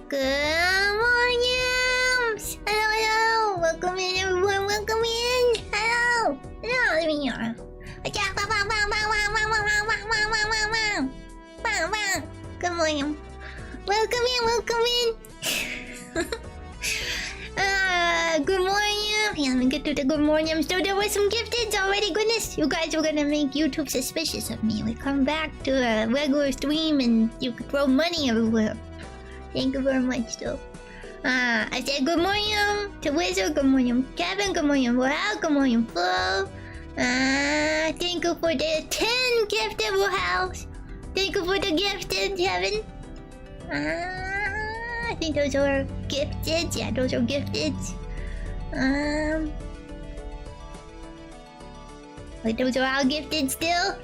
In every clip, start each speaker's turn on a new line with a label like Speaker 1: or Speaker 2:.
Speaker 1: Good morning! Hello, hello! Welcome in, everyone! Welcome in! Hello! Hello, let me hear. Good morning. Welcome in, welcome in! Good morning! Yeah, let me get to the good morning. So there was some gifteds already. Goodness, you guys were gonna make YouTube suspicious of me. We come back to a regular stream and you could throw money everywhere. Thank you very much, though. I said good morning to Wizard, good morning Kevin, good morning Royale, good morning Flo. Thank you for the 10 gifted Royales. Thank you for the gifted Kevin. I think those are gifted. Yeah, those are gifted. Wait, those are all gifted still?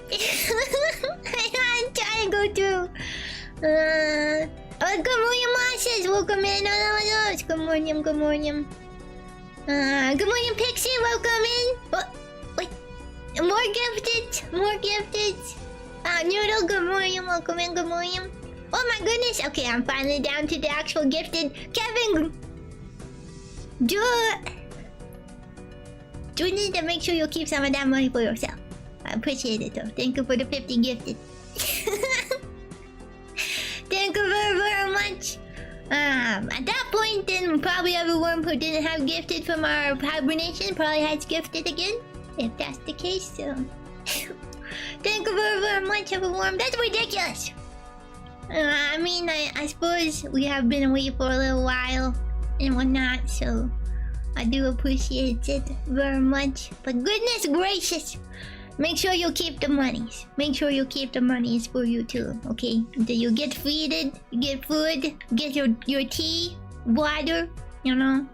Speaker 1: I'm trying to go through. Good morning, Mosses. Welcome in. Hello. Good morning, good morning. Good morning, Pixie. Welcome in. Oh, wait. More gifted. More gifted. Noodle, good morning. Welcome in. Good morning. Oh my goodness. Okay, I'm finally down to the actual gifted. Kevin. You need to make sure you keep some of that money for yourself. I appreciate it, though. Thank you for the 50 gifted. Thank you very, very much. At that point, then probably everyone who didn't have gifted from our hibernation probably has gifted again. If that's the case, so thank you very, very much, everyone. That's ridiculous. I mean, I suppose we have been away for a little while and whatnot, so I do appreciate it very much. But goodness gracious. Make sure you keep the monies. Make sure you keep the monies for you too, okay? Until you get feeded, you get food, get your tea, water, you know,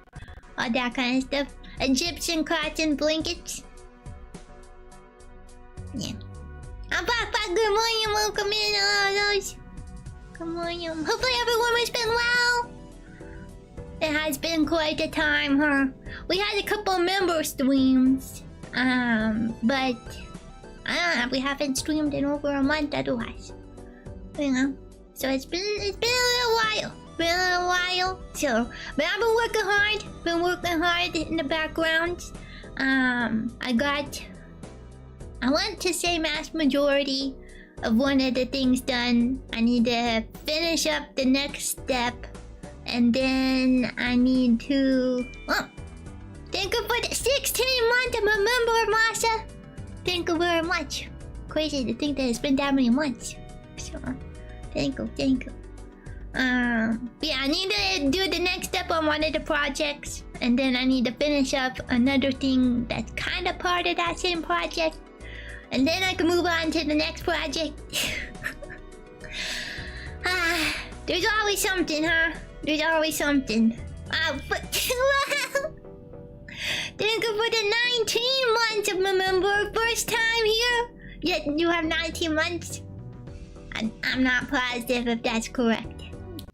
Speaker 1: all that kind of stuff. Egyptian cotton blankets. Yeah. I'm back. Good morning. Welcome in. Hello. Good morning. Hopefully everyone has been well. It has been quite a time, huh? We had a couple member streams, but we haven't streamed in over a month otherwise. You know? So it's been a little while. So, but I've been working hard in the background. I want to say mass majority of one of the things done. I need to finish up the next step. And then I need to... Oh! Thank you for the 16 months. I'm a member, Masha. Thank you very much. Crazy to think that it's been that many months. So, thank you. Yeah, I need to do the next step on one of the projects. And then I need to finish up another thing that's kind of part of that same project. And then I can move on to the next project. There's always something, huh? There's always something. But... Thank you for the 19 months of my member. First time here. Yet you have 19 months. I'm not positive if that's correct.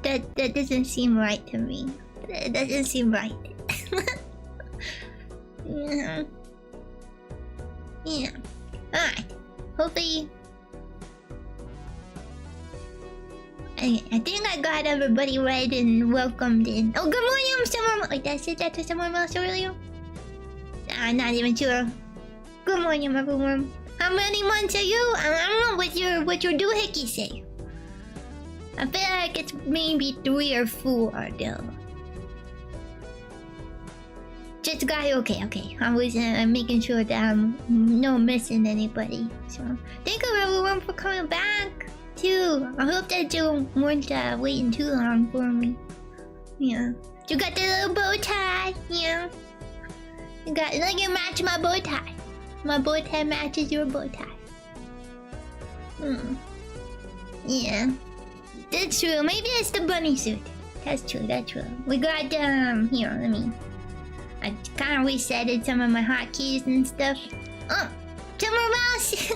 Speaker 1: That doesn't seem right to me. That doesn't seem right. Yeah. Alright. Hopefully... I think I got everybody read and welcomed in. Oh, good morning, someone. Wait, I said that to someone else earlier? I'm not even sure. Good morning, everyone. How many months are you? I don't know what your doohickey say. I feel like it's maybe 3 or 4 though. Just got okay. I was making sure that I'm not missing anybody. So thank you everyone for coming back too. I hope that you weren't waiting too long for me. Yeah. You got the little bow tie, yeah. You got like you match my bow tie. My bow tie matches your bow tie. Yeah. That's true. Maybe it's the bunny suit. That's true. We got here, let me. I kind of resetted some of my hotkeys and stuff. Oh, Summer Mouse!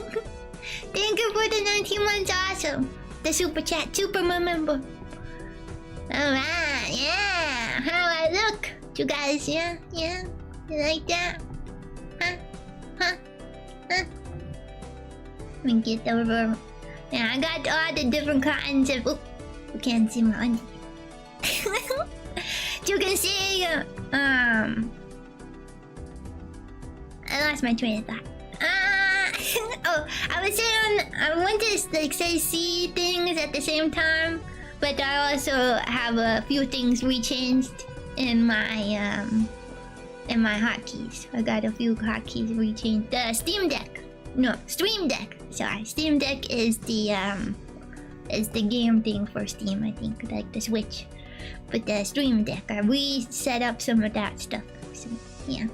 Speaker 1: Thank you for the 19 months, awesome. The super chat, super member. Alright, yeah. How I look, you guys, yeah. You like that? Huh? Let me get over. Yeah, I got all the different kinds of. Oop, you can't see my onion. You can see, I lost my train of thought. Oh, I was saying I want to like say see things at the same time, but I also have a few things rechanged in my hotkeys. I got a few hotkeys rechanged. The Steam Deck, no, Stream Deck. Sorry, Steam Deck is the game thing for Steam. I think like the Switch, but the Stream Deck I reset up some of that stuff. So yeah.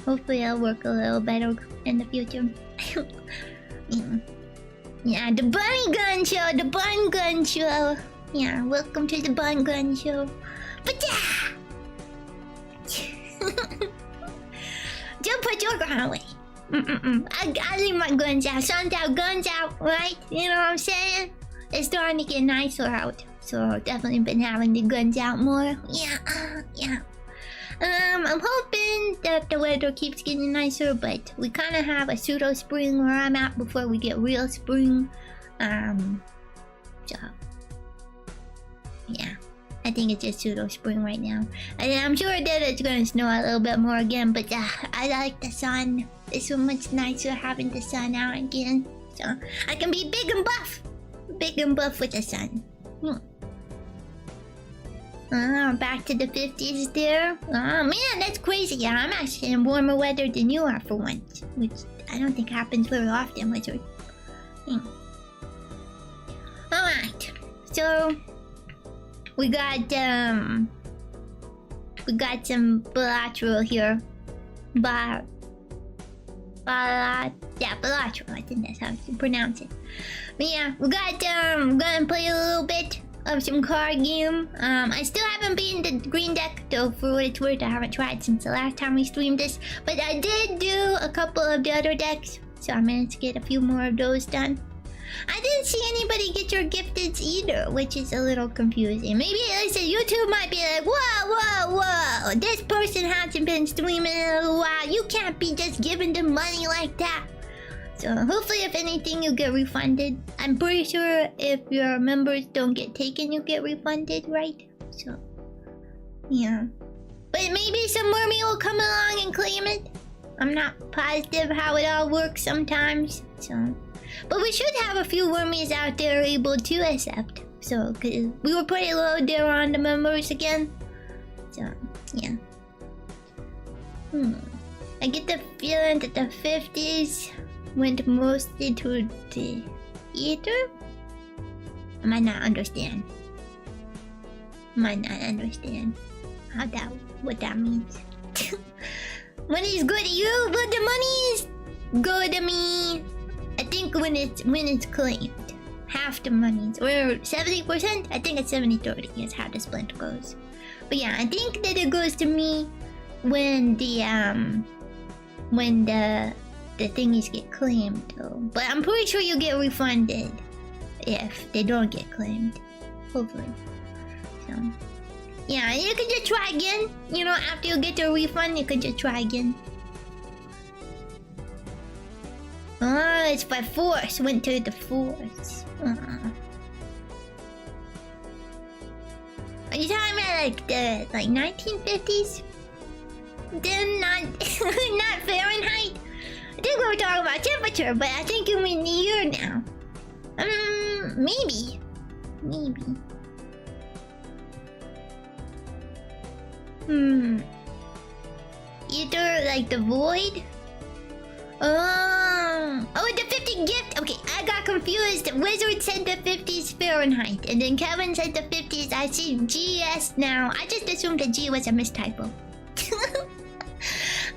Speaker 1: Hopefully it'll work a little better in the future. Yeah, the Bun Gun Show, the Bun Gun Show. Yeah, welcome to the Bun Gun Show. But yeah! Don't put your gun away. I leave my guns out. Sun's out, guns out, right? You know what I'm saying? It's starting to get nicer out. So definitely been having the guns out more. Yeah. I'm hoping that the weather keeps getting nicer, but we kind of have a pseudo spring where I'm at before we get real spring. So yeah, I think it's just pseudo spring right now, and I'm sure that it's gonna snow a little bit more again. But I like the sun. It's so much nicer having the sun out again, so I can be big and buff with the sun. Back to the 50s there. Oh man, that's crazy. Yeah, I'm actually in warmer weather than you are for once, which I don't think happens very often, Wizard. Alright, so we got some BALATRO here. BALATRO, I think that's how you pronounce it. But yeah, we got gonna play a little bit of some card game. I still haven't beaten the green deck though, for what it's worth. I haven't tried since the last time we streamed this, but I did do a couple of the other decks, so I managed to get a few more of those done. I didn't see anybody get your gifteds either, which is a little confusing. Maybe like I said, YouTube might be like, whoa, this person hasn't been streaming in a little while. You can't be just giving them money like that. So hopefully if anything you get refunded. I'm pretty sure if your members don't get taken you get refunded, right? So yeah. But maybe some mermaid will come along and claim it. I'm not positive how it all works sometimes. So but we should have a few wormies out there able to accept. So cause we were pretty low there on the members again. So yeah. I get the feeling that the 50s went mostly to the ether? I might not understand how what that means. Money's good to you, but the money's good to me. I think when it's claimed. Half the money's or 70%? I think it's 70-30 is how the split goes. But yeah, I think that it goes to me when the thingies get claimed though. But I'm pretty sure you get refunded if they don't get claimed. Hopefully. So yeah, you can just try again. You know, after you get your refund, you can just try again. Oh, it's by force. Went to the force. Are you talking about like the 1950s? Then not not Fahrenheit. I think we were talking about temperature, but I think you mean the year now. Maybe. Either like the void. Oh, the 50 gift. Okay, I got confused. Wizard said the 50s Fahrenheit, and then Kevin said the 50s. I see GS now. I just assumed the G was a mistypo.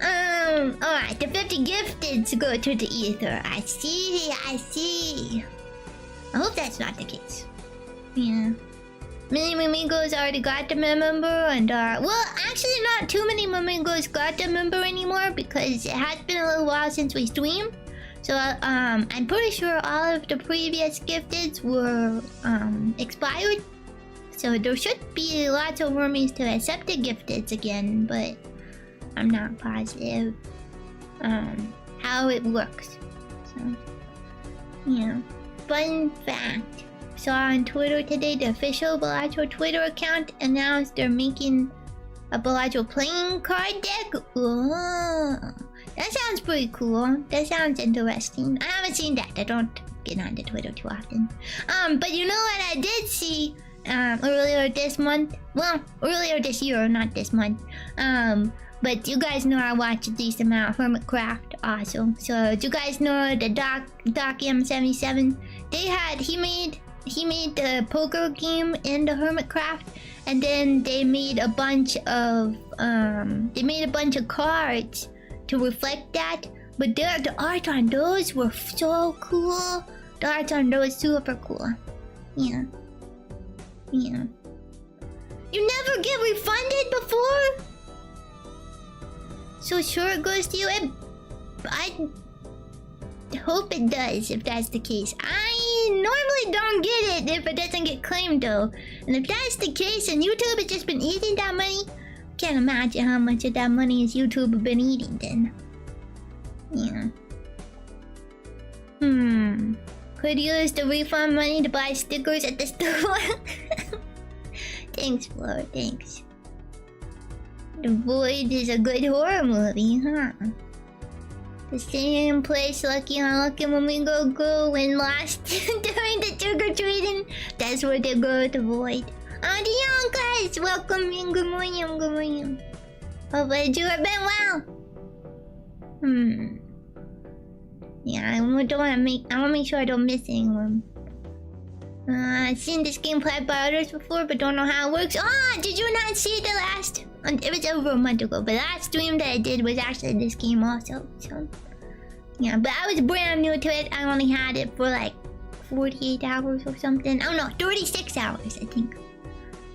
Speaker 1: Alright, the 50 gifted to go to the ether. I see. I hope that's not the case. Yeah. Many Mimigos already got the member and well, actually not too many Mimigos got the member anymore because it has been a little while since we streamed. So I'm pretty sure all of the previous gifteds were expired. So there should be lots of wormies to accept the gifteds again, but I'm not positive how it works. So yeah. Fun fact. saw on Twitter today, the official BALATRO Twitter account announced they're making a BALATRO playing card deck. Ooh, that sounds pretty cool. That sounds interesting. I haven't seen that. I don't get onto Twitter too often. But you know what I did see earlier this month? Well, earlier this year, not this month. But you guys know I watch a decent amount of Hermitcraft also. So do you guys know the Doc M77? He made the poker game in the Hermitcraft, and then they made a bunch of cards to reflect that. But the art on those were so cool. The art on those super cool. Yeah. Yeah. You never get refunded before? So sure it goes to you. I hope it does, if that's the case. I normally don't get it if it doesn't get claimed though. And if that's the case and YouTube has just been eating that money, can't imagine how much of that money is YouTube been eating then. Yeah. Could use the refund money to buy stickers at the store. Thanks, Flo, thanks. The Void is a good horror movie, huh? The same place Lucky Unlucky when we go when lost during the trick-or-treating. That's where they go, the Void. Oh, the young guys! Welcome in, good morning, good morning. Hopefully you have been well. Yeah, I want to make sure I don't miss anyone. I've seen this game played by others before, but don't know how it works. Oh, did you not see the last? It was over a month ago, but the last stream that I did was actually this game also. So, yeah, but I was brand new to it. I only had it for like 48 hours or something. Oh no, 36 hours, I think.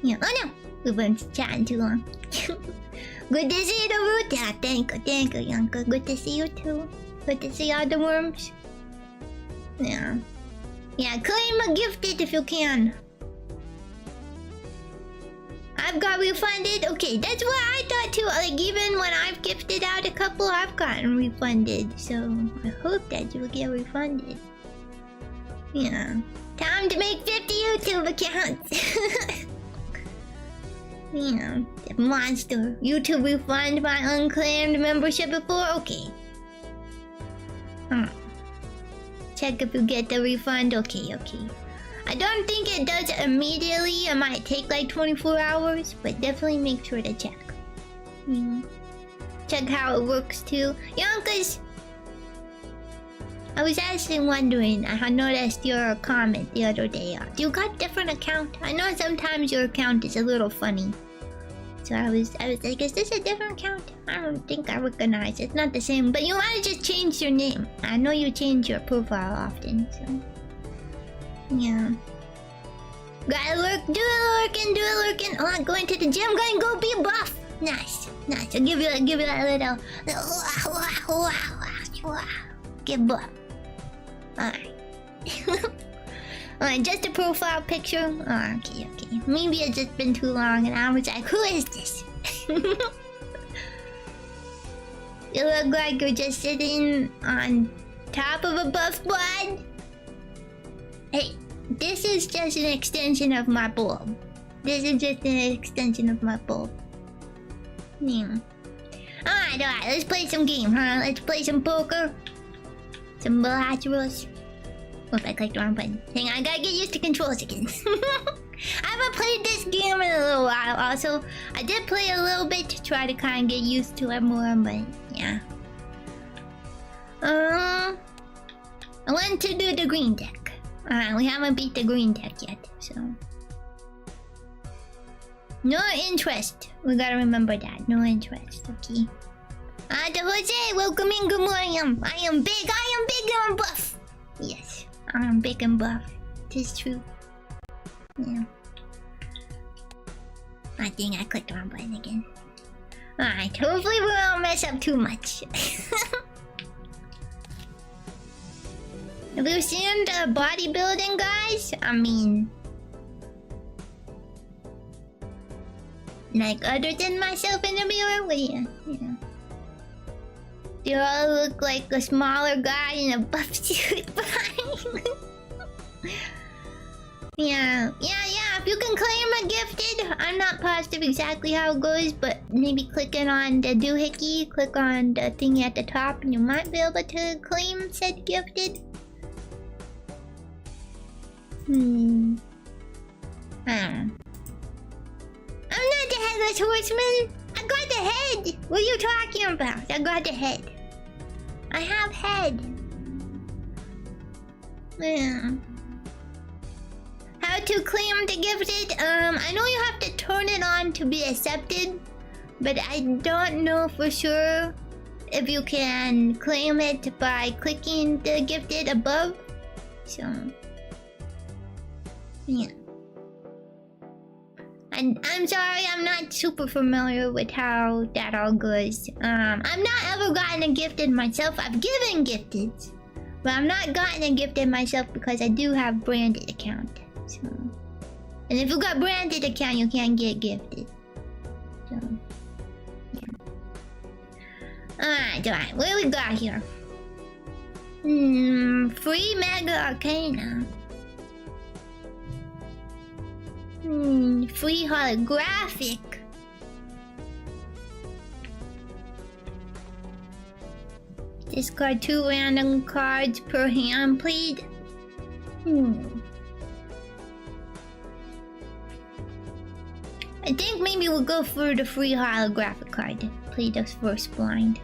Speaker 1: Yeah. Oh no, we've been chatting too long. Good to see you, the root. Yeah, thank you, Yanka. Good to see you too. Good to see all the worms. Yeah. Yeah, claim a gifted if you can. I've got refunded. Okay, that's what I thought too. Like, even when I've gifted out a couple, I've gotten refunded. So, I hope that you will get refunded. Yeah. Time to make 50 YouTube accounts. Yeah. Monster. YouTube refund my unclaimed membership before? Okay. Check if you get the refund. Okay. I don't think it does it immediately. It might take like 24 hours, but definitely make sure to check. Check how it works too. Yonkers! I was actually wondering, I noticed your comment the other day. Do you got different account? I know sometimes your account is a little funny. So I was like, is this a different account? I don't think I recognize it. It's not the same, but you might have just changed your name. I know you change your profile often, so... Yeah. Gotta lurk, do it lurking. Oh, I'm going to the gym, gonna go be buff. Nice. I'll give you that little... Get buff. Alright. Alright, just a profile picture. Oh, okay. Maybe it's just been too long and I was like, who is this? You look like you're just sitting on top of a buff bod. Hey, this is just an extension of my bulb. Yeah. Alright, let's play some game, huh? Let's play some poker. Some BALATROs. Oops, I clicked the wrong button. Hang on, I gotta get used to controls again. I haven't played this game in a little while. Also, I did play a little bit to try to kind of get used to it more, but yeah. I want to do the green deck. We haven't beat the green deck yet, so... No interest. We gotta remember that. No interest, okay. The Jose, welcome in, good morning. I am big and buff. Yes, I am big and buff. Tis true. Yeah. I think I clicked the wrong button again. Alright, hopefully we won't mess up too much. Have you seen the bodybuilding guys? I mean... like, other than myself in the mirror? What do you... They all look like a smaller guy in a buff suit. Yeah. If you can claim a gifted, I'm not positive exactly how it goes, but maybe clicking on the doohickey, click on the thingy at the top, and you might be able to claim said gifted. I'm not the headless horseman. I got the head. What are you talking about? I got the head. I have head. Yeah. How to claim the gifted? I know you have to turn it on to be accepted, but I don't know for sure if you can claim it by clicking the gifted above. So, yeah. I'm sorry, I'm not super familiar with how that all goes. I've not ever gotten a gifted myself. I've given gifted, but I've not gotten a gifted myself because I do have branded account. So, and if you got branded account, you can't get gifted. So, yeah. Alright. What do we got here? Free Mega Arcana. Free holographic. Discard 2 random cards per hand played. I think maybe we'll go for the free holographic card. Play the first blind.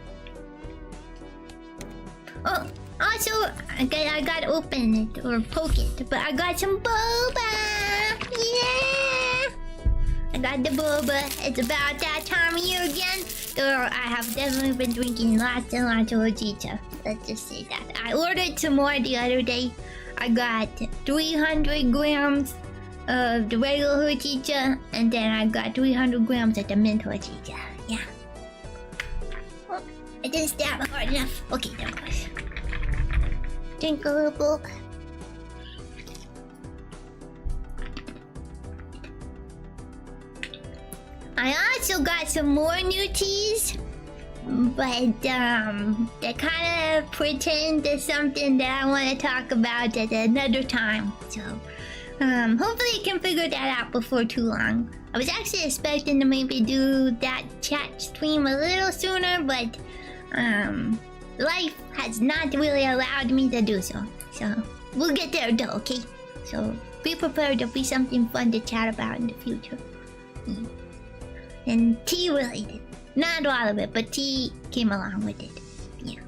Speaker 1: Oh, also, I gotta open it or poke it, but I got some boba! Yeah! I got the boba. It's about that time of year again. Though I have definitely been drinking lots and lots of Ojita. Let's just say that. I ordered some more the other day. I got 300 grams of the regular Hojicha, and then I got 300 grams of the mint Hojicha. Yeah. Oh, I didn't stab hard enough. Okay, there goes. Drink a little book. I also got some more new teas, but they kind of pretend to something that I want to talk about at another time. So, hopefully you can figure that out before too long. I was actually expecting to maybe do that chat stream a little sooner, but life has not really allowed me to do so. So, we'll get there though, okay? So, be prepared to be something fun to chat about in the future. And tea related. Not all of it, but tea came along with it. Yeah.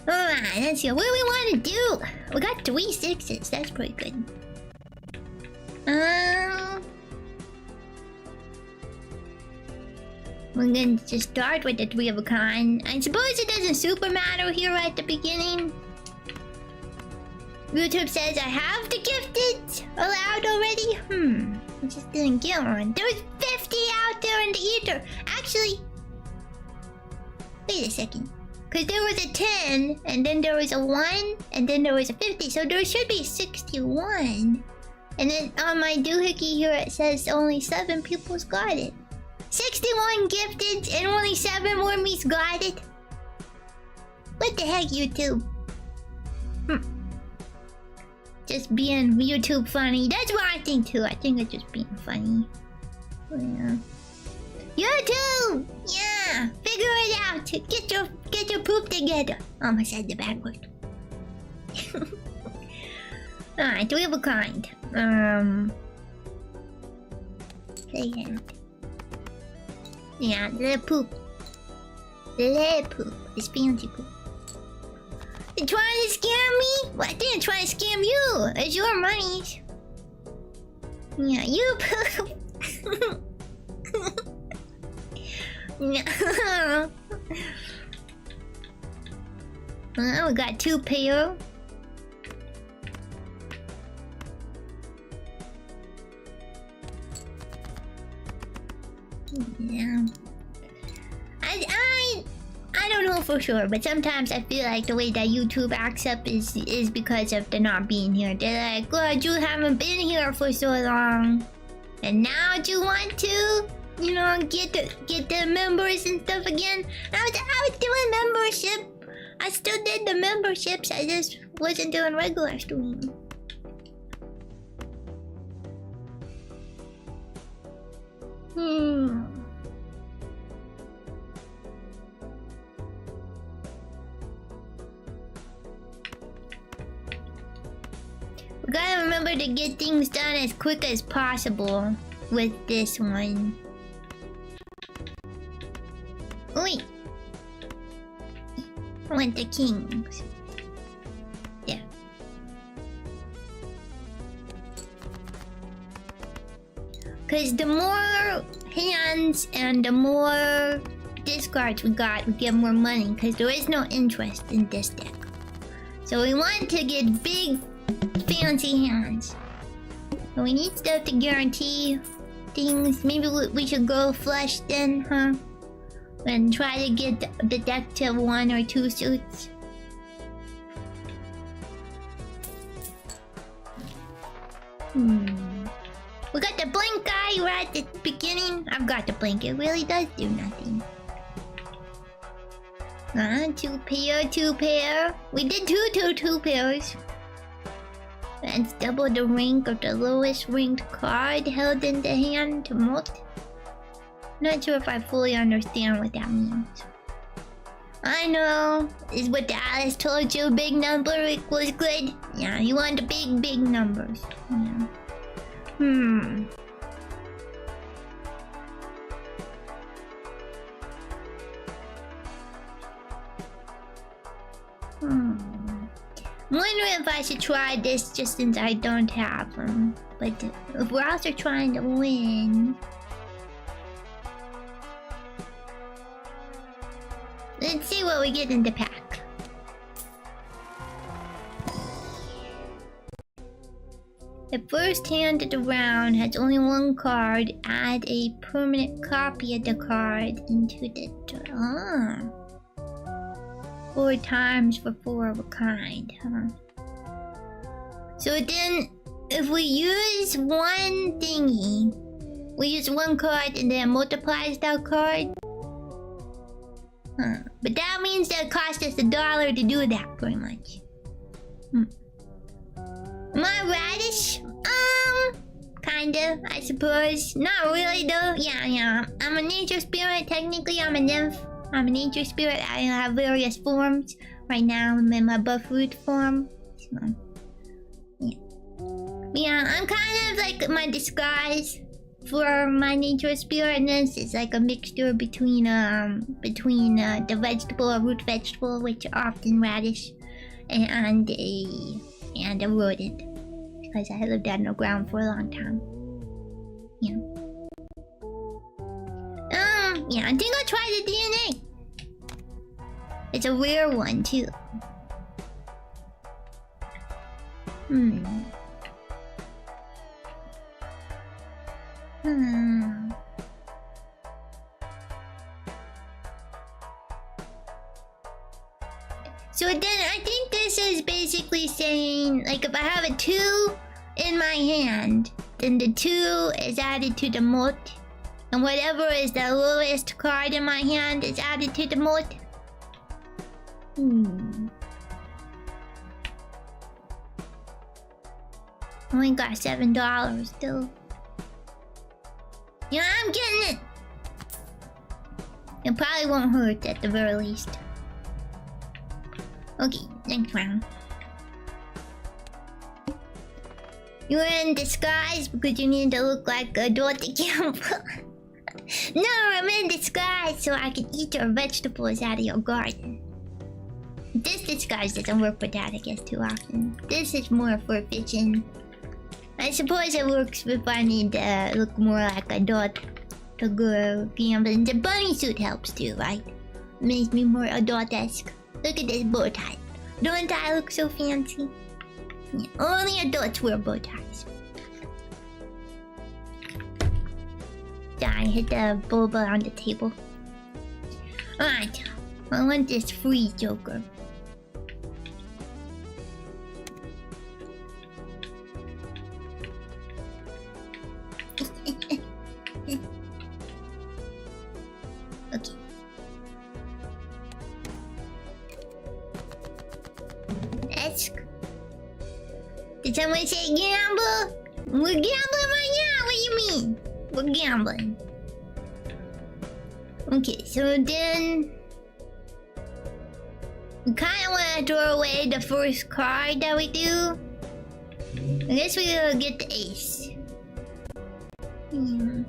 Speaker 1: Alright, let's see. What do we want to do? We got 3 6s. That's pretty good. We're going to just start with the 3 of a kind. I suppose it doesn't super matter here at the beginning. YouTube says I have the gifted allowed already. I just didn't get one. There's 50 out there in the ether. Actually, wait a second. Because there was a 10, and then there was a 1, and then there was a 50. So there should be 61. And then on my doohickey here it says only 7 people's got it. 61 gifted and only 7 wormies got it. What the heck, YouTube? Just being YouTube funny. That's what I think too. I think it's just being funny. Yeah. YouTube! Yeah! Figure it out! Get your poop together. Almost said the bad word. Alright, 3 of a kind. Play that. Yeah, the poop. The little poop. It's fancy poop. They're trying to scam me? Well, I think they're trying to scam you. It's your money. Yeah, you poop. Well, we got 2 pair. Yeah. I don't know for sure, but sometimes I feel like the way that YouTube acts up is because of the not being here. They're like, God, you haven't been here for so long, and now you want to, you know, get the members and stuff again. I was doing membership. I still did the memberships. I just wasn't doing regular streaming. We gotta remember to get things done as quick as possible with this one. Wait. I want the kings. Yeah. Cause the more hands and the more discards we got, we get more money. Cause there is no interest in this deck. So we want to get big, fancy hands. So we need stuff to guarantee things. Maybe we should go flush then, huh? And try to get the deck to 1 or 2 suits. We got the blink guy right at the beginning. I've got the blink. It really does do nothing. 2 pair, 2 pair. We did 2 pairs. That's double the rank of the lowest ranked card held in the hand to multi. Not sure if I fully understand what that means. I know. Is what the Alice told you, big number equals good? Yeah, you want the big numbers. Yeah. I'm wondering if I should try this just since I don't have them. But if we're also trying to win... Let's see what we get in the pack. The first hand of the round has only 1 card. Add a permanent copy of the card into the draw. 4 times for 4 of a kind, huh? So then, if we use one thingy, we use 1 card and then multiplies that card. But that means that it cost us $1 to do that, pretty much. Am I radish? Kinda, I suppose. Not really, though. Yeah. I'm a nature spirit. Technically, I'm a nymph. I'm a nature spirit. I have various forms. Right now, I'm in my buffroot form. So, yeah, I'm kind of like my disguise for my nature spiritness. Is like a mixture between the vegetable or root vegetable, which are often radish, and a rodent, because I lived on the ground for a long time. Yeah, I think I'll try the DNA. It's a rare one too. So then I think this is basically saying, like, if I have a 2 in my hand, then the 2 is added to the moat, and whatever is the lowest card in my hand is added to the moat. Only got $7 still. Yeah, I'm getting it. It probably won't hurt at the very least. Okay, next round. You're in disguise because you need to look like a Dorothy Campbell. No, I'm in disguise so I can eat your vegetables out of your garden. This disguise doesn't work for that, I guess, too often. This is more for fishing. I suppose it works if I need to look more like a Dorothy Campbell. And the bunny suit helps too, right? Makes me more adult-esque. Look at this bow tie. Don't I look so fancy? Yeah, only adults wear bow ties. Sorry, hit the boba on the table. Alright, I want this free Joker. Okay. Let's... Did someone say gamble? We're gambling right now, what do you mean? We're gambling. Okay, so then we kind of want to throw away the first card that we do. I guess we will get the ace. Yeah.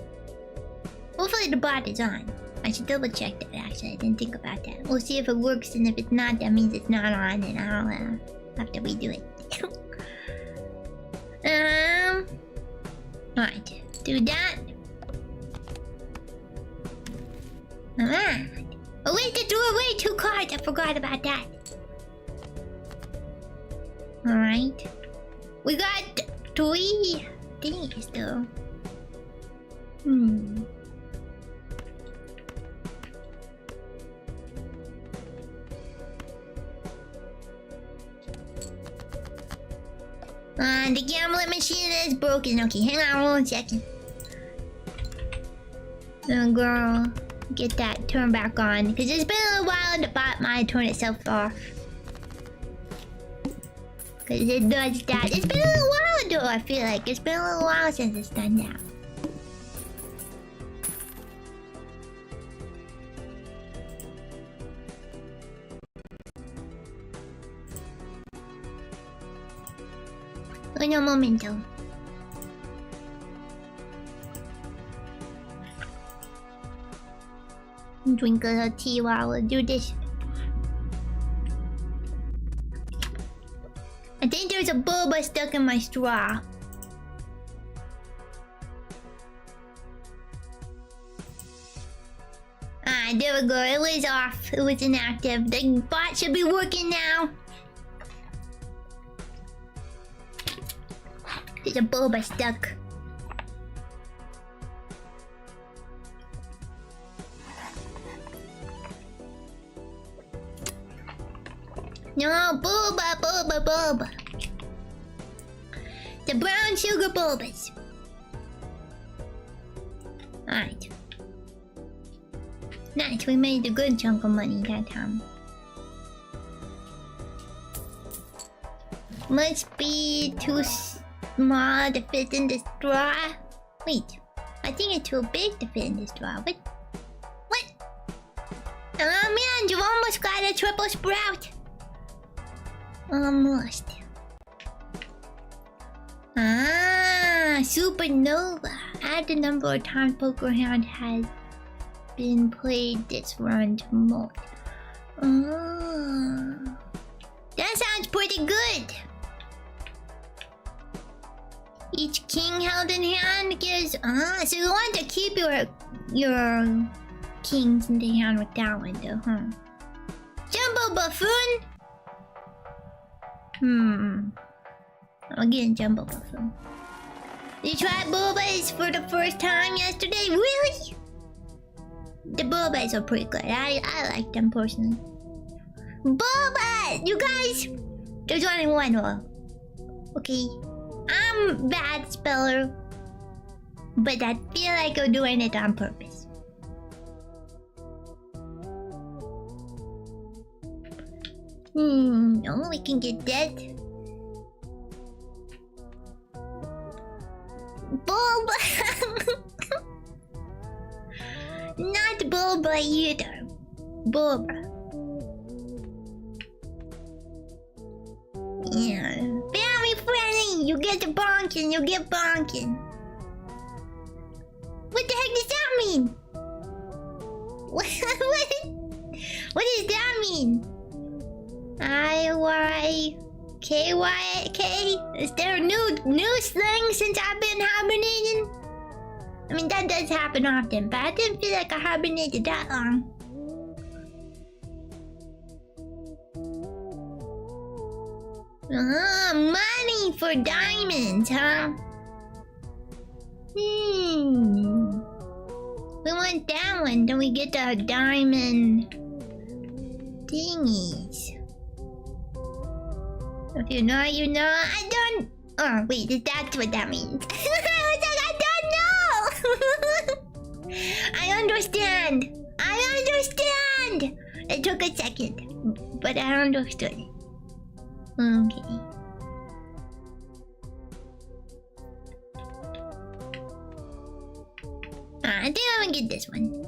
Speaker 1: Hopefully the bot is on. I should double check that actually. I didn't think about that. We'll see if it works, and if it's not, that means it's not on, and I'll have to redo it. Alright, do that. Alright. Oh wait, they threw away 2 cards. I forgot about that. Alright. We got 3 things though. The gambling machine is broken. Okay, hang on 1 second. Oh girl, get that turned back on. Because it's been a little while and the bot might turn itself off. Because it does that. It's been a little while though, I feel like. It's been a little while since it's done that. Un momento. Drink a little tea while we do this. I think there's a boba stuck in my straw. Ah, there we go. It was off. It was inactive. The bot should be working now. There's a boba stuck. No, boba. The brown sugar bobas. Alright. Nice, we made a good chunk of money that time. Must be too small to fit in the straw. Wait, I think it's too big to fit in the straw. What? Oh man, you almost got a triple sprout. Almost. Ah, supernova. Add the number of times poker hand has been played this run to most. That sounds pretty good. Each king held in hand gives... so you want to keep your kings in the hand with that one though, huh? Jumbo buffoon? I'm getting jumbo buffoon. You tried bobas for the first time yesterday? Really? The bobas are pretty good. I like them personally. Boba! You guys! There's only one rule. Okay. I'm bad speller, but I feel like I'm doing it on purpose. No, we can get that. Bulba! Not Bulba either. Bulba. Yeah. Family friendly! You get the bonking, you get bonking. What the heck does that mean? What does that mean? I-Y-K-Y-K? Is there a new slang since I've been hibernating? I mean, that does happen often, but I didn't feel like I hibernated that long. Money for diamonds, huh? We want that one, then we get the diamond thingies. If you know, you know. I don't... Oh, wait, that's what that means. I was like, I don't know! I understand! It took a second, but I understood it. Okay. I think I'm gonna get this one.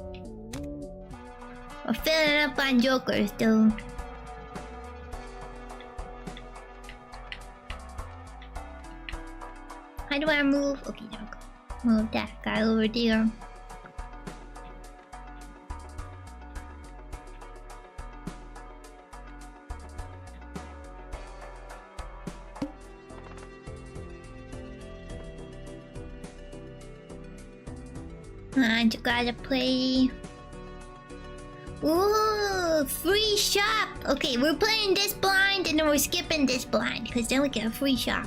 Speaker 1: We're filling up on jokers, though. How do I move? Okay, there we go. Move that guy over there. And you gotta play. Ooh, free shop. Okay, we're playing this blind and then we're skipping this blind because then we get a free shop.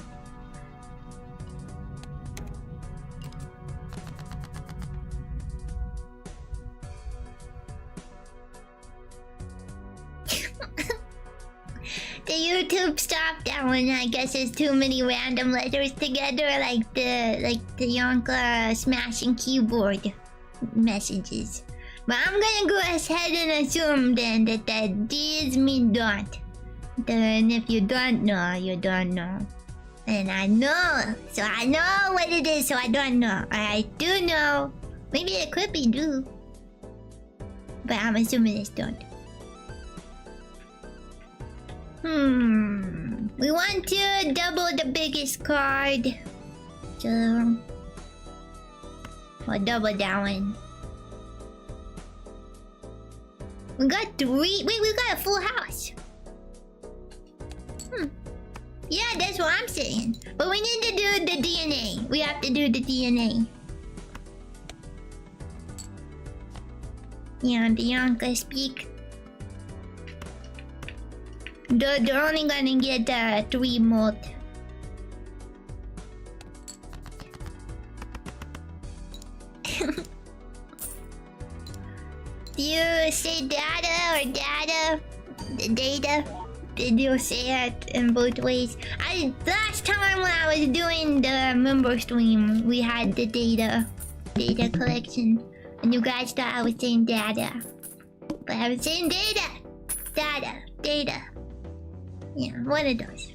Speaker 1: The YouTube stopped that one. I guess there's too many random letters together, like the Yonka smashing keyboard messages. But I'm gonna go ahead and assume then that these mean don't. Then if you don't know, you don't know. And I know, so I know what it is, so I don't know. I do know. Maybe it could be do. But I'm assuming it's don't. We want to double the biggest card. So... or double that one. We got 3. Wait, we got a full house. Yeah, that's what I'm saying. But we need to do the DNA. We have to do the DNA. Yeah, Bianca speak. They're only gonna get 3 more. Do you say data or data? The data? Did you say it in both ways? Last time when I was doing the member stream, we had the data collection, and you guys thought I was saying data, but I was saying data. Yeah, one of those.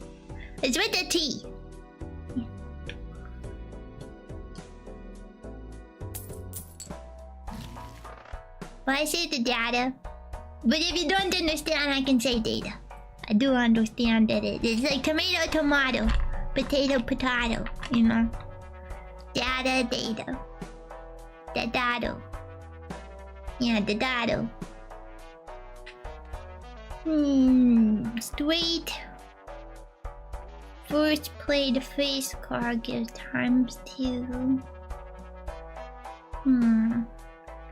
Speaker 1: It's with a T. Yeah. Well, I say the data, but if you don't understand, I can say data. I do understand that it's like tomato, tomato, potato, potato, you know? Data, data. The dado. Yeah, the dado. Straight. First play the face card gives ×2.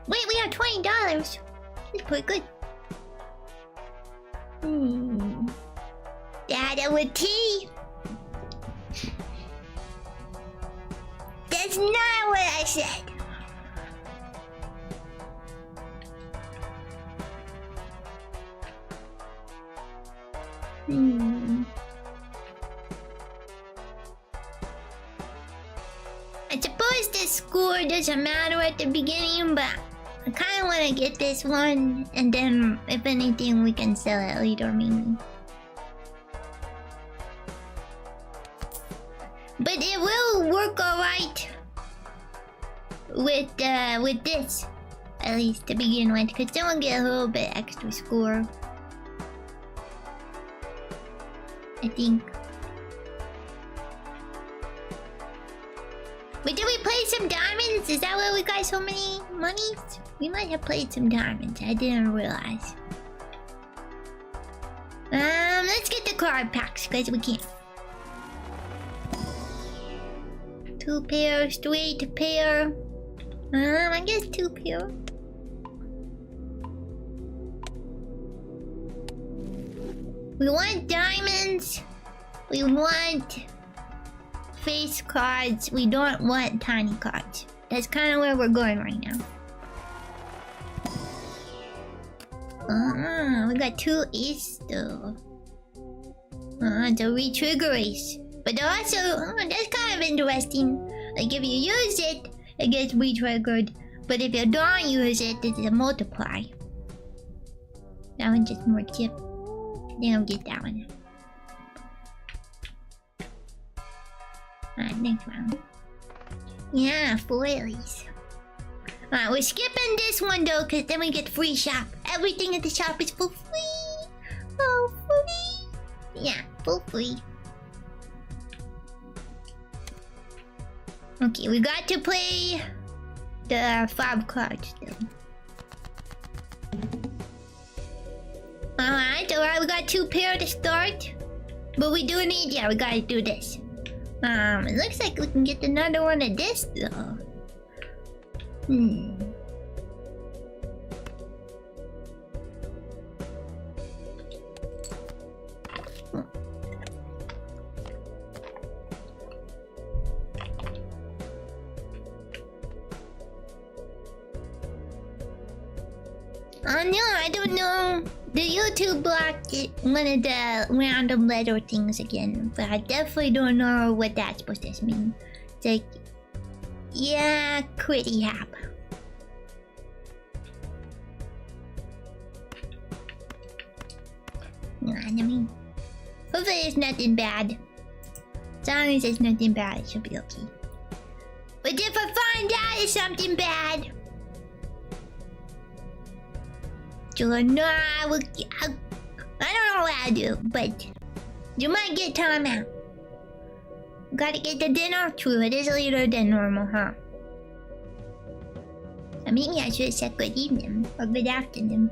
Speaker 1: Wait, we have $20. That's pretty good. Data with T. That's not what I said. I suppose this score doesn't matter at the beginning, but I kind of want to get this one, and then if anything, we can sell it later, maybe. But it will work alright with this, at least to begin with, because then we'll get a little bit extra score. I think. But did we play some diamonds? Is that why we got so many monies? We might have played some diamonds. I didn't realize. Let's get the card packs because we can't. 2 pair, straight pair. I guess 2 pair. We want diamonds. We want face cards. We don't want tiny cards. That's kind of where we're going right now. We got 2 aces though. It's a re-trigger ace. But also, that's kind of interesting. Like if you use it, it gets re-triggered. But if you don't use it, it's a multiply. That one's just more chip. They don't get that one. Alright, next round. Yeah, foilies. Alright, we're skipping this one though, because then we get free shop. everything at the shop is for free. Oh, free. Yeah, for free. Okay, we got to play the 5 cards though. Alright, we got 2 pair to start. But we do need, yeah, we gotta do this. It looks like we can get another one of this though. Oh no, I don't know. The YouTube blocked it, one of the random letter things again, but I definitely don't know what that's supposed to mean. It's like, yeah, critic hap. No, I mean, hopefully it's nothing bad. As long as it's nothing bad, it should be okay. But if I find out it's something bad, no, I don't know what I'll do, but you might get time out. Gotta get the dinner? True, it is later than normal, huh? So maybe I should have said good evening or good afternoon.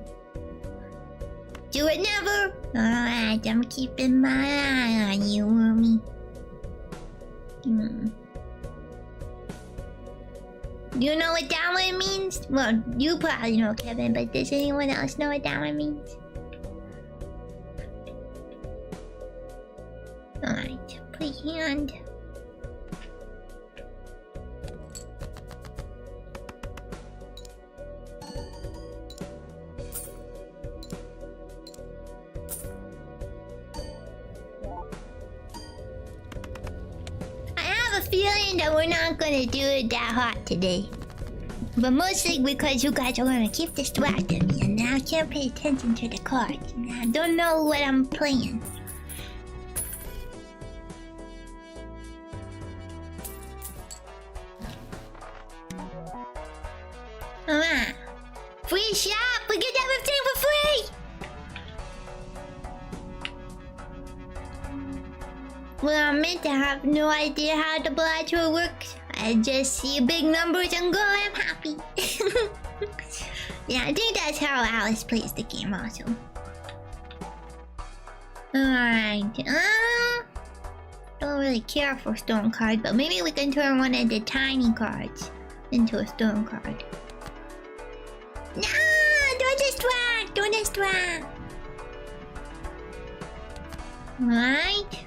Speaker 1: Do it never! Alright, I'm keeping my eye on you, Wormy. Do you know what that one means? Well, you probably know, Kevin, but does anyone else know what that one means? Alright, put hand. Feeling that we're not gonna do it that hot today. But mostly because you guys are gonna keep distracting me and I can't pay attention to the cards. And I don't know what I'm playing. Alright. Free shop! We get everything for free! Well, I'm meant to have no idea how the BALATRO works. I just see big numbers and go, I'm happy. Yeah, I think that's how Alice plays the game also. Alright, don't really care for stone cards, but maybe we can turn one of the tiny cards into a stone card. No! Don't distract! Don't distract! Alright.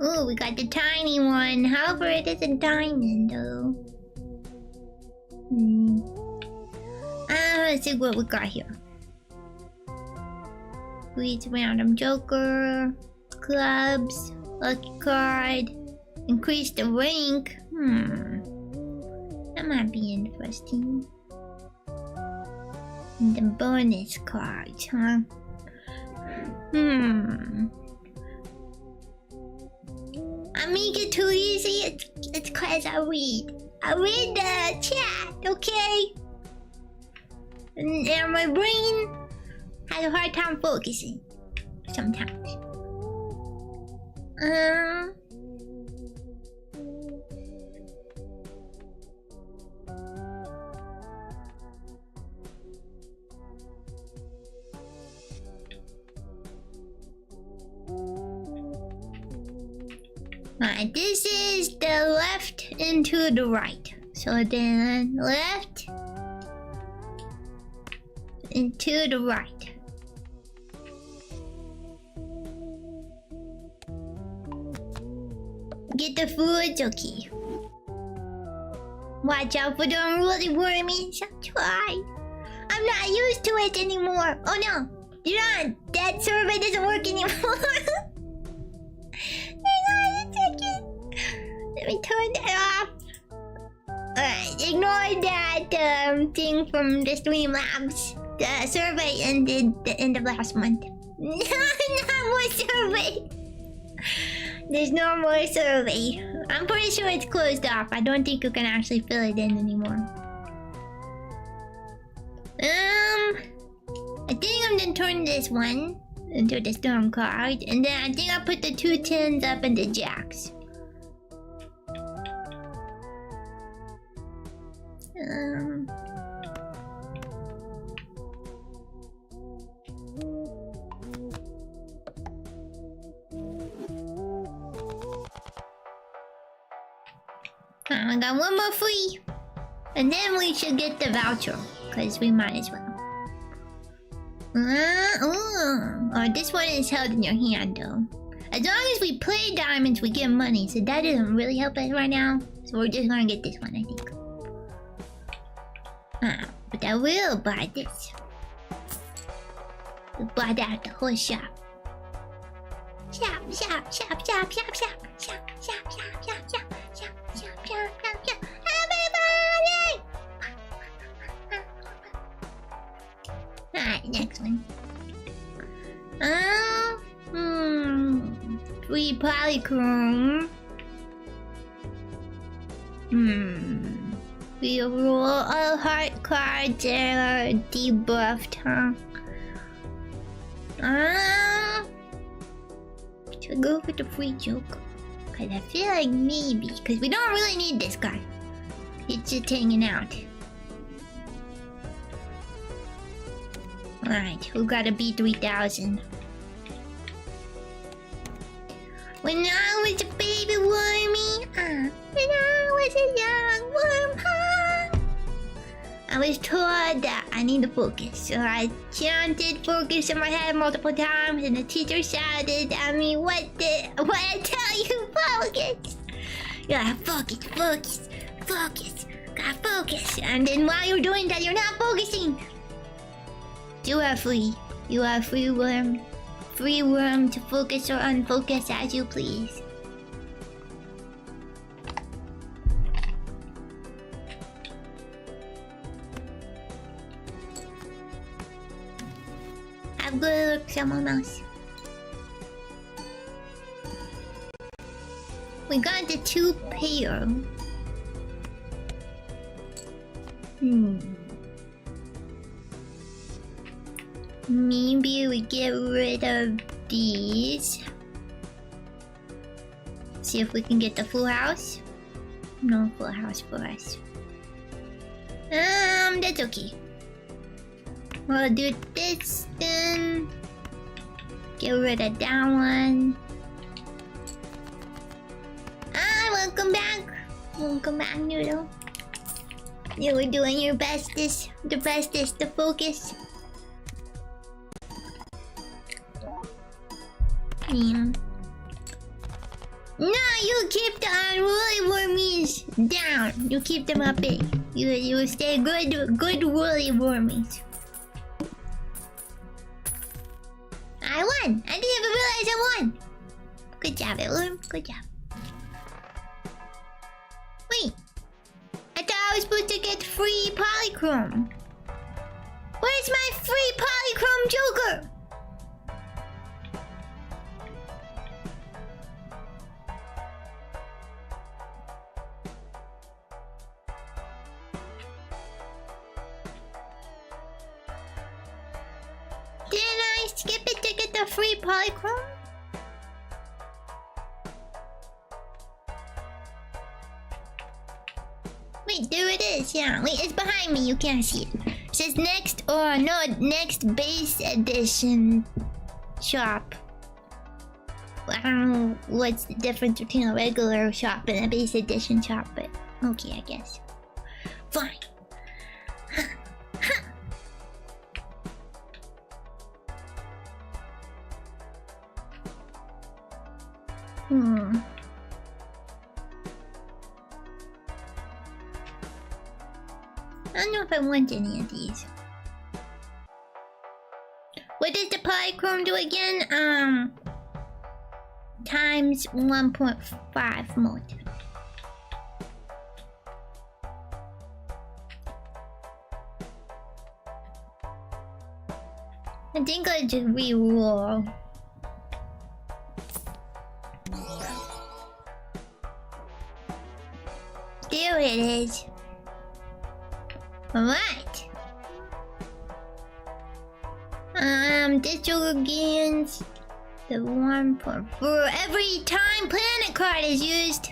Speaker 1: Ooh, we got the tiny one. However, it is a diamond, though. Let's see what we got here. Please, random joker, clubs, lucky card, increase the rank. That might be interesting. And the bonus cards, huh? I make it too easy. It's cause I read the chat, okay? And my brain has a hard time focusing sometimes. Alright, this is the left into the right. So then left into the right. Get the foods, okay. Watch out for the unruly wormies. I'll try. I'm not used to it anymore. Oh no, you're on. That survey doesn't work anymore. Hang on a second. Let me turn that off. Alright, ignore that thing from the Streamlabs. The survey ended the end of last month. Not more survey. There's no more survey. I'm pretty sure it's closed off. I don't think you can actually fill it in anymore. I think I'm gonna turn this one into the storm card, and then I think I'll put the 2 tens up into jacks. I got one more free, and then we should get the voucher, because we might as well. Oh, this one is held in your hand though. As long as we play diamonds, we get money, so that doesn't really help us right now. So we're just gonna get this one, I think. But I will buy this. We'll buy that at the whole shop. Shop, shop, shop, shop, shop, shop, shop, shop, shop, shop, shop, shop, shop, shop, shop. Everybody! Alright, next one. Free polychrome. We roll all heart cards that are debuffed, huh? Should we go for the free joke? Cause I feel like maybe, cause we don't really need this guy. He's just hanging out. Alright, who got a B3000? When I was a baby wormy, when I was a young worm, I was told that I need to focus, so I chanted focus in my head multiple times, and the teacher shouted at me, what I tell you, focus! You're like, focus, focus, focus, gotta focus. And then while you're doing that, you're not focusing. You are free. You are free worm. Free worm to focus or unfocus as you please. Have good luck, someone else. We got the 2 pair. Maybe we get rid of these. See if we can get the full house. No full house for us. That's okay. We'll do this then. Get rid of that one. Welcome back. Welcome back, Noodle. You were doing your bestest. The bestest to focus. Yeah. No, you keep the unruly wormies down. You keep them up big. You stay good woolly wormies. I won! I didn't even realize I won! Good job, Elam. Good job. Wait. I thought I was supposed to get free polychrome. Where's my free polychrome joker? Didn't I skip it to get the free polychrome? Wait, there it is, yeah. Wait, it's behind me, you can't see it. It says next base edition shop. I don't know what's the difference between a regular shop and a base edition shop, but okay, I guess. Fine. I don't know if I want any of these. What does the polychrome do again? Times 1.5 mode. I think I'll just re-roll. There it is. Alright. Digital organs. The one for every time planet card is used.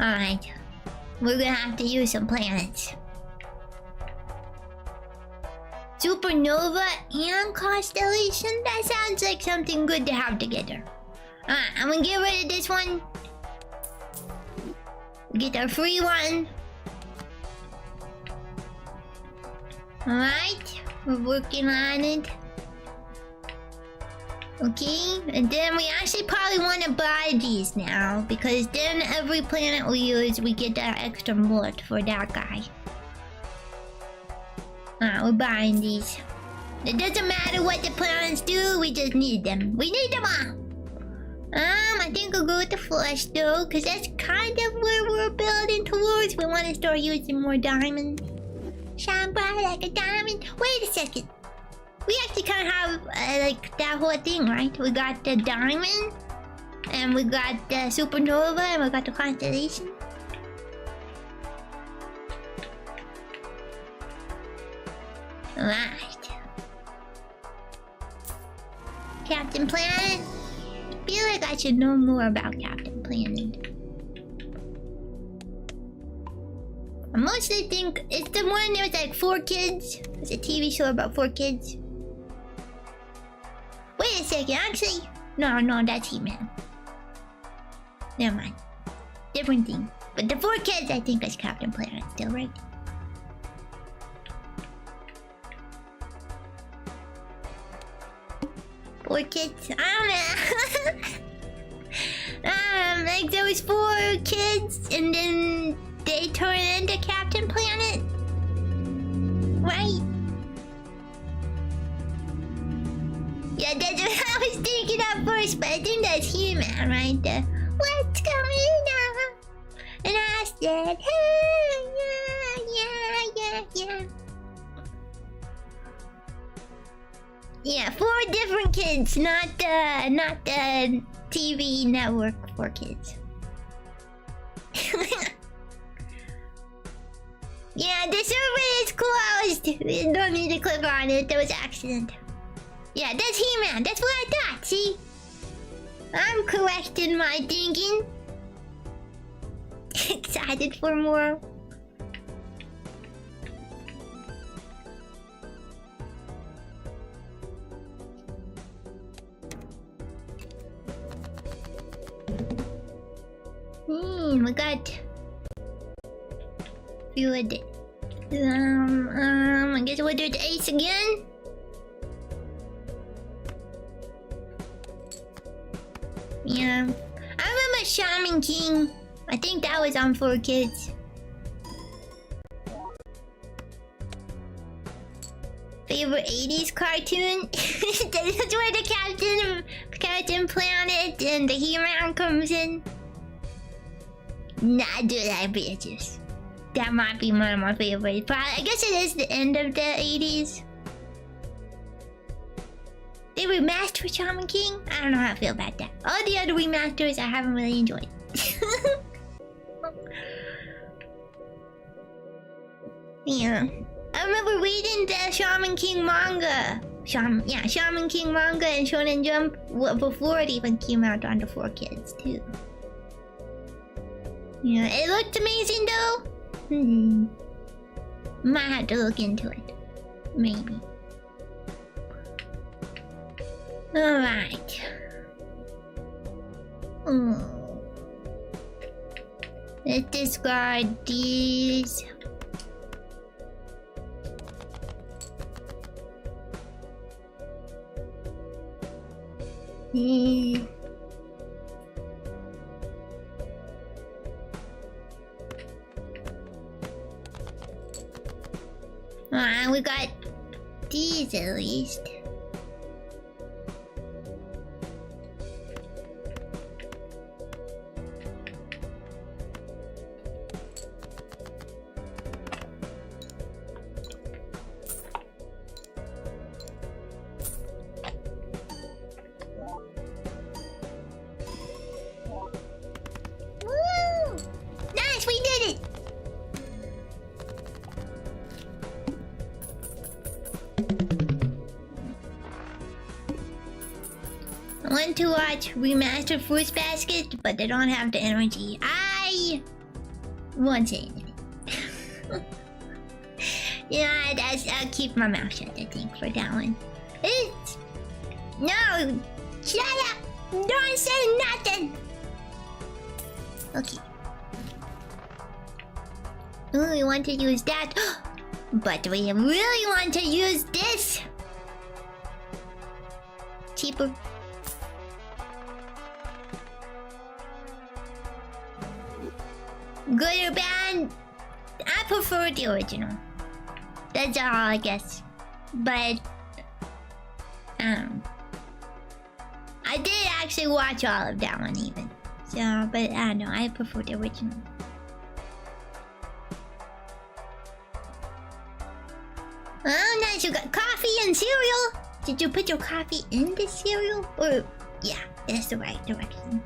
Speaker 1: Alright. We're gonna have to use some planets. Supernova and constellation? That sounds like something good to have together. Alright, I'm gonna get rid of this one. Get our free one. Alright, we're working on it. Okay, and then we actually probably want to buy these now, because then every planet we use, we get that extra moat for that guy. Alright, we're buying these. It doesn't matter what the planets do, we just need them. We need them all! I think I'll go with the flush though, because that's kind of where we're building towards. We want to start using more diamonds. Shine bright like a diamond. Wait a second. We actually kind of have like that whole thing, right? We got the diamond, and we got the supernova, and we got the constellation. Alright. Captain Planet. I feel like I should know more about Captain Planet. I mostly think it's the one that was like 4 kids. It's a TV show about 4 kids. Wait a second, actually. No, that's He-Man. Never mind. Different thing. But the 4 kids, I think, is Captain Planet still, right? Four kids? I don't know. Like there was 4 kids, and then they turn into Captain Planet. Right? Yeah, that's what I was thinking at first, but I think that's He-Man, right? The, what's going on? And I said, hey, yeah. Yeah, 4 different kids, not the TV network 4 kids. Yeah, the server is closed. You don't need to click on it. There was an accident. Yeah, that's He-Man. That's what I thought. See, I'm correcting my thinking. Excited for more. We got few of the I guess we'll do the ace again. Yeah, I remember Shaman King. I think that was on 4 kids. Favorite 80s cartoon? That's where the Captain Planet and the He-Man comes in. Nah, dude, I bitches. That might be one of my favorites. But I guess it is the end of the 80s. They remastered Shaman King? I don't know how I feel about that. All the other remasters I haven't really enjoyed. Yeah. I remember reading the Shaman King manga. Shaman King manga and Shonen Jump before it even came out on the 4 kids too. Yeah, it looked amazing though. Might have to look into it. Maybe. Alright. Let's discard these. We got these at least. Woo! Nice, we did it! I want to watch Remastered Fruits Basket, but they don't have the energy. I won't say anything. Yeah, I'll keep my mouth shut, I think, for that one. No! Shut up! Don't say nothing! Okay. Ooh, we want to use that. But we really want to use this! Cheaper. Good or bad? I prefer the original. That's all, I guess. But I did actually watch all of that one even. So, but I don't know, I prefer the original. Oh, nice, you got coffee and cereal. Did you put your coffee in the cereal? Or, yeah, that's the right direction.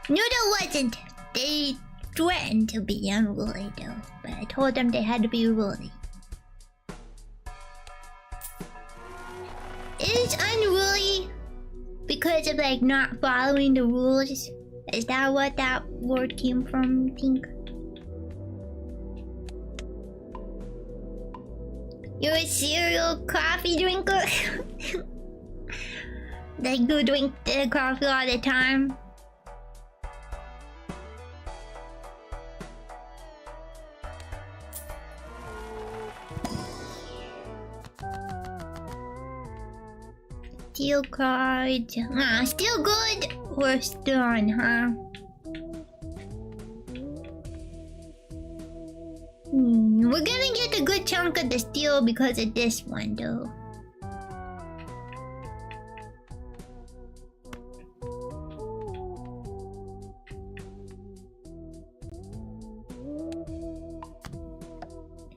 Speaker 1: Noodle wasn't. They threatened to be unruly though, but I told them they had to be ruly. Is unruly because of like not following the rules? Is that what that word came from, I think? You're a cereal coffee drinker? Like you drink the coffee all the time? Steel card. Still good or stone, huh? We're gonna get a good chunk of the steel because of this one, though.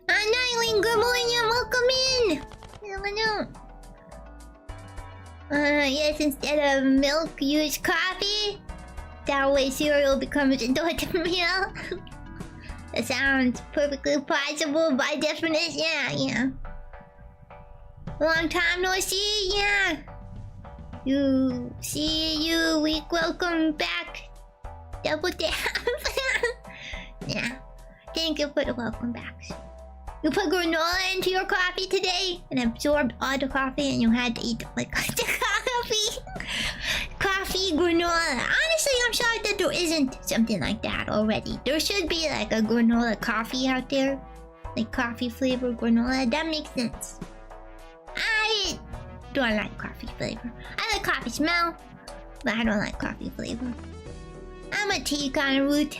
Speaker 1: Nightwing, good morning, welcome in! Hello. Yes, instead of milk, use coffee. That way cereal becomes a daughter meal. That sounds perfectly possible by definition. Yeah. Long time no see, yeah. You see you week, welcome back. Double tap. Yeah. Thank you for the welcome backs. You put granola into your coffee today and absorbed all the coffee and you had to eat like the coffee. Coffee granola. Honestly, I'm shocked that there isn't something like that already. There should be like a granola coffee out there. Like coffee flavored granola. That makes sense. I don't like coffee flavor. I like coffee smell, but I don't like coffee flavor. I'm a tea kind of root.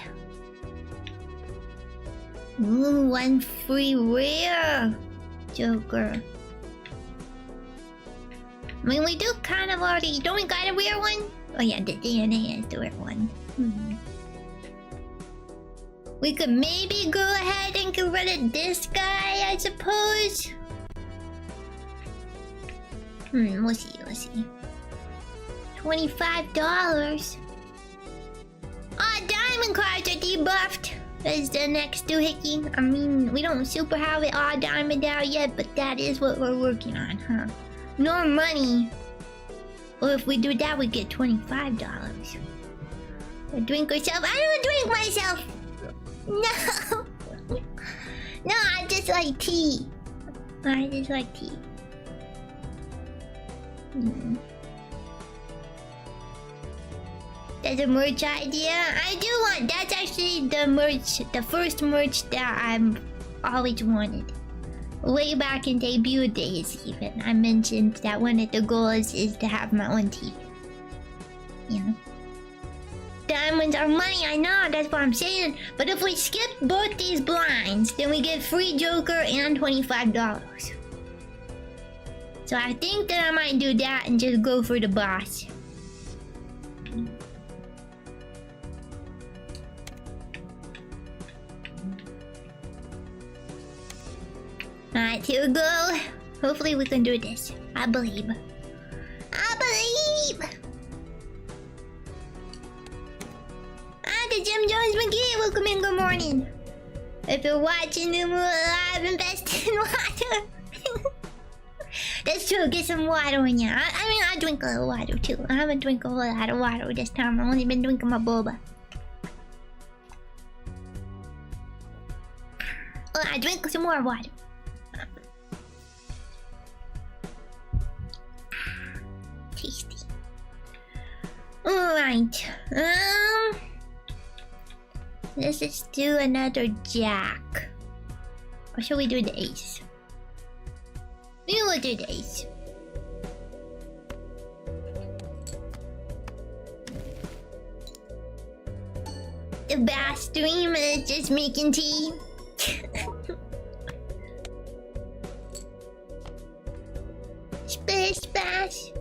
Speaker 1: Ooh, one free rare Joker. I mean, we do kind of already... Don't we got a rare one? Oh yeah, the DNA is the rare one. We could maybe go ahead and get rid of this guy, I suppose. We'll see. $25. Ah, diamond cards are debuffed. Is the next doohickey. I mean, we don't super have it all diamond out yet, but that is what we're working on, huh? No money. Well, if we do that, we get $25. A drink yourself? I don't drink myself. No. No, I just like tea. That's a merch idea. I do want. That's actually the merch, the first merch that I've always wanted. Way back in debut days, even. I mentioned that one of the goals is to have my own TV. You know? Diamonds are money, I know, that's what I'm saying. But if we skip both these blinds, then we get free Joker and $25. So I think that I might do that and just go for the boss. Alright, here we go. Hopefully we can do this. I believe. The Jim Jones McGee, welcome in, good morning. If you're watching the live, invest in water. That's true, get some water in ya. I mean, I drink a little water too. I haven't drank a whole lot of water this time. I've only been drinking my boba. Oh, I drink some more water. Tasty. Alright. Let's just do another jack. Or should we do the ace? We will do the ace. The bass stream is just making tea. Splish splash.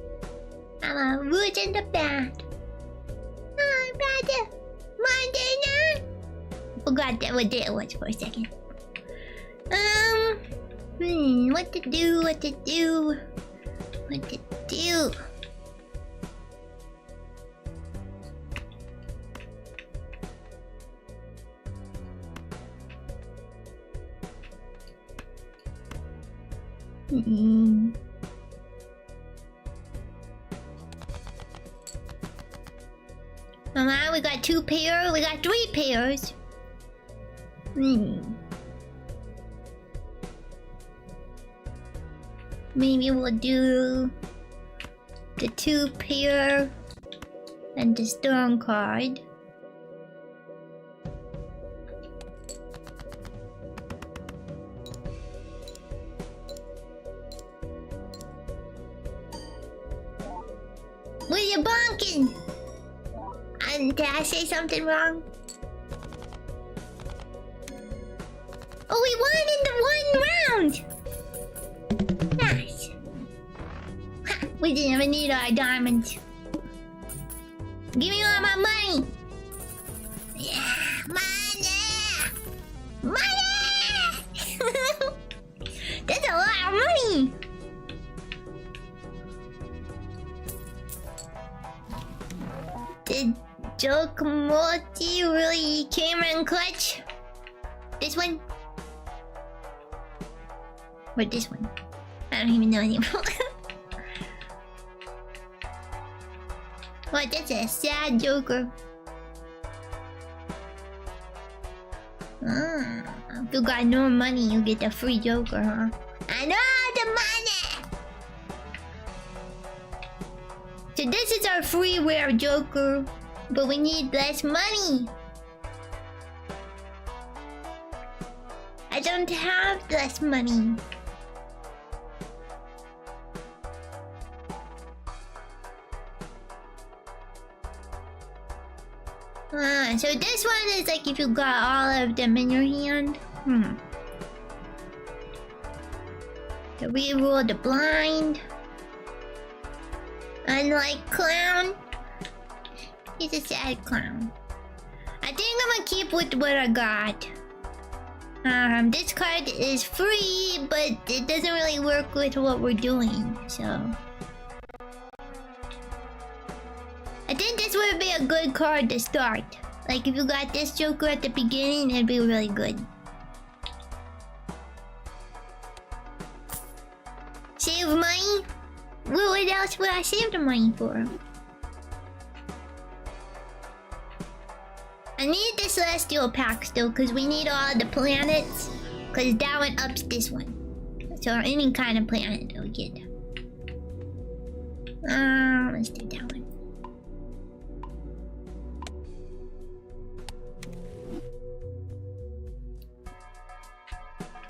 Speaker 1: I'm a root in the bath. Oh, brother. Monday night. Forgot that what day it was for a second. What to do? Alright, we got 2 pairs. We got 3 pairs. Maybe we'll do the 2 pair and the storm card. What are you bonking? Did I say something wrong? Oh, we won in the 1 round! Nice. Ha, we didn't even need our diamonds. Give me all my money! Yeah, money! Money! That's a lot of money! Did Joke Multi really came in clutch? This one? Or this one? I don't even know anymore. What, that's a sad Joker. If you got no money, you get a free Joker, huh? I know the money! So this is our freeware Joker, but we need less money. I don't have less money. So this one is like if you got all of them in your hand. To reroll the blind. Unlike clown. He's a sad clown. I think I'm gonna keep with what I got. This card is free, but it doesn't really work with what we're doing, so... I think this would be a good card to start. Like, if you got this Joker at the beginning, it'd be really good. Save money? What else would I save the money for? I need the Celestial pack still, because we need all the planets. Because that one ups this one. So any kind of planet that we get. Let's do that one.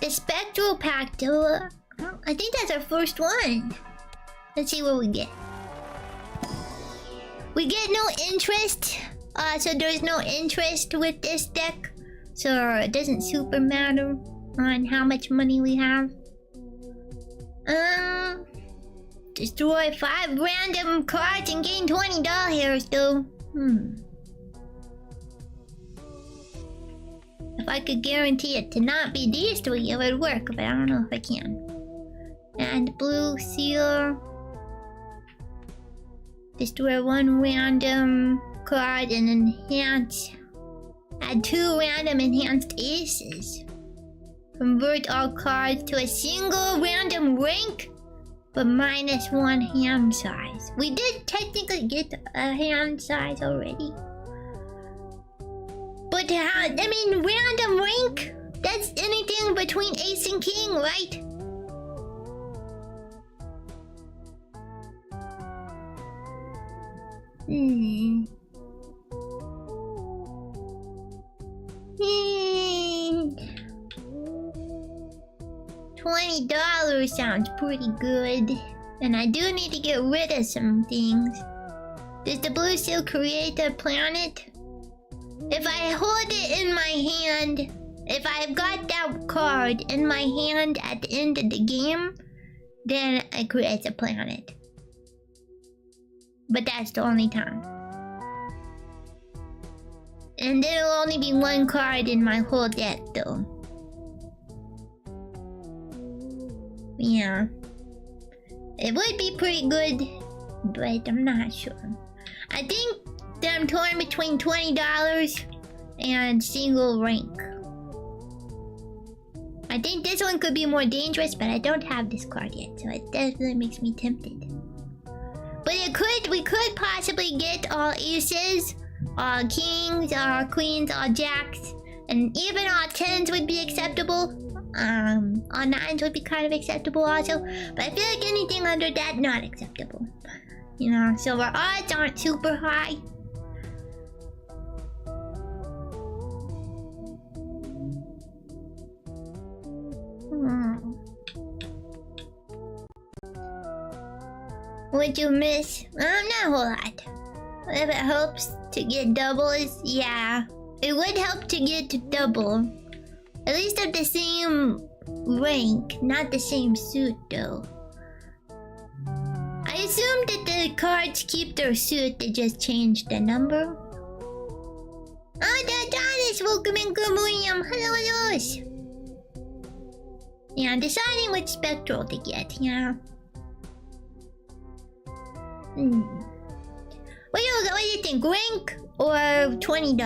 Speaker 1: The Spectral pack, though. I think that's our first one. Let's see what we get. We get no interest. So there's no interest with this deck. So it doesn't super matter on how much money we have. Destroy 5 random cards and gain $20 though. if I could guarantee it to not be these three, it would work, but I don't know if I can. And blue seal. Destroy one random card and enhance. Add 2 random enhanced aces. Convert all cards to a single random rank, but -1 hand size. We did technically get a hand size already. But I mean, random rank? That's anything between ace and king, right? $20 sounds pretty good. And I do need to get rid of some things. Does the blue seal create a planet? If I hold it in my hand, if I've got that card in my hand at the end of the game, then it creates a planet. But that's the only time. And there'll only be 1 card in my whole deck though. Yeah. It would be pretty good, but I'm not sure. I think that I'm torn between $20 and single rank. I think this one could be more dangerous, but I don't have this card yet, so it definitely makes me tempted. But we could possibly get all aces, all kings, all queens, all jacks, and even all 10s would be acceptable. All 9s would be kind of acceptable also, but I feel like anything under that, not acceptable. You know, so our odds aren't super high. What'd you miss? Not a whole lot. If it helps to get doubles, yeah. It would help to get double. At least of the same rank, not the same suit though. I assume that the cards keep their suit, they just change the number. Oh, the Adonis! Welcome in, good morning. Hello, hellos! Yeah, I'm deciding which spectral to get, yeah. What do you think, rank or $20?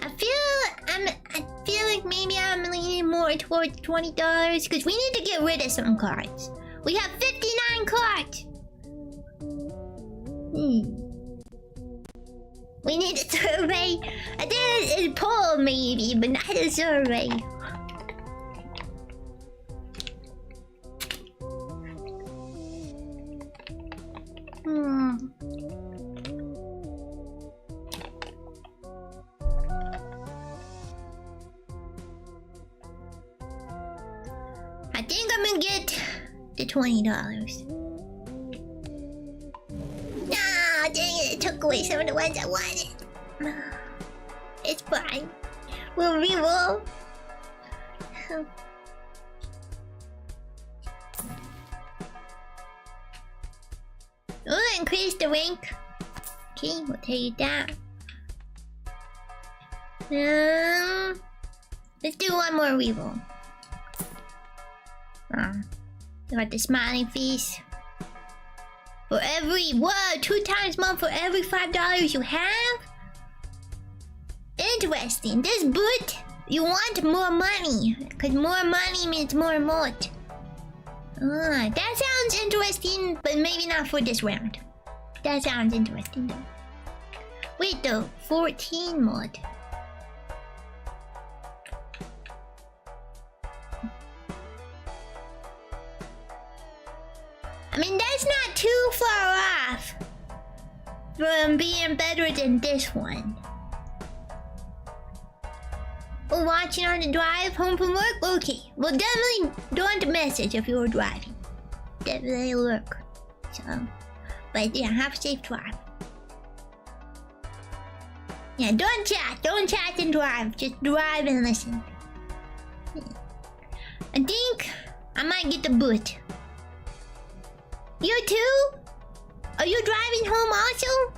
Speaker 1: I feel like maybe I'm leaning more towards $20 because we need to get rid of some cards. We have 59 cards. We need a survey. I did a poll maybe, but not a survey. I think I'm gonna get the $20. Ah, dang it, it took away some of the ones I wanted. It's fine. We'll reroll. We'll increase the rank. Okay, we'll take that. Let's do one more reroll. Got the smiling face. For every 2 times more for every $5 you have. Interesting. This boot, you want more money, because more money means more emote. That sounds interesting, but maybe not for this round. That sounds interesting though. Wait though, 14 mod. I mean, that's not too far off from being better than this one. We're watching on the drive home from work? Okay, well definitely don't message if you're driving. Definitely work. So, but yeah, have a safe drive. Yeah, don't chat and drive. Just drive and listen. I think I might get the boot. You too? Are you driving home also?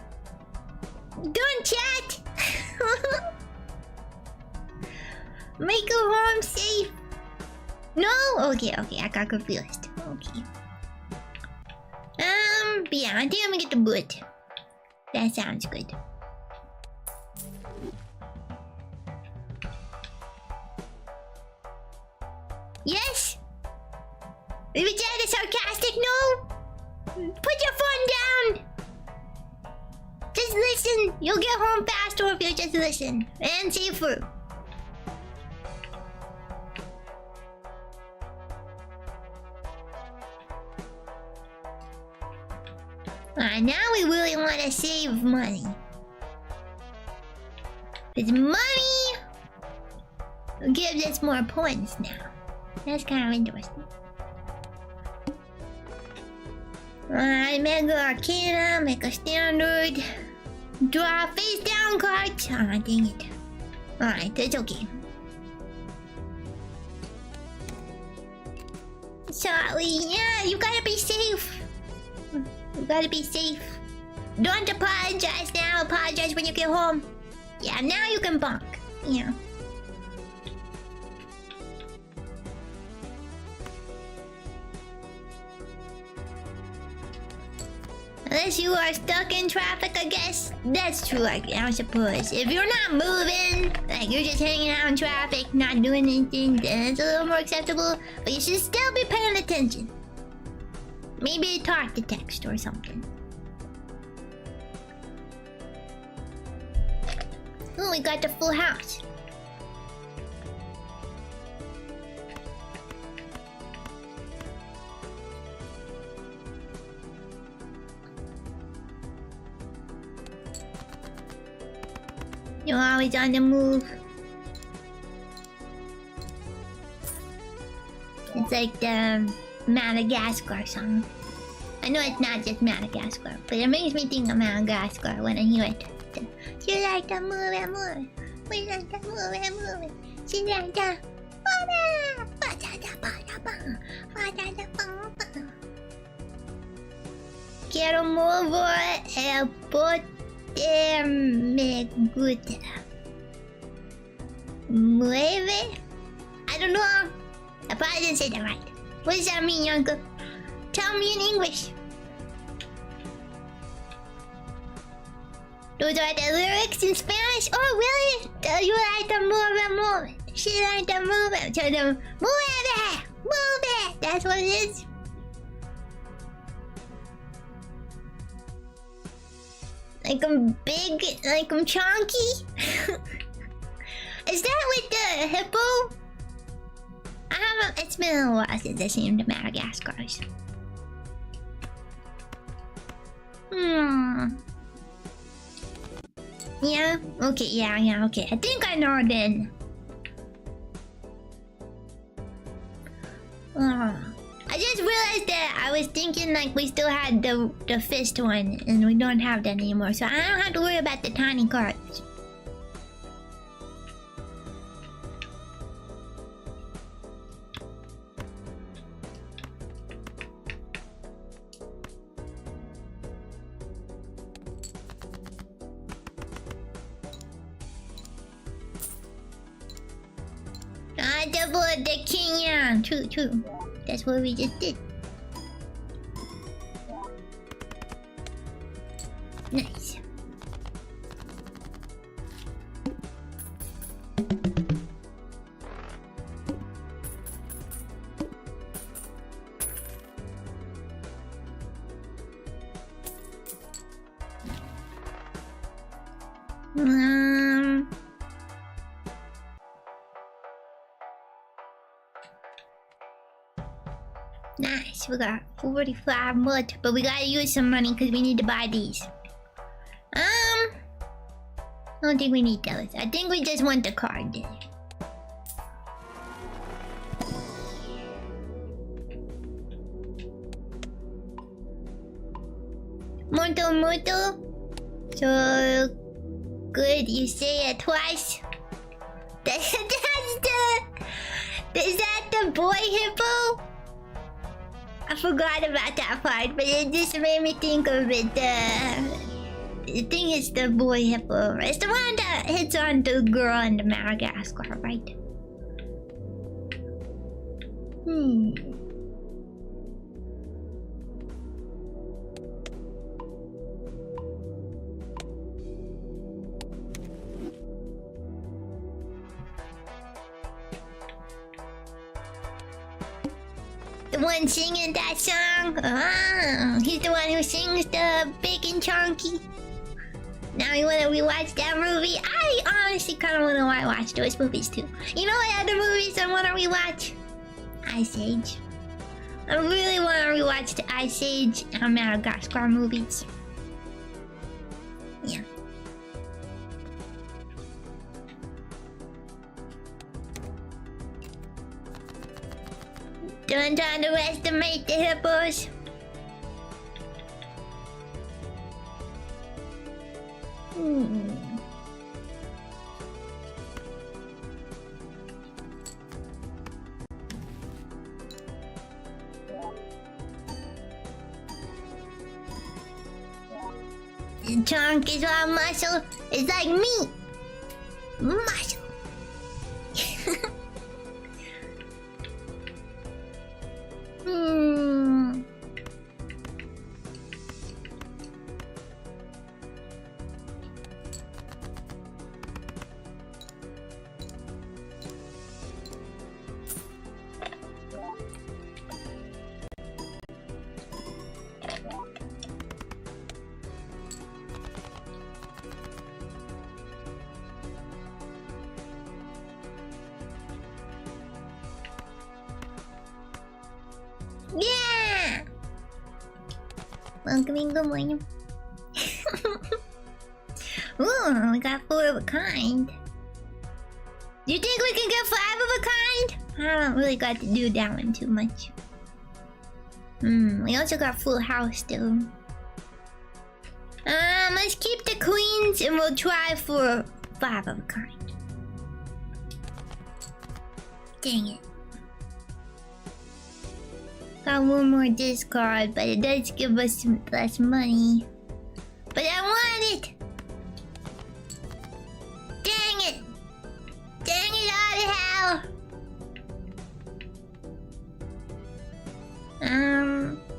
Speaker 1: Don't chat! Make your home safe! No? Okay, I got confused. Okay. But yeah, I think I'm gonna get the boot. That sounds good. Yes? Is that sarcastic? No? Put your phone down! Just listen. You'll get home faster if you just listen. And safer. Alright, now we really want to save money. Because money gives us more points now. That's kind of interesting. Alright, Mega Arcana, Mega Standard. Draw face down cards. Ah, dang it. Alright, that's okay. Sorry, yeah, you gotta be safe. You gotta be safe. Don't apologize now, apologize when you get home. Yeah, now you can bonk. Yeah. Unless you are stuck in traffic, I guess. That's true, I suppose. If you're not moving, like you're just hanging out in traffic, not doing anything, then it's a little more acceptable. But you should still be paying attention. Maybe talk to text or something. Oh, we got the full house. You're always on the move. It's like the Madagascar song. I know it's not just Madagascar, but it makes me think of Madagascar when I hear it. She like to move and move. We like to move and move. She like to quiero mover el bote me gusta. Mueve? I don't know. I probably didn't say that right. What does that mean, Uncle? Tell me in English. Those are the lyrics in Spanish? Oh, really? You like to move and move it. She like to move it. So the move it! Move it! That's what it is. Like I'm big, like I'm chunky. Is that with the hippo? I haven't. It's been a while since I've seen the Madagascars. Yeah. Okay. Yeah. Okay. I think I know then. I just realized that I was thinking like we still had the fist one, and we don't have that anymore, so I don't have to worry about the tiny cards. Double the king, yeah. True. That's what we just did. Nice. Nice, we got 45 mud, but we gotta use some money because we need to buy these. I don't think we need those. I think we just want the card there. Moto. So good, you say it twice. Is that the boy hippo? I forgot about that part, but it just made me think of it. I think it's the boy hippo. It's the one that hits on the girl in the Madagascar, right? The one singing that song? Ah, he's the one who sings the Big and Chunky. Now you wanna rewatch that movie? I honestly kinda wanna watch those movies too. You know what other movies I wanna rewatch? Ice Age. I really wanna rewatch the Ice Age and Madagascar movies. Yeah. Don't underestimate the hippos. The trunk is all muscle. It's like meat. Muscle. Yeah! Welcome in, good morning. Ooh, we got 4 of a kind. Do you think we can get 5 of a kind? I don't really got to do that one too much. We also got full house though. Let's keep the queens and we'll try for 5 of a kind. Dang it. Got one more discard, but it does give us some less money. But I want it! Dang it! Dang it all to hell!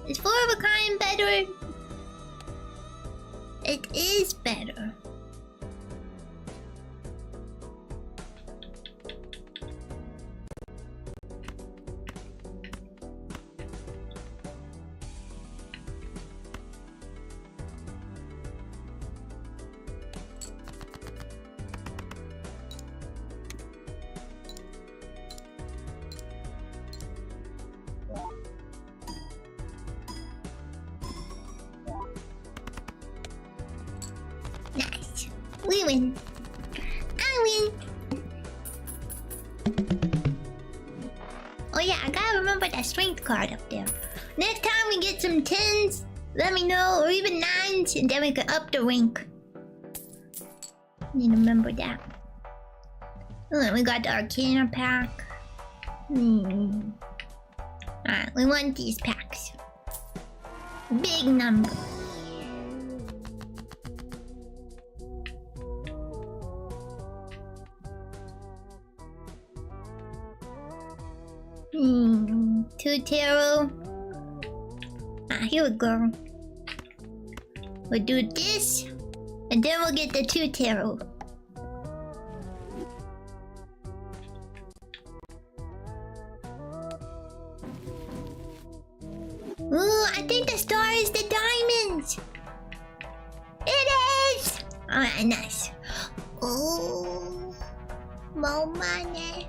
Speaker 1: Is 4 of a kind better? It is better. Nice. We win. I win. Oh yeah, I gotta remember that strength card up there. Next time we get some 10s, let me know, or even 9s, and then we can up the rank. Need to remember that. Oh, we got the Arcana pack. Alright, we want these packs. Big number. Two tarot. Here we go. We'll do this, and then we'll get the 2 tarot. Ooh, I think the star is the diamonds. It is. All right, nice. Oh, more money.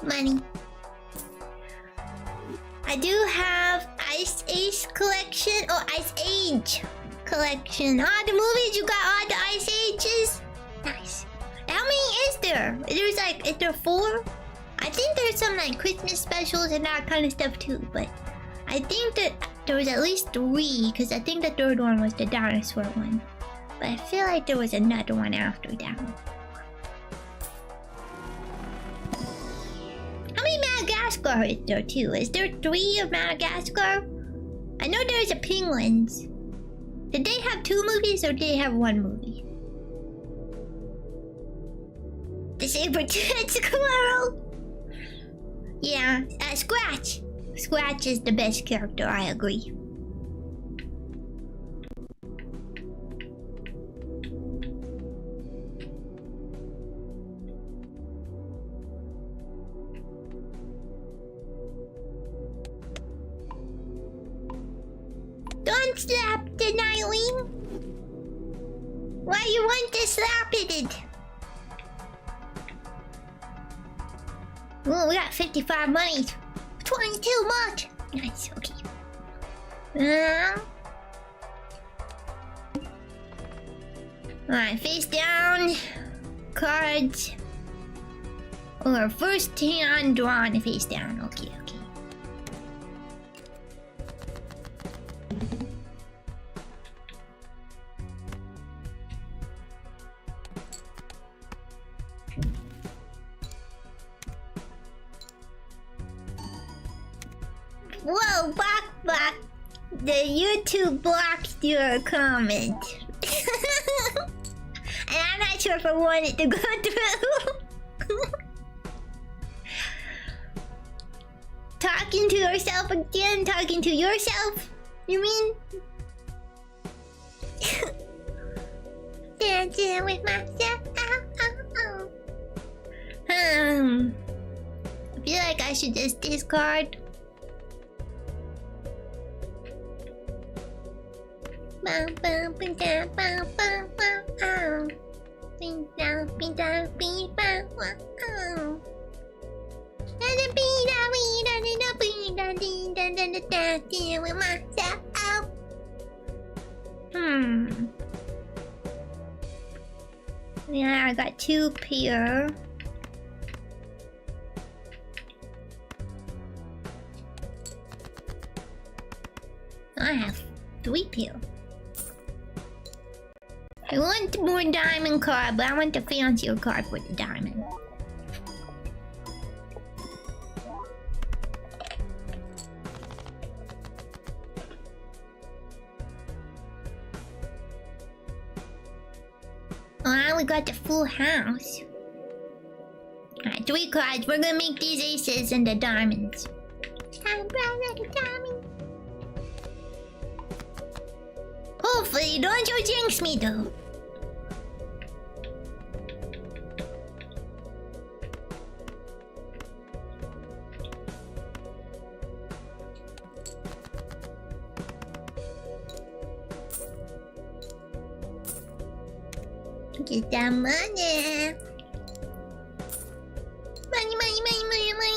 Speaker 1: Money. I do have Ice Age collection or Ice Age collection. Ah, the movies, you got all the Ice Ages. Nice. How many is there? There's like, is there 4? I think there's some like Christmas specials and that kind of stuff too, but I think that there was at least 3 because I think the 3rd one was the dinosaur one. But I feel like there was another one after that one. How many Madagascar is there too? Is there 3 of Madagascar? I know there's a Penguins. Did they have 2 movies or did they have 1 movie? The saber-toothed squirrel. Yeah, Scratch. Scratch is the best character, I agree. Don't slap the Nightwing. Why you want to slap it? Oh, we got 55 money. 22 much. Nice, okay. Alright, face down. Cards. Or first hand drawn face down. Okay, okay. Whoa, Bok. The YouTube blocked your comment. And I'm not sure if I want it to go through. Talking to yourself again? Talking to yourself? You mean? Dancing with myself. I feel like I should just discard. Yeah, I got 2 here. I have 3 here. I want more diamond card, but I want the fancier card with the diamond. Alright, we got the full house. Alright, 3 cards. We're gonna make these aces and the diamonds. I'm bright like a diamond. Hopefully, don't you jinx me though. Get that money. Money.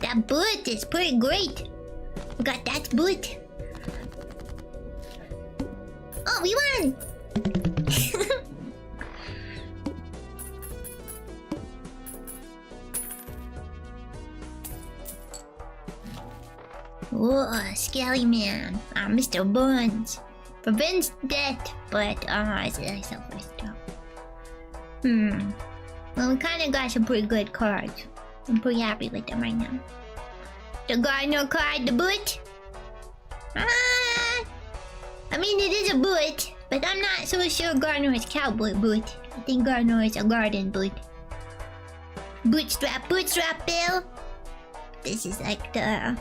Speaker 1: That boot is pretty great. We got that boot. Oh, we won! Whoa, Skelly Man. Mr. Burns. Prevents death, but it's a first job. Well, we kinda got some pretty good cards. I'm pretty happy with them right now. The Gardener card, the boot. I mean, it is a boot, but I'm not so sure Gardener is cowboy boot. I think Gardener is a garden boot. Bootstrap Bill. This is like the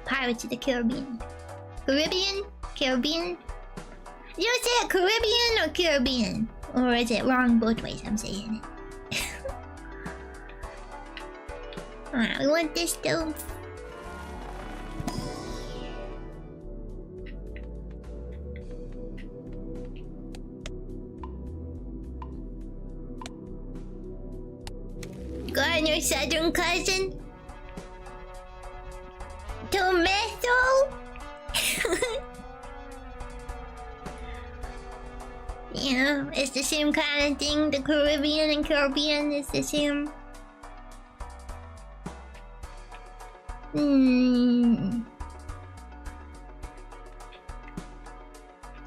Speaker 1: Pirates of the Caribbean. Caribbean? You say it Caribbean or Caribbean? Or is it wrong both ways I'm saying it? Alright, we want this though. Gardener southern cousin? Tomato? Yeah, it's the same kind of thing. The Caribbean and Caribbean is the same.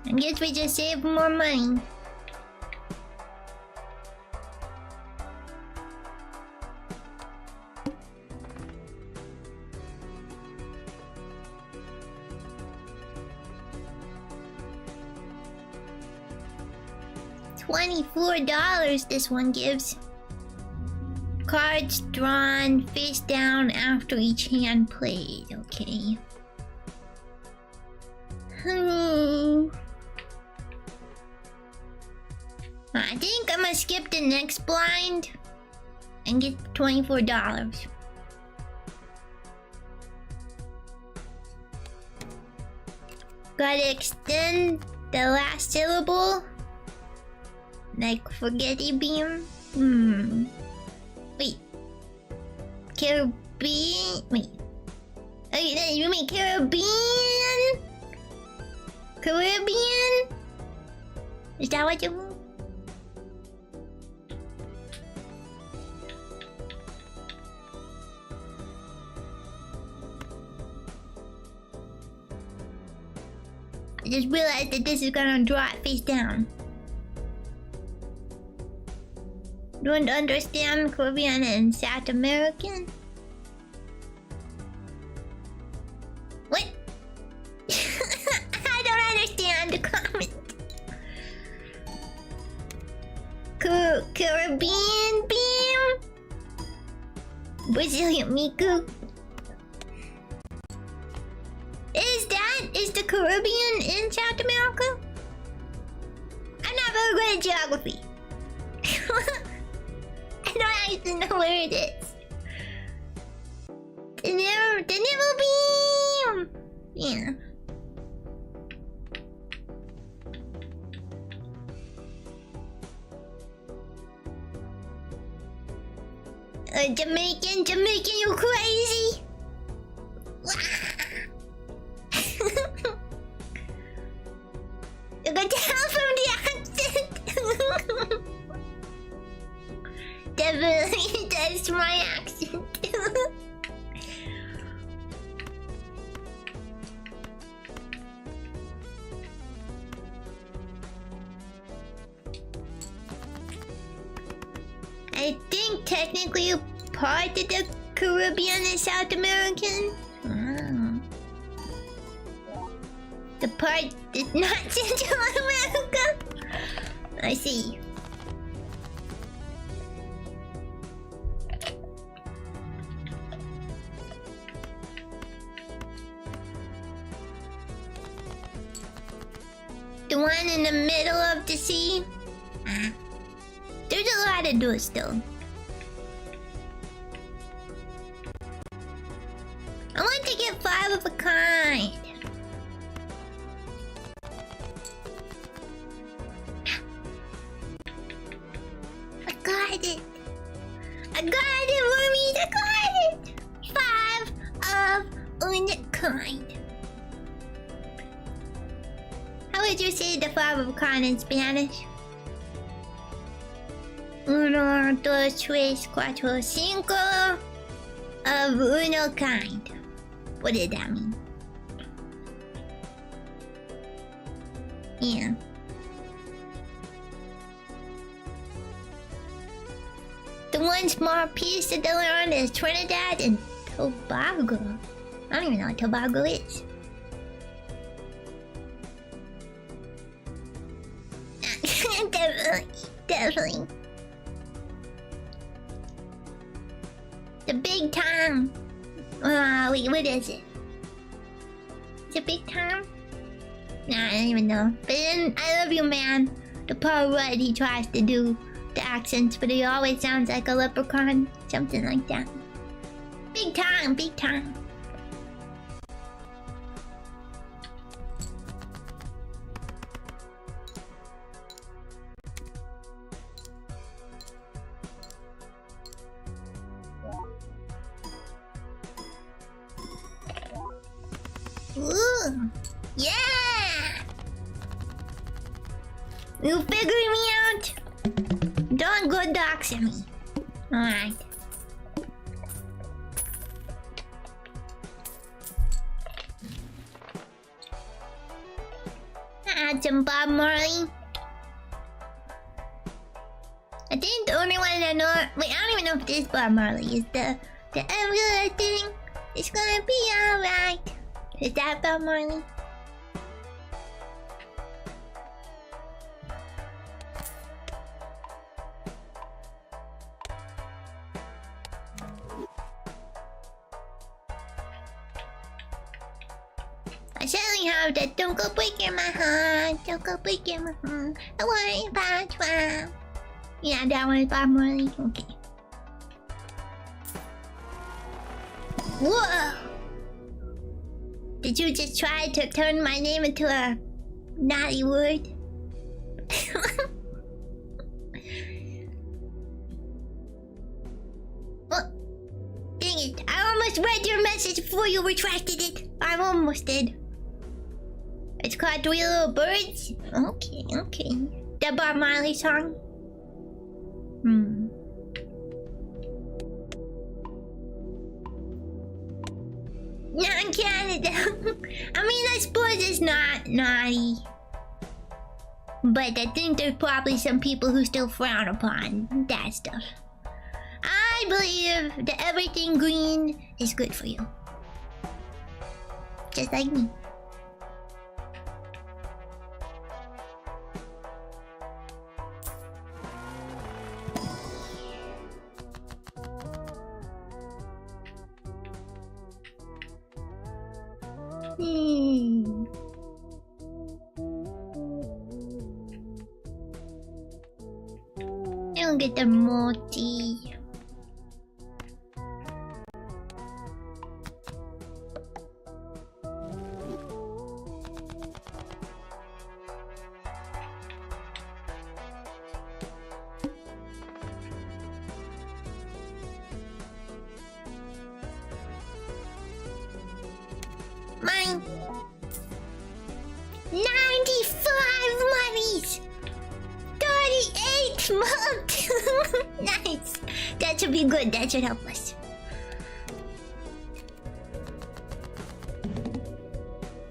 Speaker 1: I guess we just save more money. $24 this one gives. Cards drawn face down after each hand played. Okay. I think I'm gonna skip the next blind and get $24. Gotta extend the last syllable. Like forgetty beam. Wait. Caribbean. Wait. Oh, you mean Caribbean? Caribbean? Is that what you mean? I just realized that this is gonna draw it face down. Don't understand Caribbean and South American? What? I don't understand the comment. Caribbean beam? Brazilian Miku? Is the Caribbean in South America? I'm not very good at geography. I don't actually know where it is. The Nemo beam! Yeah. Jamaican, you crazy? You can tell from the accent. Definitely, that's my accent. I think technically part of the Caribbean is South American. The part is not Central America. I see. The one in the middle of the sea? There's a lot to do still. I want to get 5 of a kind. I got it. I got it, Wormies. I got it. 5 of a kind. How would you say the 5 of a kind in Spanish? 1, 2, 3, 4, 5 of uno kind. What did that mean? Yeah. The one small piece that they learned is Trinidad and Tobago. I don't even know what Tobago is. Definitely. The big time. Wait, what is it? Is it big time? Nah, I don't even know. But then, I love you, man. The part where he tries to do the accents, but he always sounds like a leprechaun. Something like that. Big time, big time. Ooh, yeah! You figuring me out? Don't go doxing me. Alright. Add some Bob Marley. I think the only one I know... Wait, I don't even know if this Bob Marley is the every thing. It's gonna be alright. Is that Bob Marley? I certainly have that. Don't go breaking my heart. Don't go breaking my heart. I worry about you. Yeah, that one is Bob Marley. Okay. Whoa! Did you just try to turn my name into a naughty word? Oh, dang it. I almost read your message before you retracted it. I almost did. It's called Three Little Birds? Okay, okay. The Bob Marley song? Non-Canada. I mean, I suppose it's not naughty. But I think there's probably some people who still frown upon that stuff. I believe that everything green is good for you. Just like me. I don't get the multi. Mine. 95 monies. 38 months. Nice. That should be good. That should help us.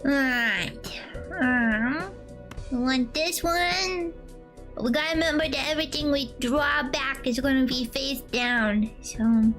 Speaker 1: Alright. We want this one. But we gotta remember that everything we draw back is gonna be face down. So...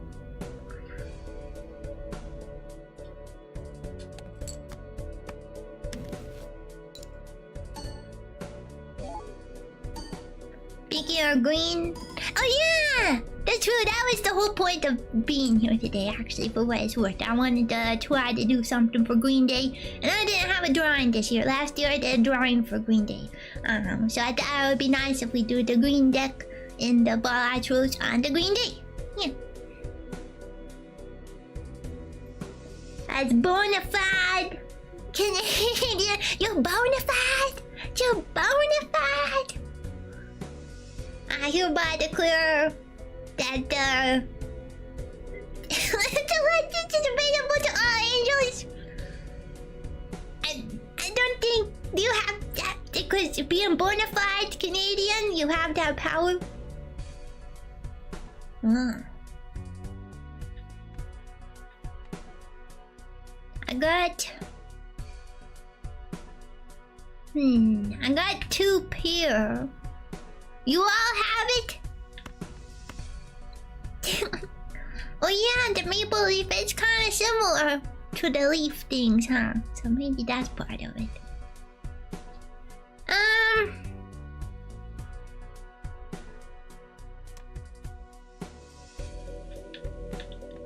Speaker 1: Speaking of green... Oh yeah! That's true, that was the whole point of being here today, actually, for what it's worth. I wanted to try to do something for Green Day, and I didn't have a drawing this year. Last year I did a drawing for Green Day. So I thought it would be nice if we do the green deck in the BALATROs on the Green Day. Yeah. As bona fide Canadian, you're bona fide! You're bona fide! I hereby declare that the legends is available to all angels. I don't think you have that because being bona fide Canadian, you have that power. I got I got 2 pair. You all have it? Oh yeah, the maple leaf is kind of similar to the leaf things, huh? So maybe that's part of it.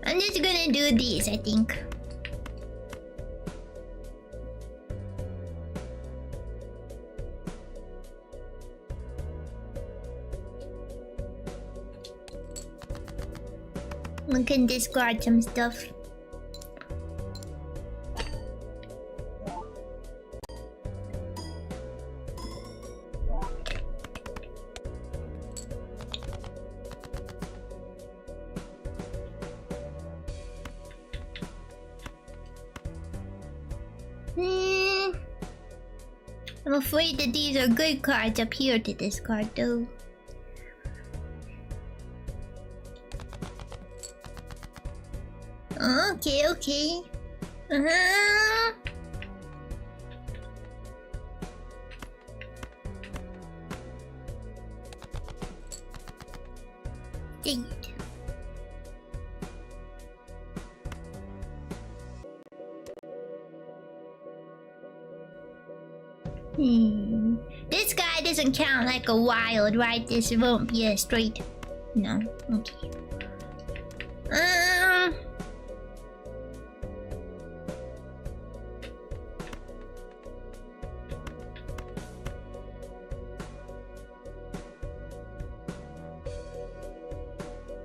Speaker 1: I'm just gonna do these, I think. We can discard some stuff. I'm afraid that these are good cards up here to discard though. Okay, okay. Dang it. This guy doesn't count like a wild, right? This won't be a straight. No, okay.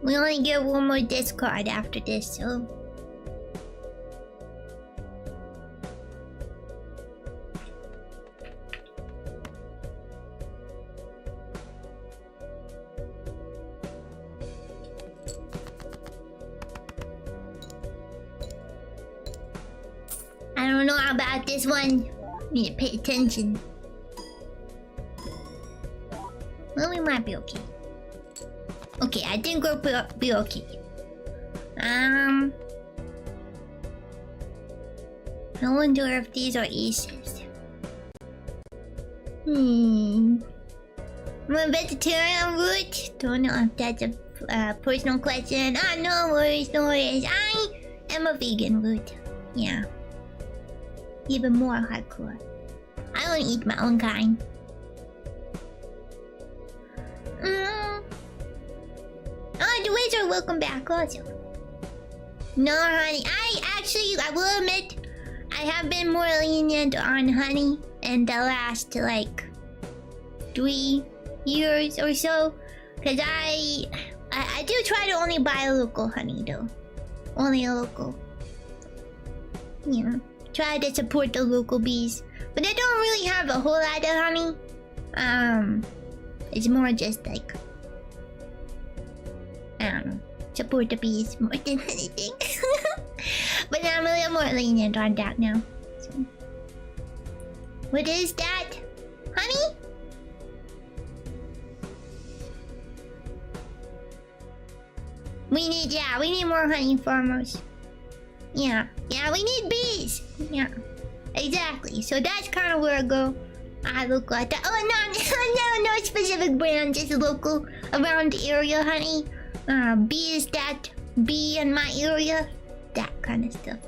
Speaker 1: We only get one more discard after this, so... I don't know about this one. Need to pay attention. Well, we might be okay. Okay, I think we'll be okay. I wonder if these are aces. I'm a vegetarian root. Don't know if that's a personal question. Ah, no worries, no worries. I am a vegan root. Yeah. Even more hardcore. I don't eat my own kind. Oh, the wizard, welcome back also. No, honey. I will admit, I have been more lenient on honey in the last, like, 3 years or so. Because I do try to only buy a local honey, though. Only a local. Yeah. Try to support the local bees. But they don't really have a whole lot of honey. It's more just like... I don't know. Support the bees more than anything. But I'm a little more lenient on that now. So. What is that? Honey? We need more honey farmers. Yeah, we need bees. Yeah, exactly. So that's kind of where I go. I look like that. Oh, no specific brand, just local around the area, honey. Bees that be in my area, that kind of stuff.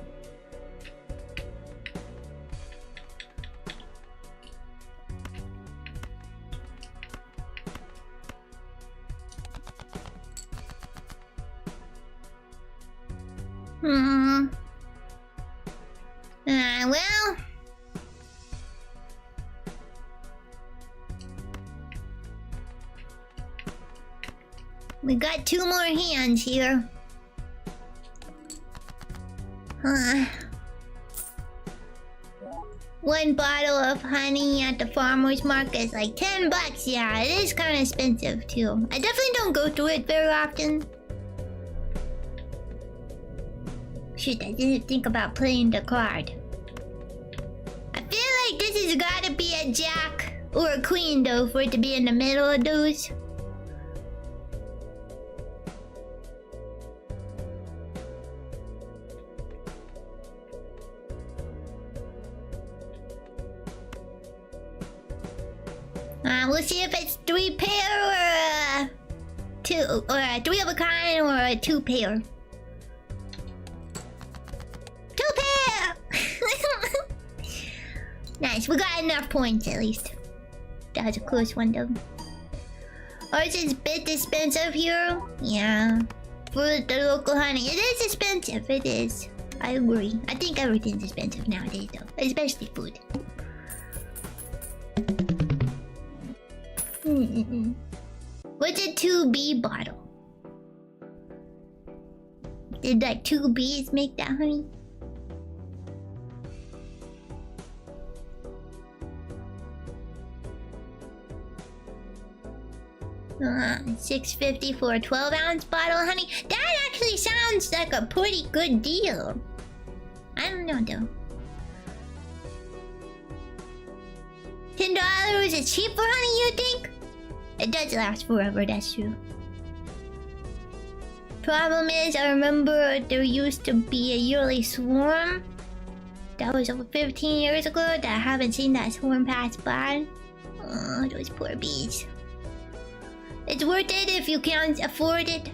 Speaker 1: Well... We got 2 more hands here. One bottle of honey at the farmer's market is like 10 bucks. Yeah, it is kind of expensive too. I definitely don't go through it very often. Shit, I didn't think about playing the card. I feel like this has gotta be a jack or a queen though for it to be in the middle of those. We'll see if it's 3 pair or 2 or a 3 of a kind or a 2 pair. 2 pair! Nice, we got enough points at least. That was a close one though. Ours is a bit expensive here. Yeah. For the local honey. It is expensive, it is. I agree. I think everything's expensive nowadays though. Especially food. What's a 2B bottle? Did like 2 bees make that honey? $6.50 for a 12-ounce bottle of honey. That actually sounds like a pretty good deal. I don't know though. $10 is cheap for honey, you think? It does last forever, that's true. Problem is, I remember there used to be a yearly swarm. That was over 15 years ago that I haven't seen that swarm pass by. Oh, those poor bees. It's worth it if you can't afford it.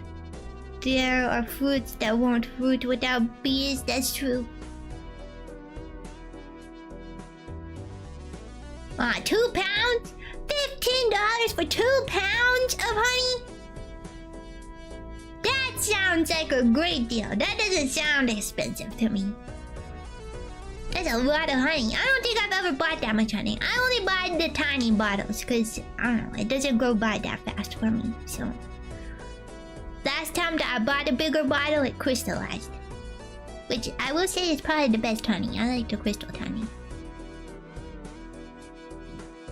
Speaker 1: There are fruits that won't fruit without bees, that's true. 2 pounds? $15 for 2 pounds of honey? That sounds like a great deal. That doesn't sound expensive to me. That's a lot of honey. I don't think I've ever bought that much honey. I only buy the tiny bottles because, I don't know, it doesn't grow by that fast for me, so... Last time that I bought a bigger bottle, it crystallized. Which I will say is probably the best honey. I like the crystal honey.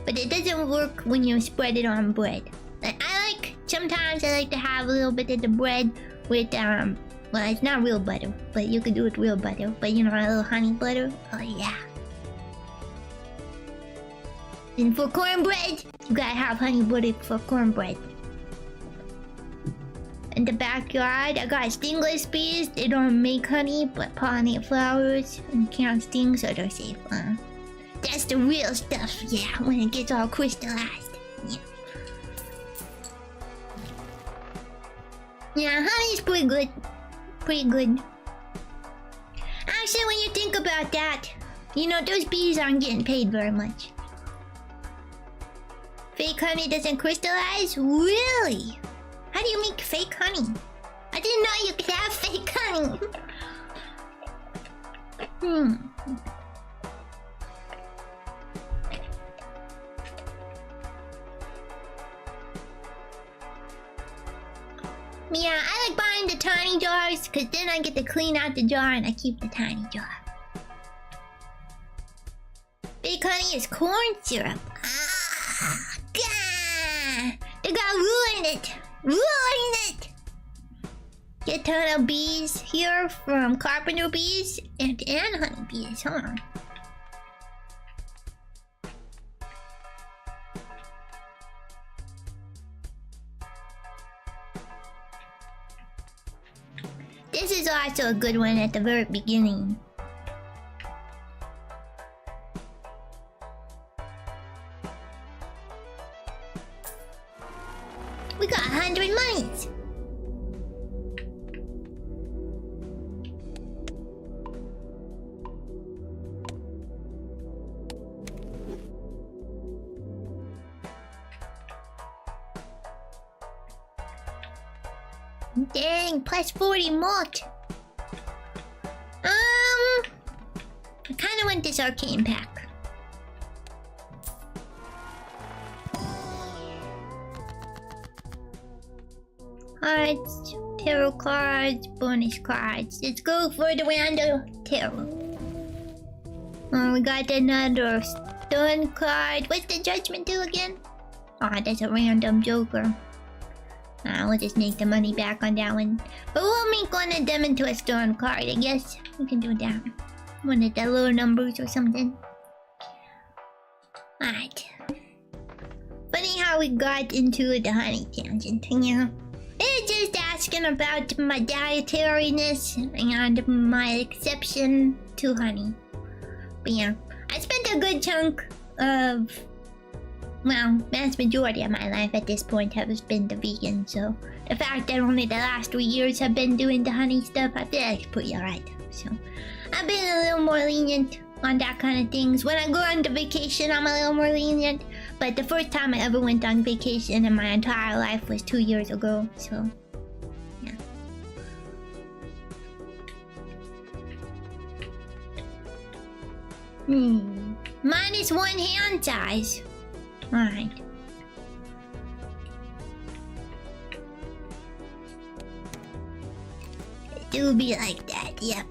Speaker 1: But it doesn't work when you spread it on bread. Sometimes I like to have a little bit of the bread with, well, it's not real butter, but you could do it with real butter. But you know, a little honey butter? Oh yeah. And for cornbread, you gotta have honey butter for cornbread. In the backyard, I got stingless bees. They don't make honey, but pollinate flowers and can't sting, so they're safe. That's the real stuff, yeah, when it gets all crystallized. Yeah. Yeah, honey's pretty good. Pretty good. Actually, when you think about that, you know, those bees aren't getting paid very much. Fake honey doesn't crystallize? Really? How do you make fake honey? I didn't know you could have fake honey. Yeah, I like buying the tiny jars, because then I get to clean out the jar and I keep the tiny jar. Fake honey is corn syrup. Ah, gah! They got ruined it! Ruined it! Get a ton of bees here from carpenter bees and honey bees, huh? This is also a good one at the very beginning. We got 100 monies. Dang, plus 40 malt. I kind of want this arcane pack. Cards, tarot cards, bonus cards. Let's go for the random tarot. We got another stone card. What's the judgment do again? Oh, that's a random joker. We'll just make the money back on that one. But we'll make one of them into a stone card, I guess. We can do that. One of the lower numbers or something. Alright. Funny how we got into the honey tangent, you know? It's just asking about my dietariness and my exception to honey. But yeah, I spent a good chunk of... well, vast majority of my life at this point has been the vegan, so the fact that only the last 3 years have been doing the honey stuff, I feel like it's pretty alright. So, I've been a little more lenient on that kind of things. When I go on the vacation, I'm a little more lenient, but the first time I ever went on vacation in my entire life was 2 years ago, so, yeah. Minus 1 hand size. Alright. It do be like that, yep.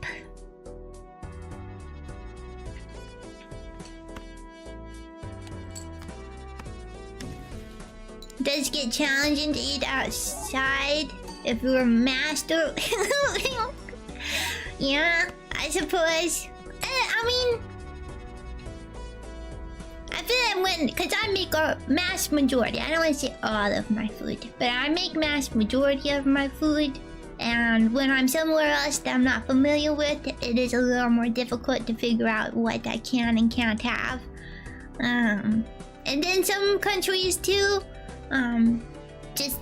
Speaker 1: Does get challenging to eat outside if you're a master. Yeah, I suppose. I mean, I feel like when, because I make a mass majority, I don't want to say all of my food, but I make mass majority of my food. And when I'm somewhere else that I'm not familiar with, it is a little more difficult to figure out what I can and can't have. And then some countries too, just,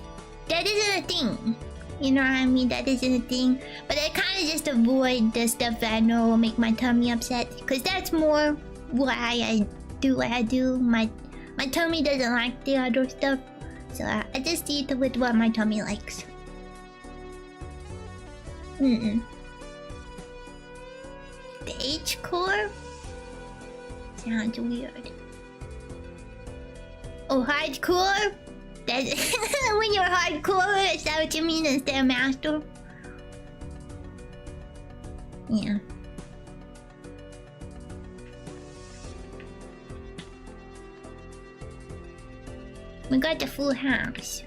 Speaker 1: that isn't a thing. You know what I mean? That isn't a thing. But I kind of just avoid the stuff that I know will make my tummy upset. Because that's more why I do what I do. My tummy doesn't like the other stuff. So I just eat with what my tummy likes. The H-core? Sounds weird. Oh, hardcore? That when you're hardcore, is that what you mean instead of master? Yeah. We got the full house.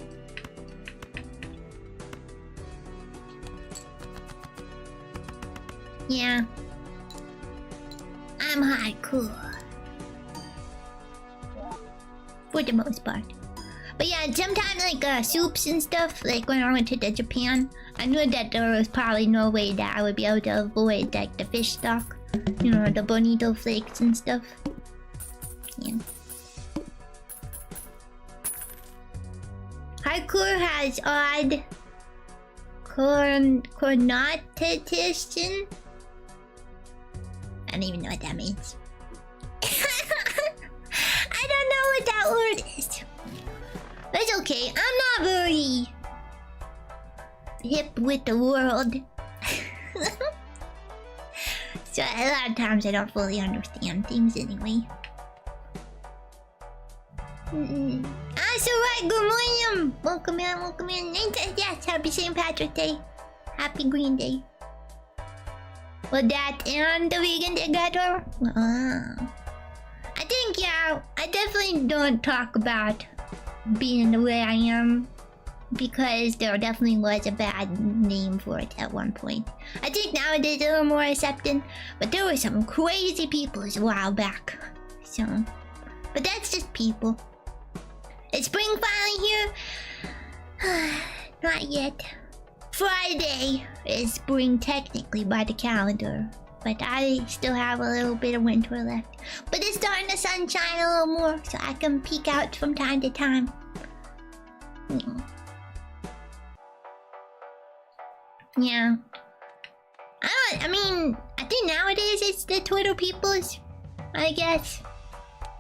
Speaker 1: Yeah. I'm hardcore. For the most part. But yeah, sometimes like soups and stuff, like when I went to Japan, I knew that there was probably no way that I would be able to avoid like the fish stock. You know, the bonito flakes and stuff. Yeah. Hardcore has odd connotation. I don't even know what that means. I don't know what that word is. That's okay. I'm not very hip with the world. So a lot of times I don't fully understand things anyway. So right, good morning. Welcome in, welcome in. Yes, happy St. Patrick's Day. Happy Green Day. Well, that and the vegan together. I think, yeah, I definitely don't talk about being the way I am because there definitely was a bad name for it at one point. I think nowadays a little more accepted, but there were some crazy people a while back. So, but that's just people. Is spring finally here? Not yet. Friday is spring technically by the calendar, but I still have a little bit of winter left. But it's starting to sunshine a little more, so I can peek out from time to time. Yeah. I mean, I think nowadays it's the Twitter peoples, I guess.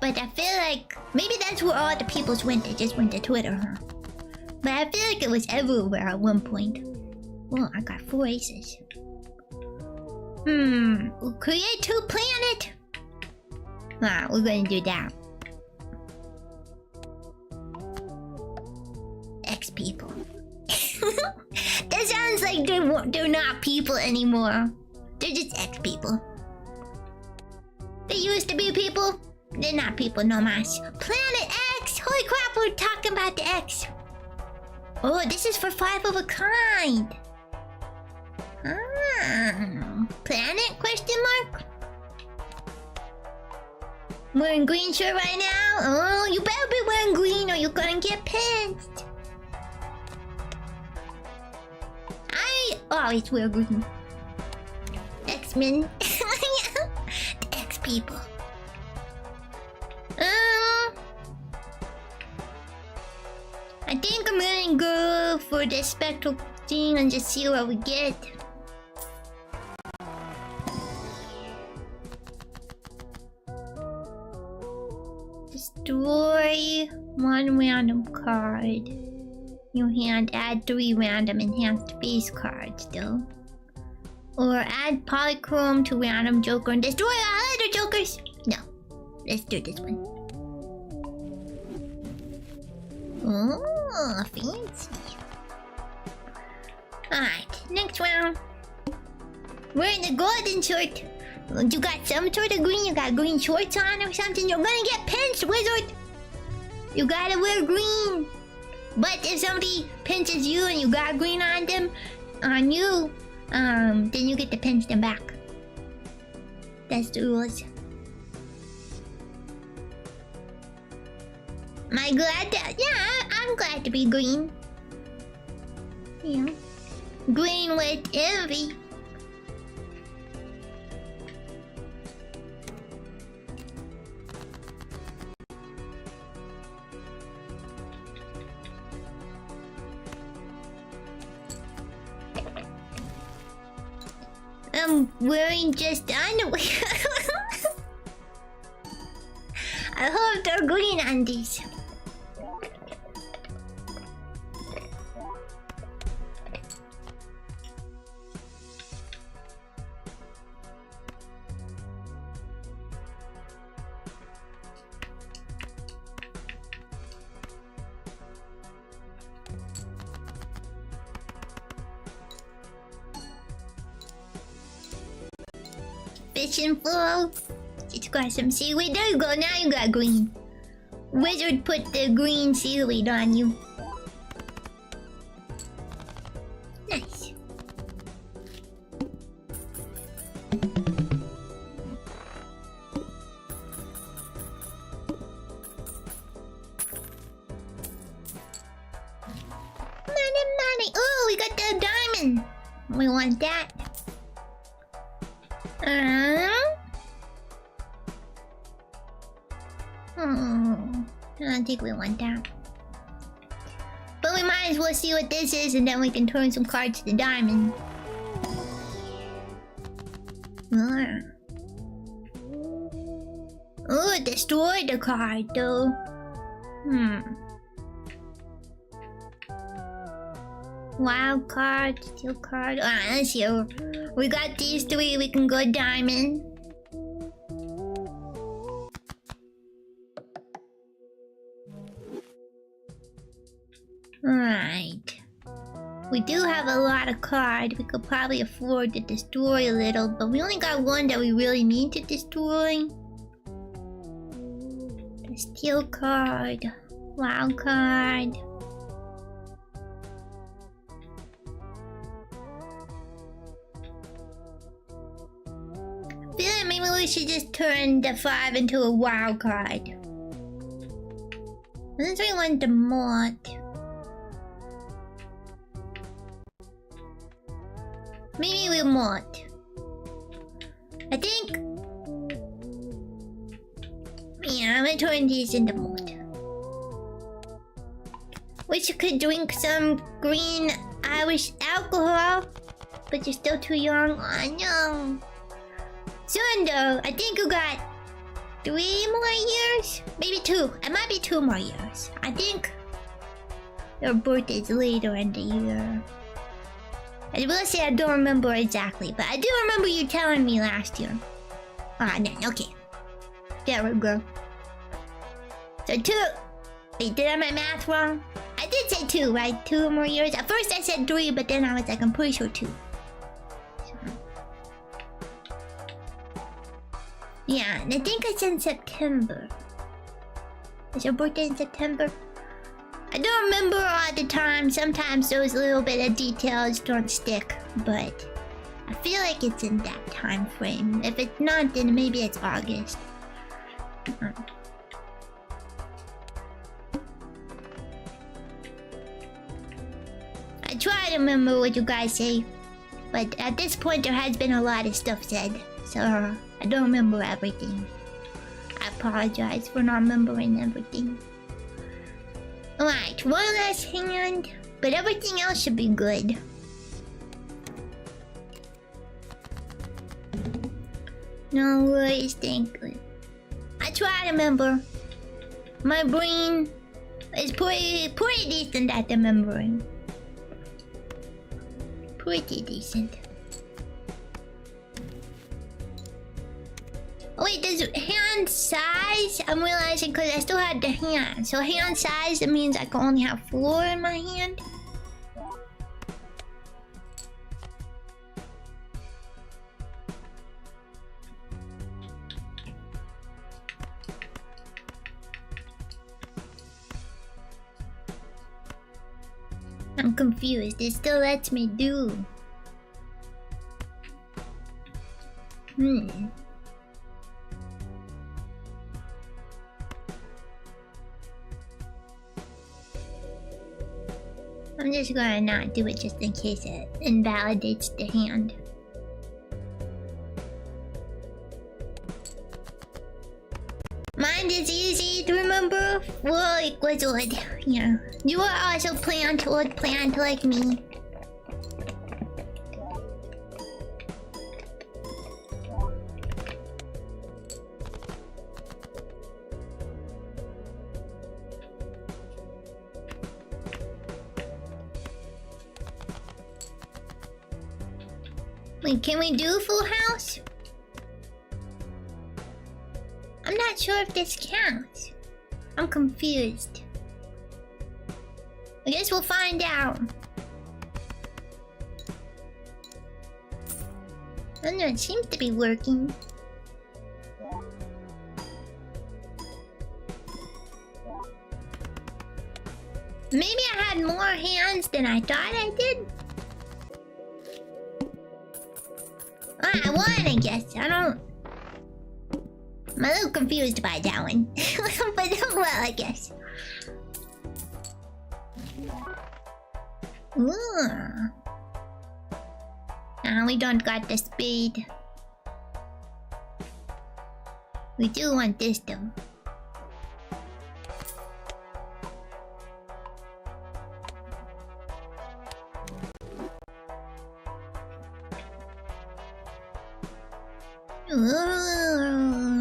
Speaker 1: But I feel like maybe that's where all the peoples went. They just went to Twitter, huh? But I feel like it was everywhere at one point. Well, I got 4 aces. We'll create 2 planet. Ah, we're gonna do that. X people. That sounds like they're not people anymore. They're just X people. They used to be people. They're not people no mas. Planet X! Holy crap, we're talking about the X. Oh, this is for 5 of a kind. Planet? Question mark? Wearing green shirt right now? Oh, you better be wearing green or you're gonna get pinched. I always wear green. X-Men. The X people. I think I'm gonna go for the spectral thing and just see what we get. Destroy 1 random card. Your hand, add 3 random enhanced face cards though. Or add polychrome to random joker and destroy all other jokers. No, let's do this one. Oh, fancy. Alright, next round. We're in the golden short. You got some sort of green, you got green shorts on or something. You're gonna get pinched, wizard. You gotta wear green. But if somebody pinches you and you got green on them, on you, then you get to pinch them back. That's the rules. Am I glad that? Yeah, I'm glad to be green. Yeah. Green with envy. I'm wearing just underwear. I hope they're green undies. fishing flow. Just got some seaweed. There you go. Now you got green. Wizard put the green seaweed on you. Nice. Money. Oh, we got the diamond. We want that. I don't think we want that. But we might as well see what this is, and then we can turn some cards to diamond. Oh, destroy the card though. Wild card, steel card. Alright, let's see. We got these three, we can go diamond. Alright. We do have a lot of cards. We could probably afford to destroy a little, but we only got one that we really need to destroy. The steel card. Wild card. I feel like maybe we should just turn the 5 into a wild card. Unless we want the mod. Maybe we won't. I think... Yeah, I'm gonna turn these into mod. Wish you could drink some green Irish alcohol, but you're still too young. Oh no. Soon though, I think you got 3 more years? Maybe 2. It might be 2 more years. I think your birthday's later in the year. I will say I don't remember exactly, but I do remember you telling me last year. Ah, no, okay. There we go. So 2. Wait, did I have my math wrong? I did say 2, right? 2 more years. At first I said 3, but then I was like, I'm pretty sure 2. So. Yeah, and I think it's in September. Is your birthday in September? I don't remember all the time. Sometimes those little bit of details don't stick, but I feel like it's in that time frame. If it's not, then maybe it's August. I try to remember what you guys say, but at this point there has been a lot of stuff said, so I don't remember everything. I apologize for not remembering everything. Alright, one last hand, but everything else should be good. No worries, thank you. I try to remember. My brain is pretty decent at remembering. Pretty decent. Oh wait, does hand size? I'm realizing because I still had the hand. So hand size, it means I can only have 4 in my hand. I'm confused. It still lets me do. I'm just gonna not do it just in case it invalidates the hand. Mine is easy to remember. Well, it was good. Yeah. You are also plant like me. Wait, can we do full house? I'm not sure if this counts. I'm confused. I guess we'll find out. I don't know, it seems to be working. Maybe I had more hands than I thought I did. I won, I guess. I don't... I'm a little confused by that one. But well, I guess. Ooh. We don't got the speed. We do want this though.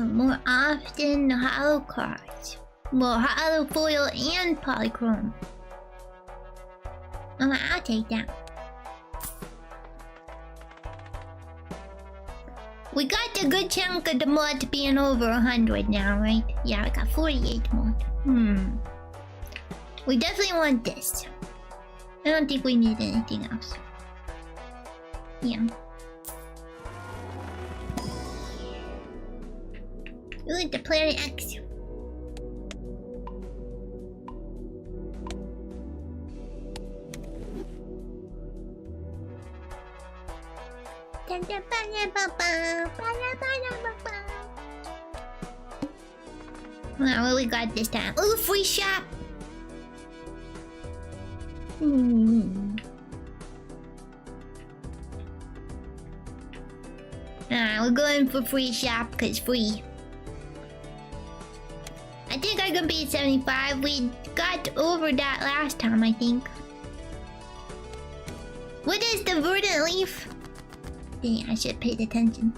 Speaker 1: More often hollow cards. More hollow foil and polychrome. Oh, I'll take that. We got a good chunk of the mod being over 100 now, right? Yeah, I got 48 mod. We definitely want this. I don't think we need anything else. Yeah. Ooh, the Planet X. Well, what we got this time? Ooh, free shop! We're going for free shop, cause free. I think I can beat 75. We got over that last time, I think. What is the verdant leaf? Dang, I should have paid attention.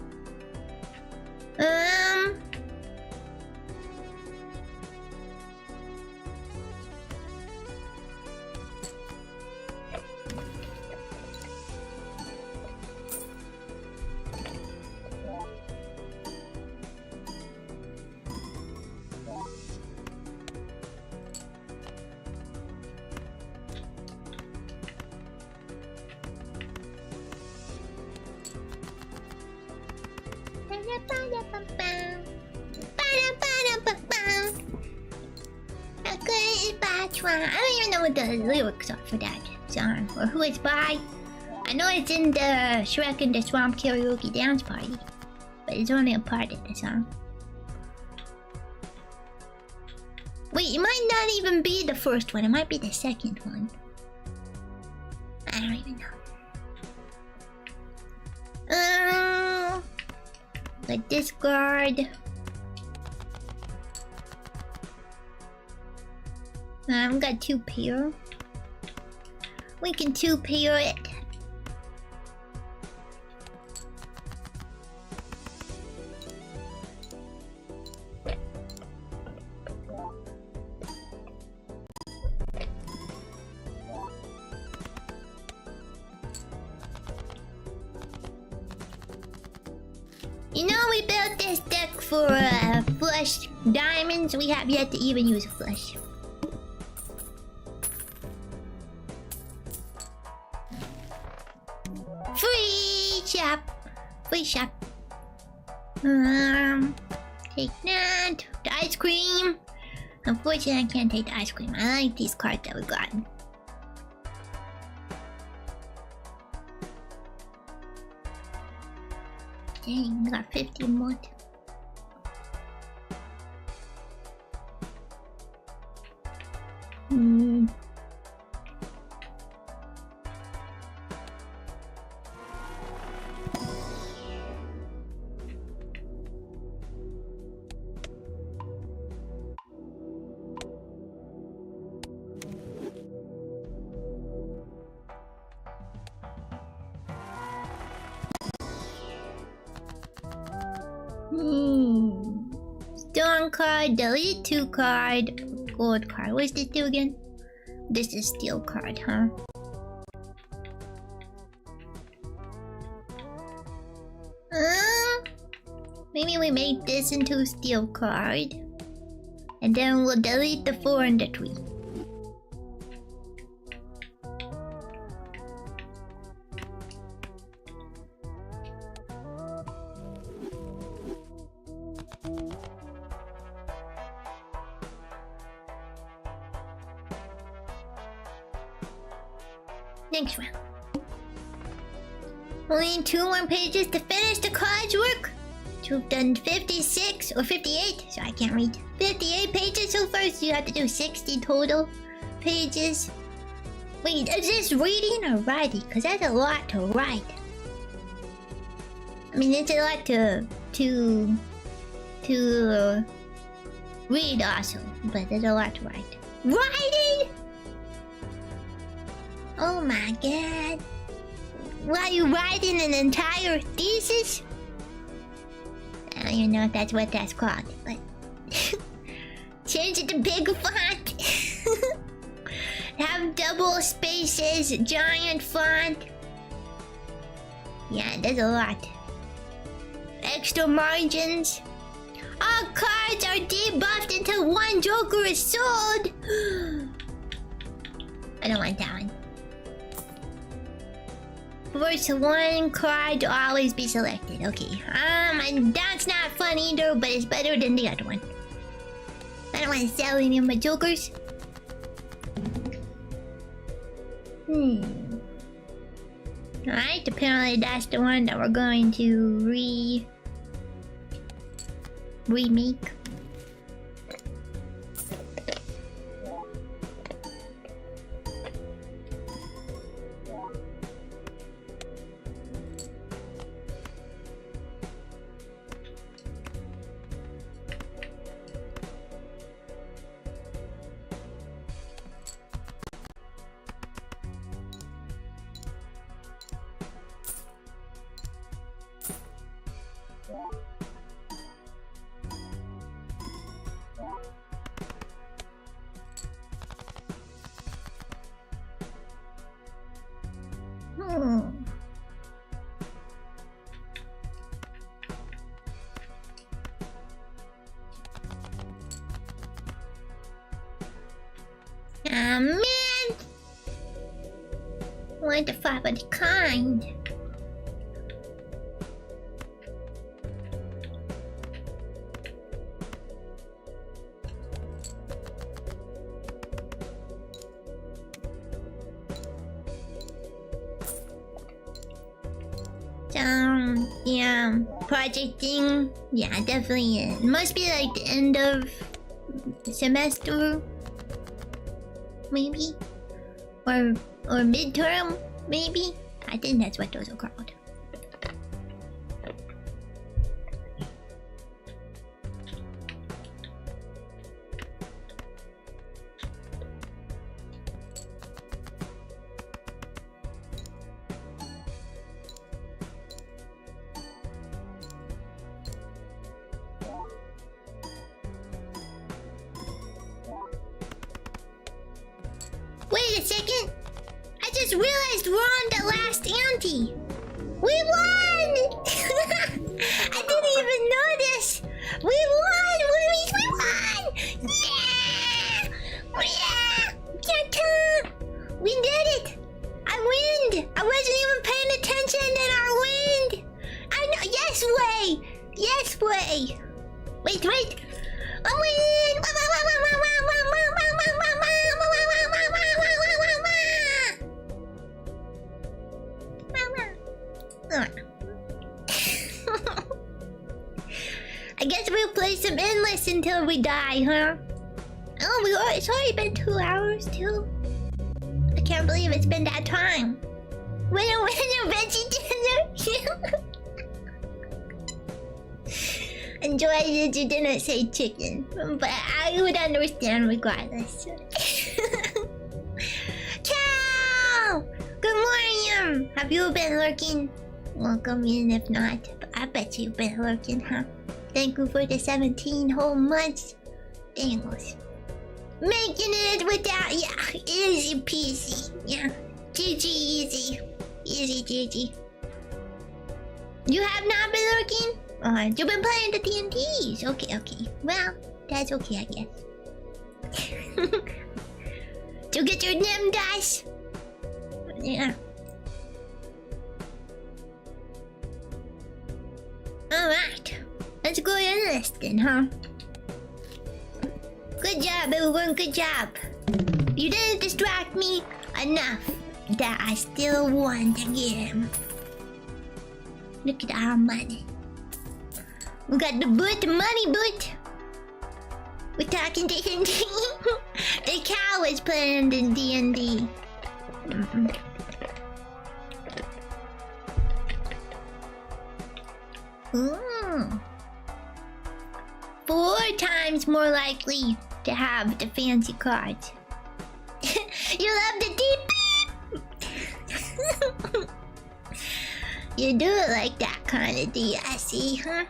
Speaker 1: I don't even know what the lyrics are for that song, or who it's by. I know it's in the Shrek and the Swamp Karaoke Dance Party, but it's only a part of the song. Wait, it might not even be the first one, it might be the second one. I don't even know. The discard. I've got 2 pair. We can 2 pair it. You know, we built this deck for flush diamonds. We have yet to even use a flush. Free shop. Take that. The ice cream. Unfortunately, I can't take the ice cream. I like these cards that we got. Dang, we got 50 more. Stone card, delete 2 card, gold card. What's this do again? This is steel card, huh? Maybe we make this into a steel card. And then we'll delete the 4 and the 3. Next round. Only 2 more pages to finish the college work. You've done 56 or 58, so I can't read. 58 pages so far, so you have to do 60 total pages. Wait, is this reading or writing? Because that's a lot to write. I mean, it's a lot to read also, but there's a lot to write. Writing? Oh my god. Why are you writing an entire thesis? I don't even know if that's what that's called, but... Change it to big font. Have double spaces, giant font. Yeah, there's a lot. Extra margins. All cards are debuffed until 1 Joker is sold. I don't want that one. First 1 card to always be selected. Okay. And that's not fun either, but it's better than the other one. I don't want to sell any of my Jokers. Alright, apparently that's the one that we're going to remake. Ah, man! Want the 5 of the kind. Yeah, project thing. Yeah, definitely. It must be like the end of the semester, maybe, or midterm, maybe. I think that's what those are called. Wait a second! I just realized we're on the last ante! We won! I didn't even notice! We won! We won! Yeah! Yeah! Yeah! We did it! I win! I wasn't even paying attention and I win! I know! Yes way! Yes way! Wait! I win! I guess we'll play some endless until we die, huh? Oh, it's already been 2 hours too. I can't believe it's been that time. Winner, veggie dinner. Enjoy that you didn't say chicken, but I would understand regardless. Ciao! Good morning! Have you been lurking? Welcome in if not. I bet you've been lurking, huh? Thank you for the 17 whole months. Thanks. Making it without... Yeah, easy peasy. Yeah, GG easy. Easy GG. You have not been lurking? You've been playing the TNTs. Okay. Well, that's okay, I guess. Did you get your NIM dice? Yeah. Alright. Let's go endless then, huh? Good job, everyone. Good job. You didn't distract me enough. that I still want the game. Look at our money. We got the money boot. We're talking D&D. The cow is playing the D&D. Ooh. 4 times more likely to have the fancy cards. You love the deep beep. You do it like that kind of DSC, huh?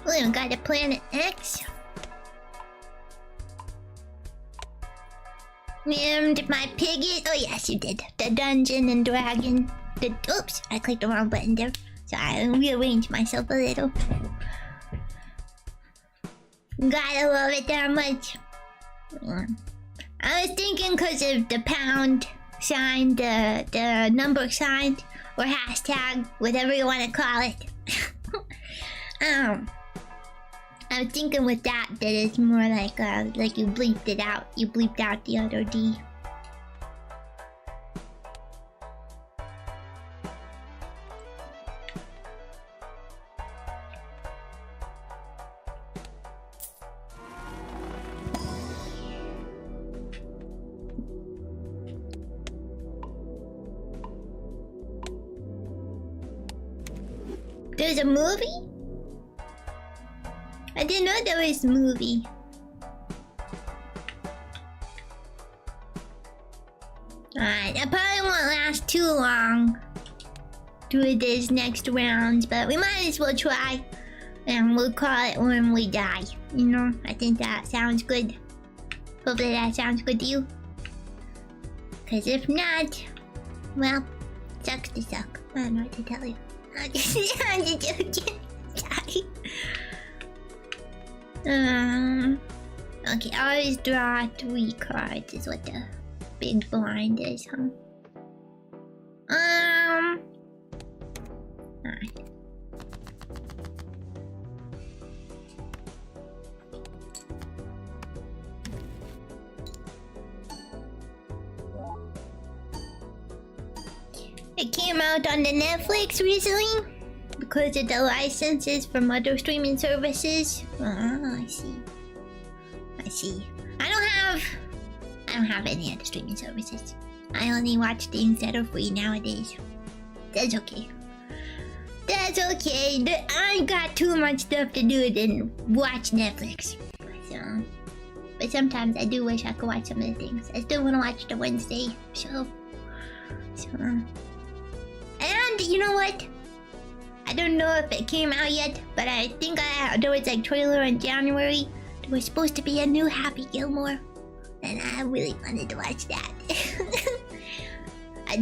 Speaker 1: We even got a Planet X. Named my piggy. Oh yes, you did. The Dungeon and Dragon. Oops, I clicked the wrong button there. So I rearranged myself a little. Gotta love it that much. I was thinking because of the pound sign, the number sign, or hashtag, whatever you want to call it. I was thinking with that it's more like you bleeped it out. You bleeped out the other D. There's a movie? I didn't know there was a movie. Alright, I probably won't last too long through this next round, but we might as well try. And we'll call it when we die. You know, I think that sounds good. Hopefully that sounds good to you. Cause if not, well, sucks to suck. I don't know what to tell you. I'm just joking. Sorry. Okay, I always draw 3 cards is what the big blind is, huh? Alright. It came out on the Netflix recently because of the licenses from other streaming services. Oh, I see. I see. I don't have any other streaming services. I only watch things that are free nowadays. That's okay. That's okay. I got too much stuff to do than watch Netflix. So, but sometimes I do wish I could watch some of the things. I still want to watch the Wednesday show. And you know what? I don't know if it came out yet, but I think there was like trailer in January. There was supposed to be a new Happy Gilmore, and I really wanted to watch that. I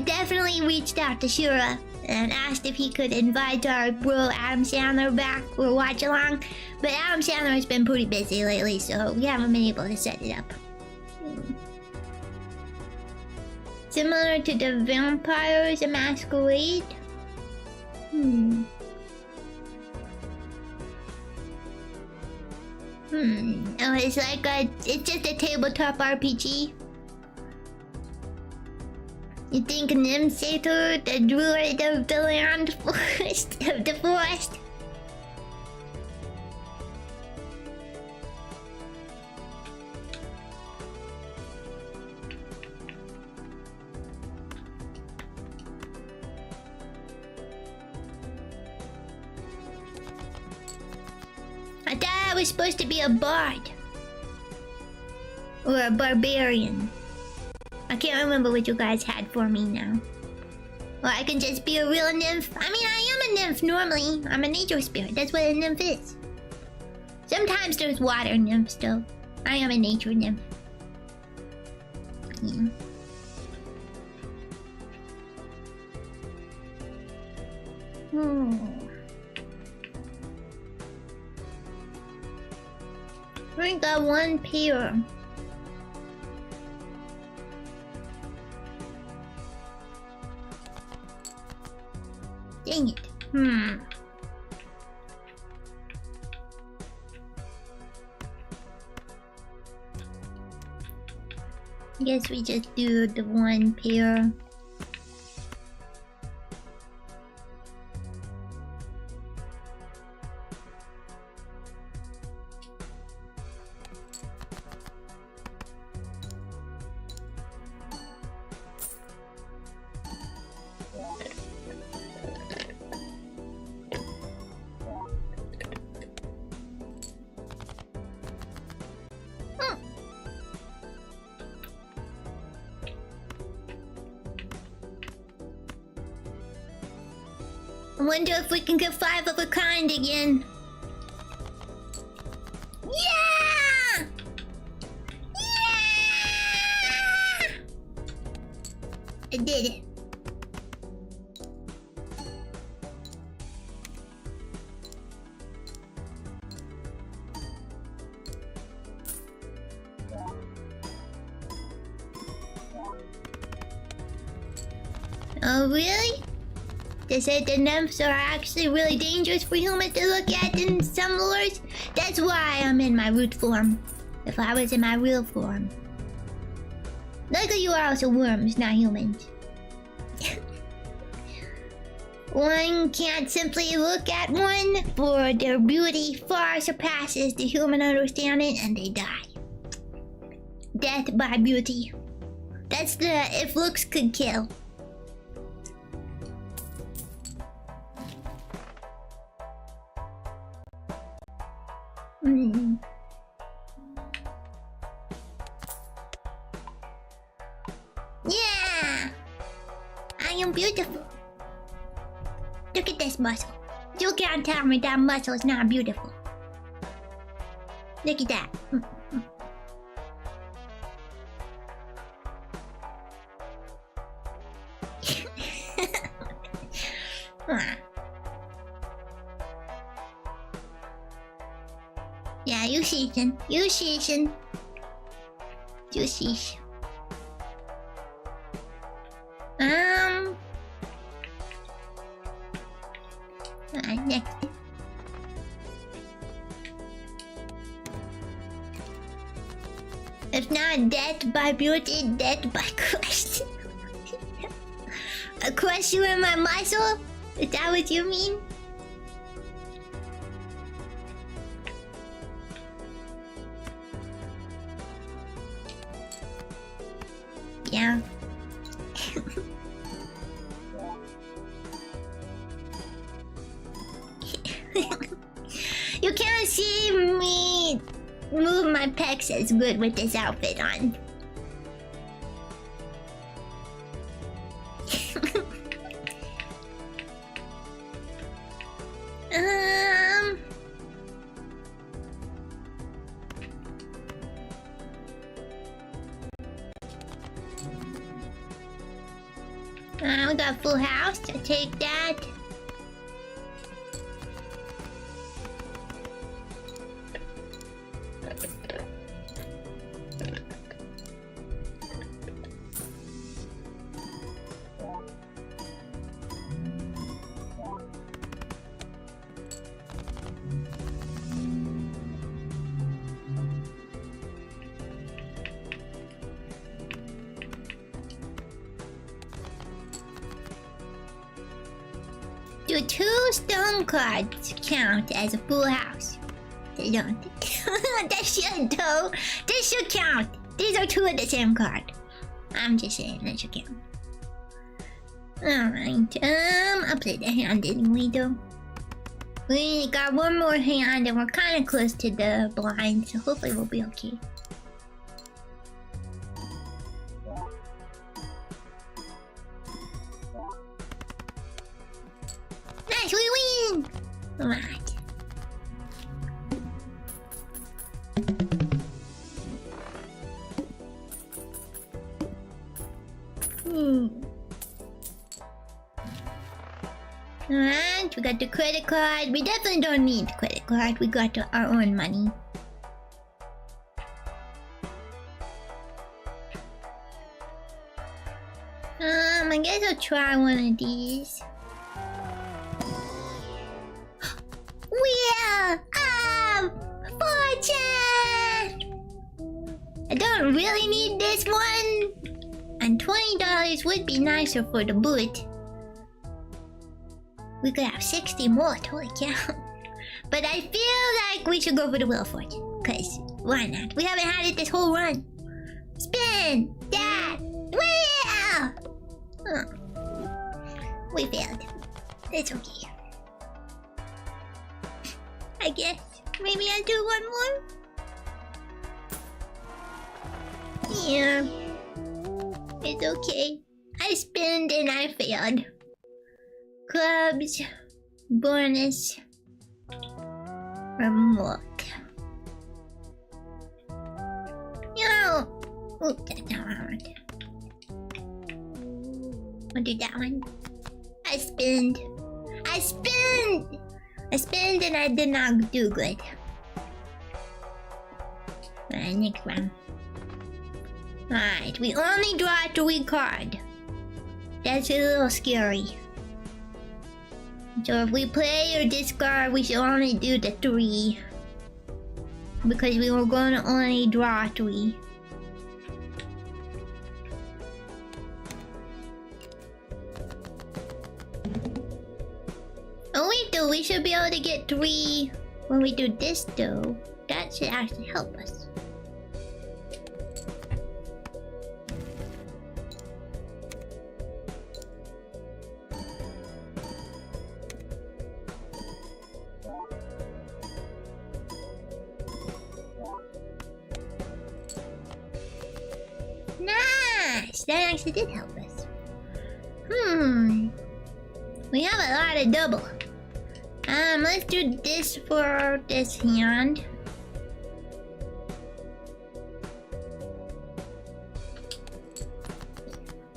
Speaker 1: definitely reached out to Shura and asked if he could invite our bro Adam Sandler back or watch along, but Adam Sandler has been pretty busy lately, so we haven't been able to set it up. Similar to the Vampires a Masquerade? Oh, it's like it's just a tabletop RPG. You think Nimsator, the druid of the land forest, of the forest? I thought I was supposed to be a bard. Or a barbarian. I can't remember what you guys had for me now. Or I can just be a real nymph. I mean, I am a nymph normally. I'm a nature spirit. That's what a nymph is. Sometimes there's water nymphs though. I am a nature nymph. Yeah. We got 1 pair. Dang it. I guess we just do the one pair. I wonder if we can get 5 of a kind again. Yeah! Yeah! I did it. Oh, really? They said the nymphs are actually really dangerous for humans to look at in some lures. That's why I'm in my root form. If I was in my real form. Luckily you are also worms, not humans. One can't simply look at one, for their beauty far surpasses the human understanding and they die. Death by beauty. That's the if looks could kill. Yeah! I am beautiful. Look at this muscle. You can't tell me that muscle is not beautiful. Look at that. Yeah, you season. You season. You season. Next. If not death by beauty, death by question. A question in my muscle? Is that what you mean? Yeah. You can't see me move my pecs as good with this outfit on. We got full house. I'll take that. Do 2 stone cards count as a full house? They don't. That should though. This should count. These are 2 of the same card. I'm just saying that should count. Alright, I'll play the hand anyway though. We got one more hand and we're kinda close to the blind, so hopefully we'll be okay. Nice, we win! Alright. Alright, we got the credit card. We definitely don't need the credit card. We got our own money. I guess I'll try one of these. Fortune! I don't really need this one. And $20 would be nicer for the boot. We could have 60 more, holy cow. But I feel like we should go for the Wheel of Fortune. Cause why not? We haven't had it this whole run. Spin! That! Wheel! Huh. We failed. It's okay. I guess maybe I'll do one more. Yeah. It's okay. I spinned and I failed. Clubs. Bonus. Remote. No! Oh, that's not hard. I'll do that one. I spinned. I spinned! I spinned and I did not do good. Alright, next one. Alright, we only draw a 3 card. That's a little scary. So if we play or discard, we should only do the 3. Because we were going to only draw 3. Oh wait though, we should be able to get 3 when we do this though. That should actually help us. Nice! That actually did help us. We have a lot of double. Let's do this for this hand.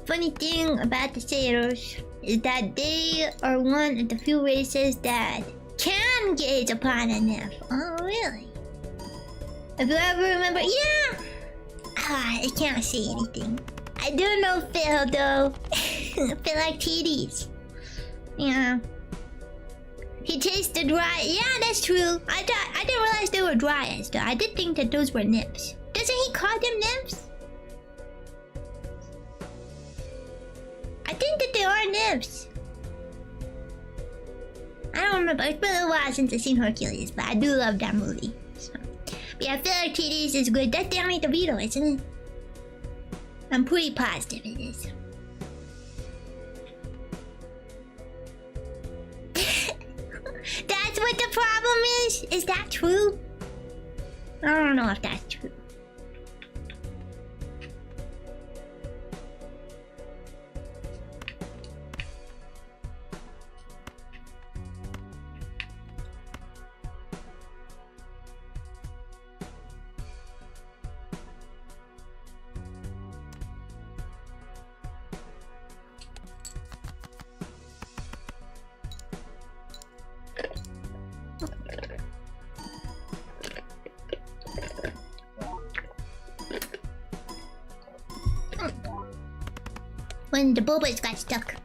Speaker 1: Funny thing about the sailors is that they are one of the few races that can gaze upon a nymph. Oh, really? If you ever remember, yeah! I can't see anything. I do know Phil though. Phil like TDs. Yeah. He tasted dry. Yeah, that's true. I didn't realize they were dryads though. I did think that those were nymphs. Doesn't he call them nymphs? I think that they are nymphs. I don't remember. It's been a while since I've seen Hercules, but I do love that movie. So. But yeah, I feel like TDs is good. That's Danny DeVito, isn't it? I'm pretty positive it is. That's what the problem is? Is that true? I don't know if that's true. When the bobas got stuck.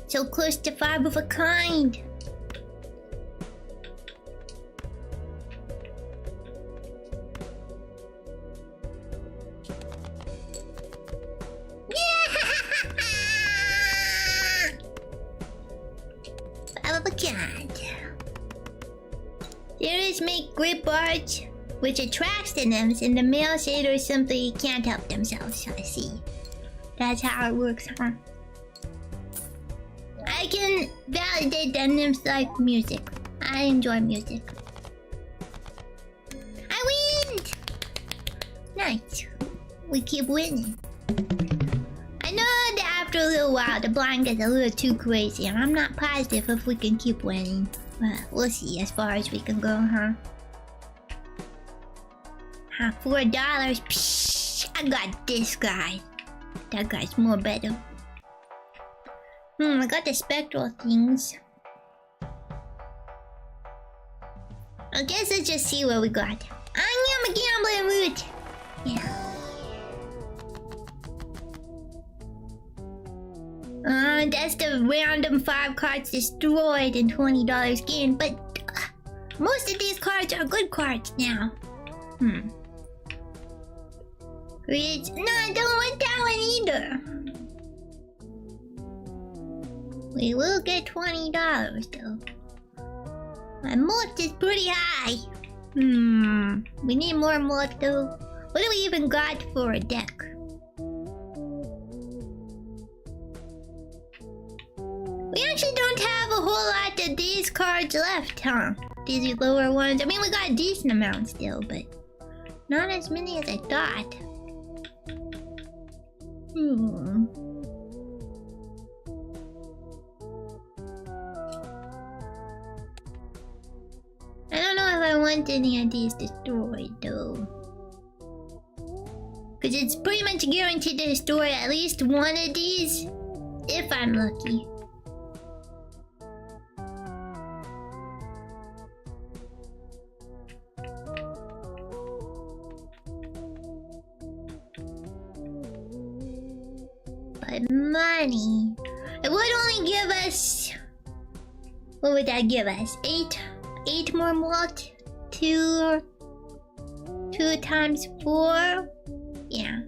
Speaker 1: So close to 5 of a kind. Grip arch, which attracts the nymphs, and the male satyrs simply can't help themselves. I see. That's how it works, huh? I can validate that nymphs like music. I enjoy music. I win! Nice. We keep winning. I know that after a little while, the blind gets a little too crazy, and I'm not positive if we can keep winning. But we'll see as far as we can go, huh? $4. Psh, I got this guy. That guy's more better. I got the spectral things. I guess let's just see what we got. I am a gambling root. Yeah. That's the random 5 cards destroyed and $20 gained, but most of these cards are good cards now. Which, no, I don't want that one either. We will get $20 though. My mult is pretty high. We need more mult though. What do we even got for a deck? We actually don't have a whole lot of these cards left, huh? These lower ones. I mean, we got a decent amount still, but not as many as I thought. I don't know if I want any of these destroyed though. Cause it's pretty much guaranteed to destroy at least one of these, if I'm lucky. But money, it would only give us, what would that give us? 8 more mult? 2 times 4? Yeah.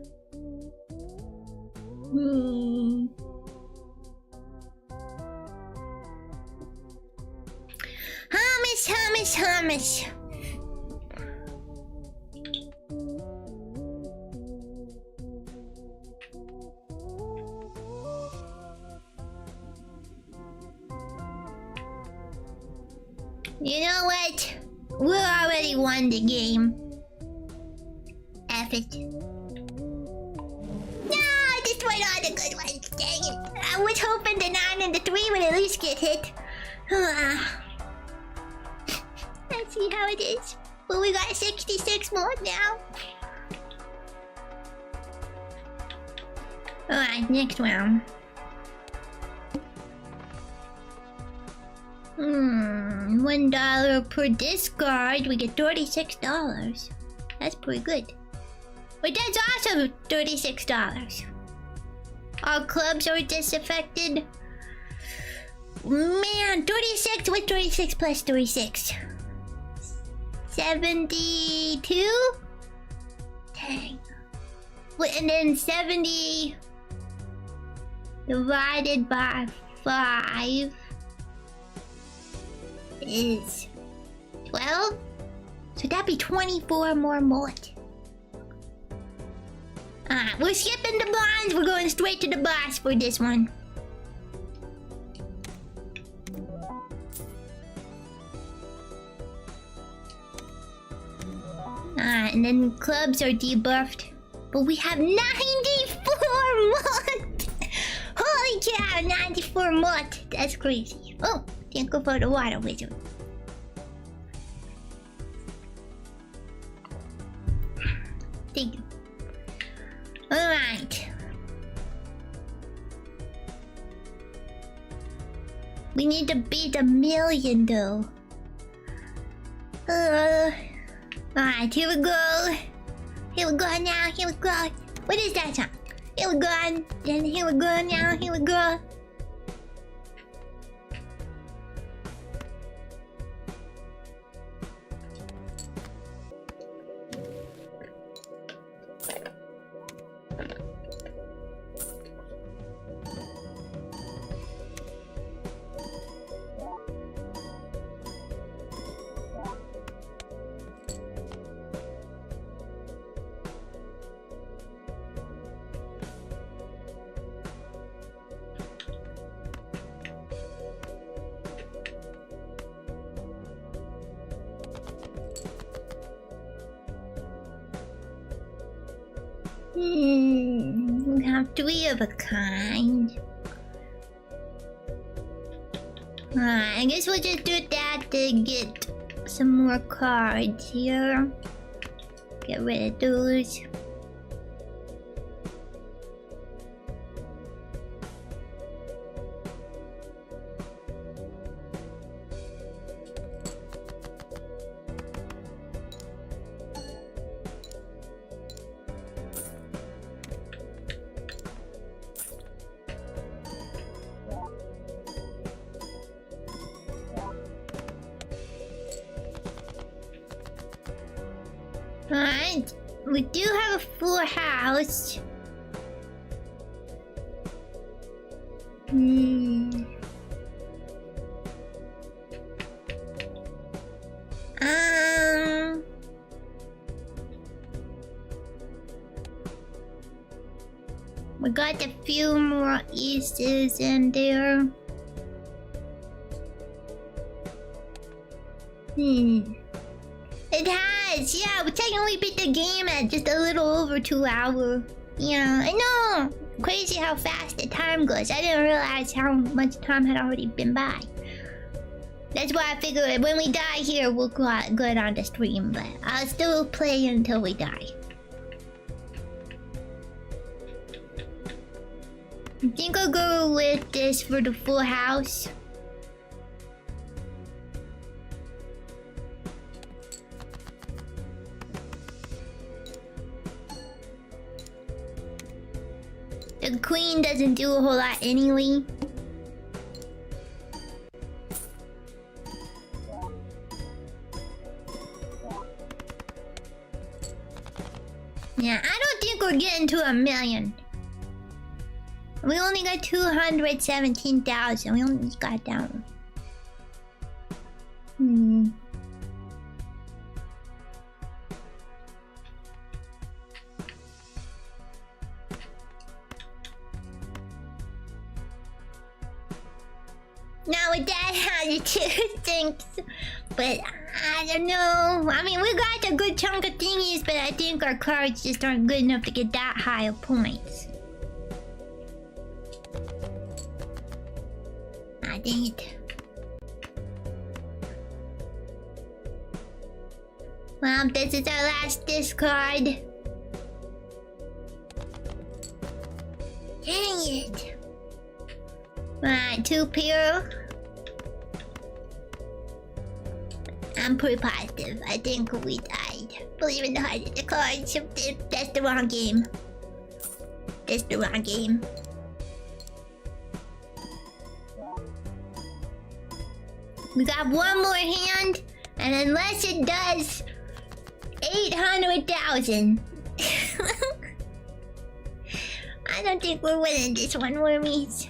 Speaker 1: Hummus. You know what? We already won the game. F it. No, I destroyed all the good ones. Dang it. I was hoping the 9 and the 3 would at least get hit. Let's see how it is. Well, we got 66 more now. Alright, next round. $1 per discard. We get $36. That's pretty good. But that's also $36. All clubs are disaffected. Man, 36 with 36 plus 36. 72? Dang. Wait, and then 70 divided by 5 is 12? So that'd be 24 more mult. We're skipping the bonds. We're going straight to the boss for this one. And then clubs are debuffed. But we have 94 mult! Holy cow, 94 mult. That's crazy. Oh, can't go for the water wizard. Thank you. Alright. We need to beat 1,000,000 though. Alright, here we go. Here we go now, here we go. What is that song? Here we go, and here we go now, here we go. We have 3 of a kind. I guess we'll just do that to get some more cards here. Get rid of those. Alright. We do have a full house. We got a few more Easters in there. It has, yeah, we technically beat the game at just a little over 2 hours. Yeah, I know. Crazy how fast the time goes. I didn't realize how much time had already been by. That's why I figured when we die here, we'll go out good on the stream, but I'll still play until we die. I think I'll go with this for the full house. The queen doesn't do a whole lot anyway. Yeah, I don't think we're getting to 1 million. We only got 217,000. We only got down. Now with that attitude, thanks. But I don't know. I mean, we got a good chunk of thingies, but I think our cards just aren't good enough to get that high of points. Ah, dang it. Well, this is our last discard. Dang it. Right, 2 pair. I'm pretty positive. I think we died. Believe in the heart of the cards. That's the wrong game. That's the wrong game. We got one more hand, and unless it does 800,000. I don't think we're winning this one, Wormies.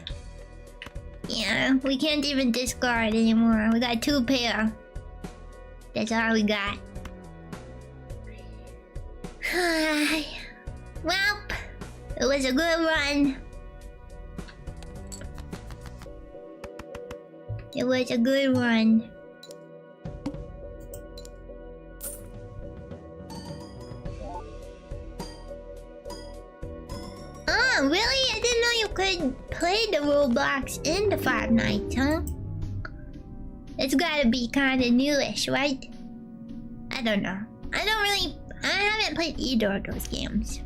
Speaker 1: Yeah, we can't even discard anymore. We got 2 pair. That's all we got. Well, it was a good run. It was a good run. Oh, really? I didn't know you could play the Roblox in the 5 nights, huh? It's gotta be kinda newish, right? I don't know. I haven't played either of those games.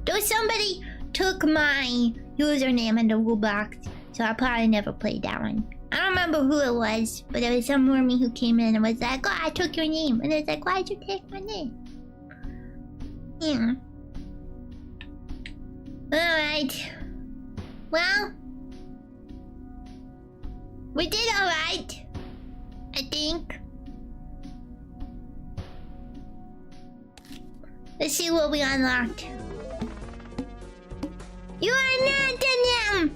Speaker 1: Though somebody took my username in the Roblox, so I probably never played that one. I don't remember who it was, but it was some wormy who came in and was like, oh, I took your name. And it's like, why'd you take my name? Yeah. Alright. Well, we did alright, I think. Let's see what we unlocked. You are not a Nim!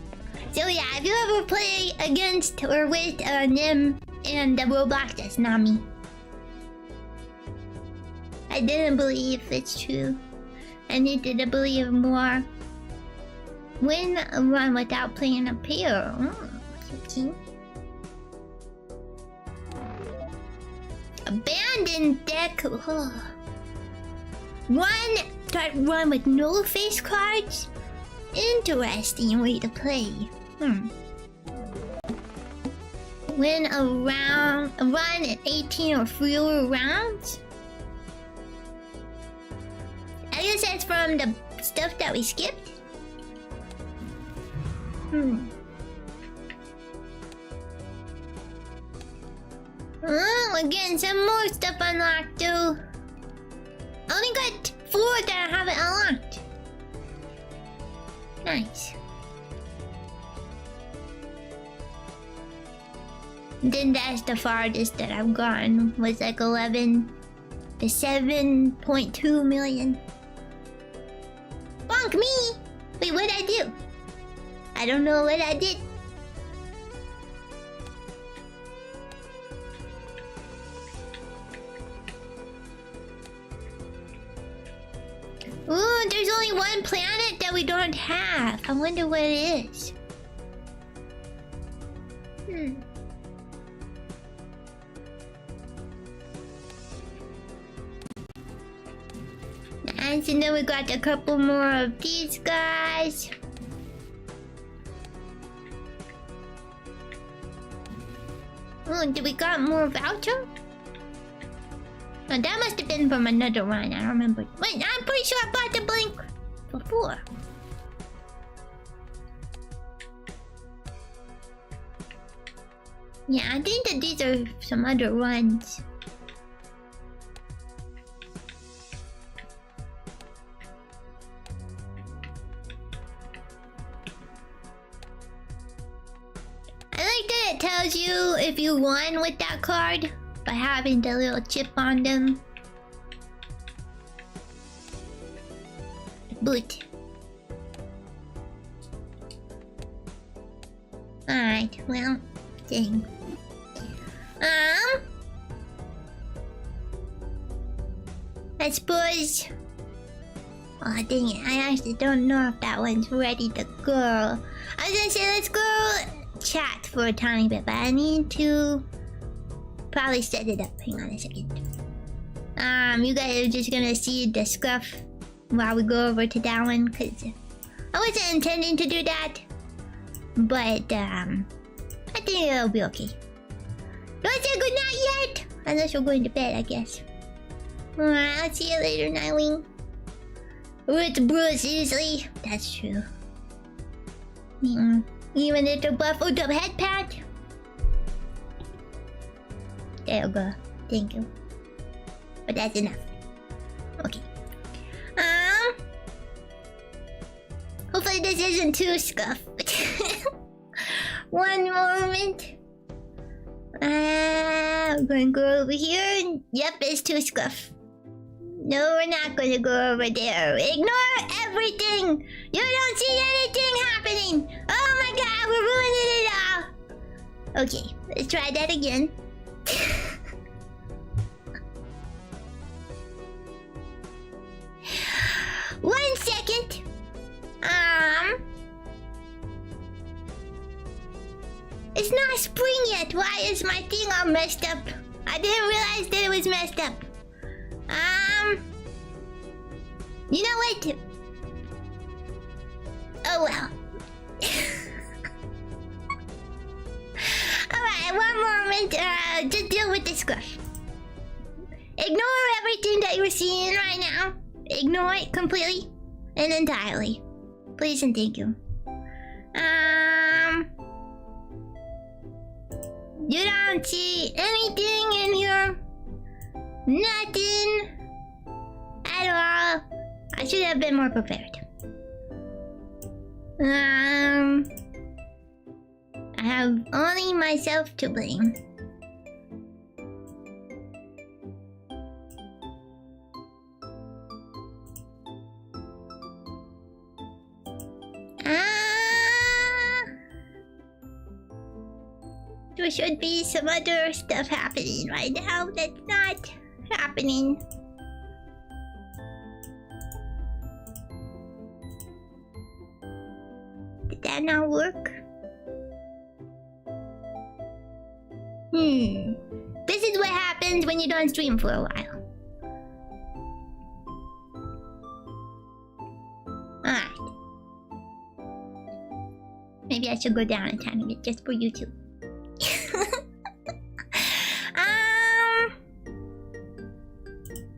Speaker 1: So yeah, if you ever play against or with a Nim in the Roblox, that's not me. I didn't believe it's true. I needed to believe more. Win a run without playing a pair. Okay. Abandoned deck. Oh. Run with no face cards? Interesting way to play. Win a run in 18 or fewer rounds? I guess that's from the stuff that we skipped. Oh, we're getting some more stuff unlocked too. I only got 4 that I haven't unlocked. Nice. Then that's the farthest that I've gone. Was like 11 The 7.2 million. Bonk me! Wait, what'd I do? I don't know what I did. Ooh, there's only one planet that we don't have. I wonder what it is. And so then we got a couple more of these guys. Oh, did we got more voucher? Oh, that must have been from another one. I don't remember. Wait, I'm pretty sure I bought the blink before. Yeah, I think that these are some other ones. I like that it tells you if you won with that card by having the little chip on them. Boot. Alright, well, dang. I suppose... Oh, dang it. I actually don't know if that one's ready to go. I was gonna say, let's go chat for a tiny bit, but I need to probably set it up. Hang on a second. You guys are just gonna see the scruff while we go over to that one, because I wasn't intending to do that. But, I think it'll be okay. Don't say goodnight yet! Unless you're going to bed, I guess. Alright, I'll see you later, Nightwing. With Bruce easily. That's true. Even if the buffled up head pad. There you go. Thank you. But that's enough. Okay. Hopefully this isn't too scuffed. One moment. We're gonna go over here. Yep, it's too scuffed. No, we're not gonna go over there. Ignore everything! You don't see anything happening! Oh my god, we're ruining it all! Okay, let's try that again. One second. It's not spring yet. Why is my thing all messed up? I didn't realize that it was messed up. You know what? Oh well. Alright, one moment. Just deal with this scruff. Ignore everything that you're seeing right now. Ignore it completely and entirely. Please and thank you. You don't see anything in here. Nothing at all. I should have been more prepared. I have only myself to blame. There should be some other stuff happening right now that's not happening. Did that not work? This is what happens when you don't stream for a while. Alright. Maybe I should go down a tiny bit just for you two.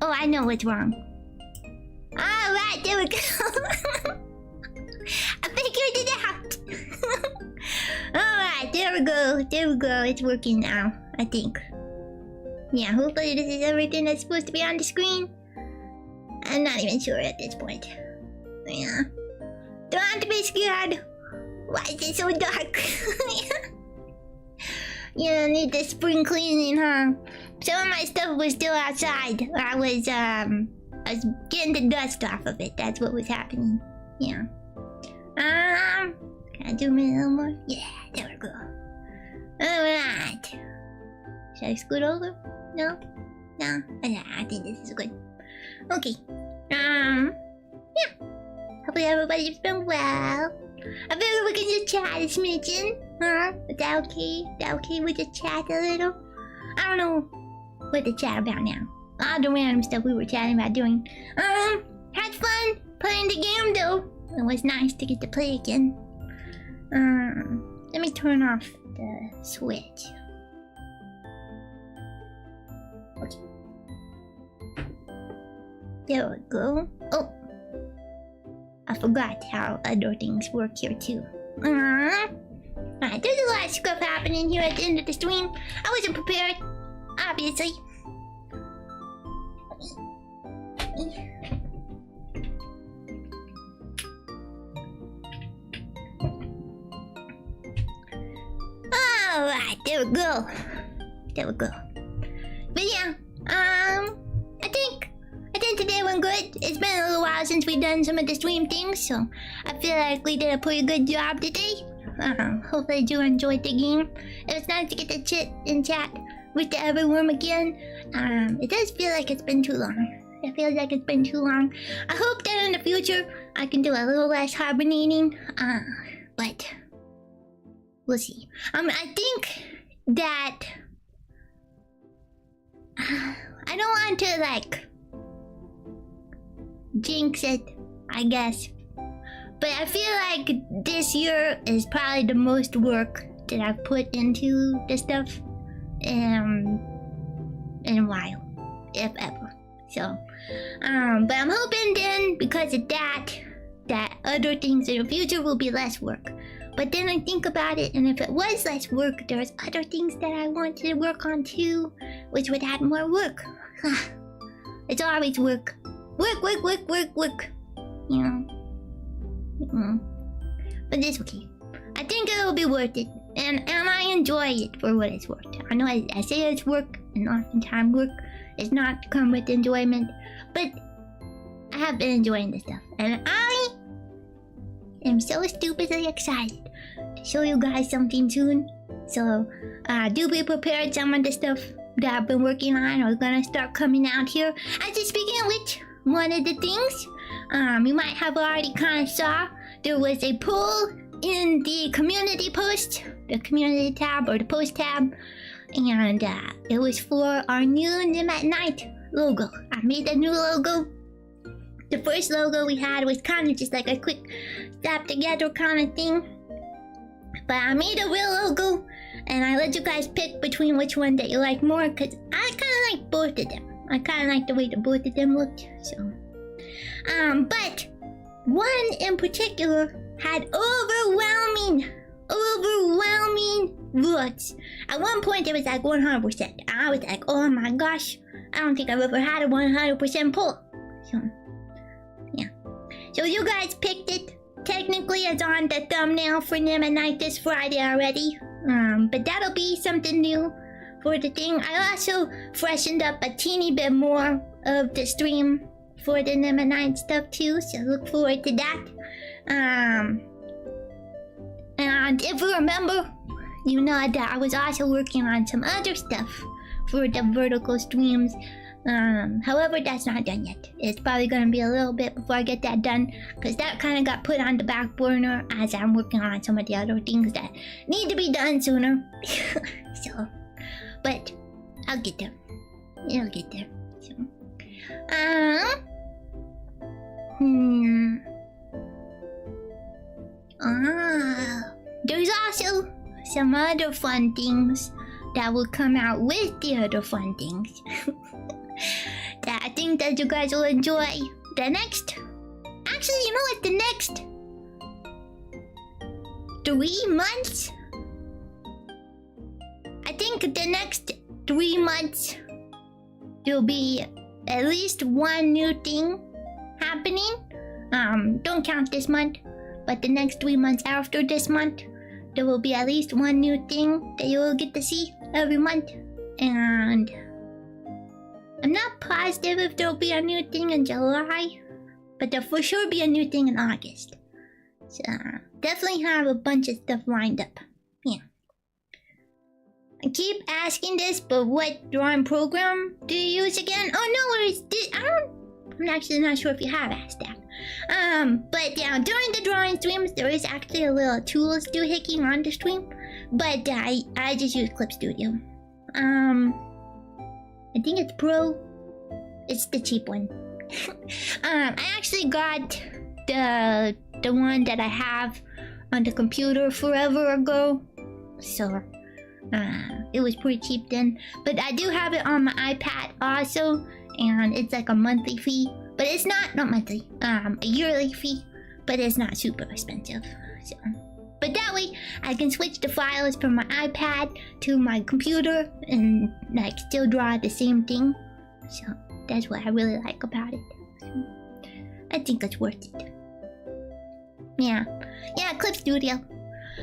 Speaker 1: Oh, I know what's wrong. Alright, there we go. I figured it out. Alright, there we go. There we go. It's working now, I think. Yeah, hopefully this is everything that's supposed to be on the screen. I'm not even sure at this point. Yeah. Don't have to be scared. Why is it so dark? Yeah, need the spring cleaning, huh? Some of my stuff was still outside. I was getting the dust off of it. That's what was happening. Yeah. Can I zoom in a little more? Yeah, there we go. Alright. Should I scoot over? No? No? I think this is good. Okay. Yeah. Hopefully everybody's been well. I figured we could just chat a smidgen. Huh? Is that okay? Is that okay we just chat a little? I don't know what to chat about now. All the random stuff we were chatting about doing. Had fun playing the game though. It was nice to get to play again. Let me turn off the switch. Okay. There we go. Oh, I forgot how other things work here too. Alright, there's a lot of stuff happening here at the end of the stream. I wasn't prepared, obviously. Alright, there we go. There we go. But yeah, I think today went good. It's been a little while since we've done some of the stream things, so I feel like we did a pretty good job today. Hopefully you enjoyed the game. It was nice to get to chit and chat with the everyone again. It does feel like it's been too long. It feels like it's been too long. I hope that in the future I can do a little less hibernating. But we'll see. I think that I don't want to like jinx it, I guess. But I feel like this year is probably the most work that I've put into this stuff in a while, if ever. So, but I'm hoping then, because of that other things in the future will be less work. But then I think about it, and if it was less work, there's other things that I want to work on too, which would add more work. It's always work. Work. You know? But it's okay. I think it'll be worth it. And I enjoy it for what it's worth. I know I say it's work, and oftentimes work is not come with enjoyment. But I have been enjoying this stuff. And I am so stupidly excited to show you guys something soon. So do be prepared. Some of the stuff that I've been working on are gonna start coming out here. Actually, speaking of which, one of the things you might have already kind of saw, there was a poll in the community post, the community tab or the post tab, and it was for our new Nim at Night logo. I made a new logo. The first logo we had was kind of just like a quick slap together kind of thing, but I made a real logo, and I let you guys pick between which one that you like more, because I kind of like both of them. I kind of like the way that both of them looked, so. But one in particular had overwhelming votes. At one point it was like 100%. I was like, oh my gosh, I don't think I've ever had a 100% poll. So, yeah. So you guys picked it. Technically it's on the thumbnail for Nim at Night this Friday already. But that'll be something new for the thing. I also freshened up a teeny bit more of the stream for the Nim at Night stuff too, so look forward to that. And if you remember, you know that I was also working on some other stuff for the vertical streams. However, that's not done yet. It's probably gonna be a little bit before I get that done, because that kind of got put on the back burner as I'm working on some of the other things that need to be done sooner. So, but I'll get there. It'll get there. So, there's also some other fun things that will come out with the other fun things that I think that you guys will enjoy. The next, actually, you know what? The next 3 months. I think the next 3 months there'll be at least one new thing happening. Don't count this month, but the next 3 months after this month, there will be at least one new thing that you will get to see every month. And I'm not positive if there'll be a new thing in July, but there'll for sure be a new thing in August. So definitely have a bunch of stuff lined up. Yeah. I keep asking this, but what drawing program do you use again? Oh no, I'm actually not sure if you have asked that. But yeah, during the drawing streams, there is actually a little tools doohickey on the stream, but I just use Clip Studio. I think it's Pro. It's the cheap one. I actually got the one that I have on the computer forever ago, so it was pretty cheap then. But I do have it on my iPad also, and it's like a monthly fee, but it's not monthly, a yearly fee, but it's not super expensive. So, but that way I can switch the files from my iPad to my computer and like still draw the same thing. So that's what I really like about it. So, I think it's worth it. Yeah, Clip Studio.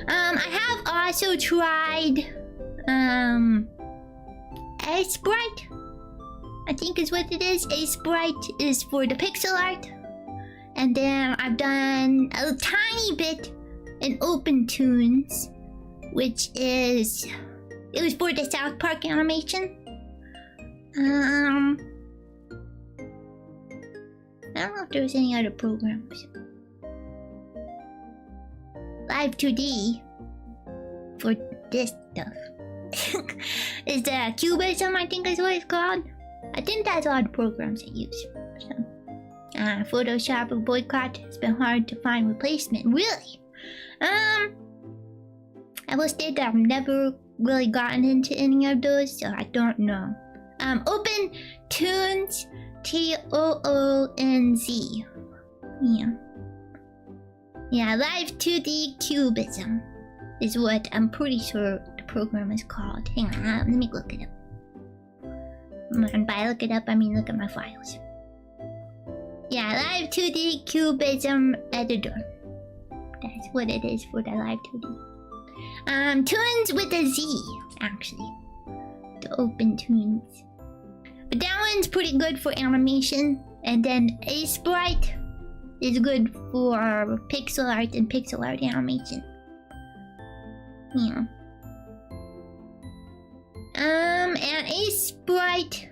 Speaker 1: I have also tried A-Sprite, I think is what it is. A-Sprite is for the pixel art. And then I've done a tiny bit in OpenToons, which is... it was for the South Park animation. I don't know if there was any other programs. Live 2D for this stuff. Is the Cubism, I think is what it's called. I think that's all the programs I use. So, Photoshop and Boycott. It's been hard to find replacement. Really? I will say that I've never really gotten into any of those, so I don't know. OpenToons, TOONZ. Yeah, Live 2D Cubism is what I'm pretty sure the program is called. Hang on, let me look it up. And by look it up, I mean look at my files. Yeah, Live 2D Cubism Editor. That's what it is for the Live 2D. Toons with a Z, actually. The OpenToons. But that one's pretty good for animation. And then A-Sprite is good for pixel art and pixel art animation. Yeah. And A-Sprite,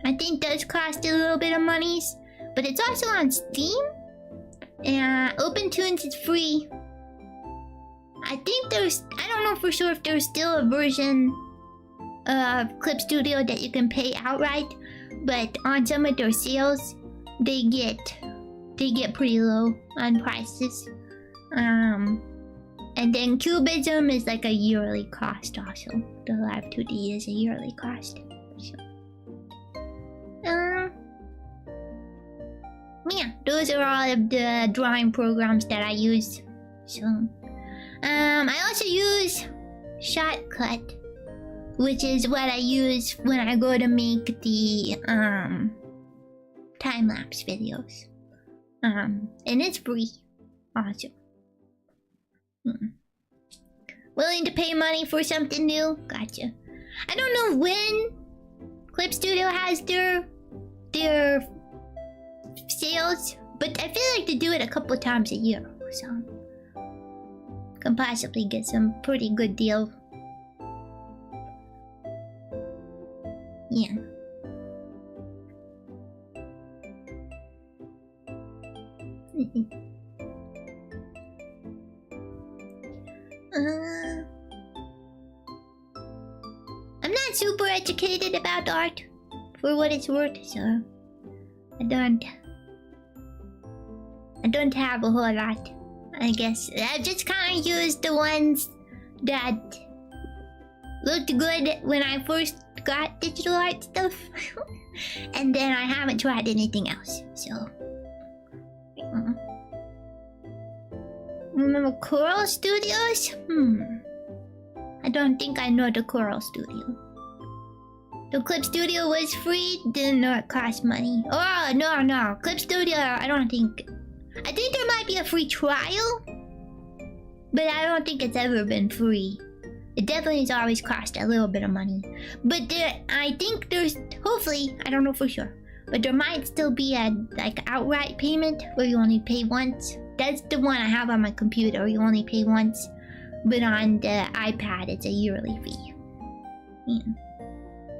Speaker 1: I think does cost a little bit of monies, but it's also on Steam. And OpenToons is free. I think there's, I don't know for sure if there's still a version of Clip Studio that you can pay outright, but on some of their sales, they get pretty low on prices. And then Cubism is like a yearly cost also. The Live 2D is a yearly cost. So, yeah, those are all of the drawing programs that I use. So, I also use Shotcut, which is what I use when I go to make the time-lapse videos. And it's free also. Willing to pay money for something new? Gotcha. I don't know when Clip Studio has their sales, but I feel like they do it a couple times a year, so can possibly get some pretty good deal. Yeah. I'm not super educated about art, for what it's worth, so I don't have a whole lot. I guess I just kind of used the ones that looked good when I first got digital art stuff, and then I haven't tried anything else. So, remember Coral Studios? I don't think I know the Coral Studio. The Clip Studio was free, didn't know it cost money. Oh, no. Clip Studio, I think there might be a free trial, but I don't think it's ever been free. It definitely has always cost a little bit of money. But I think there's, hopefully, I don't know for sure, but there might still be a like outright payment where you only pay once. That's the one I have on my computer. You only pay once, but on the iPad it's a yearly fee. Yeah.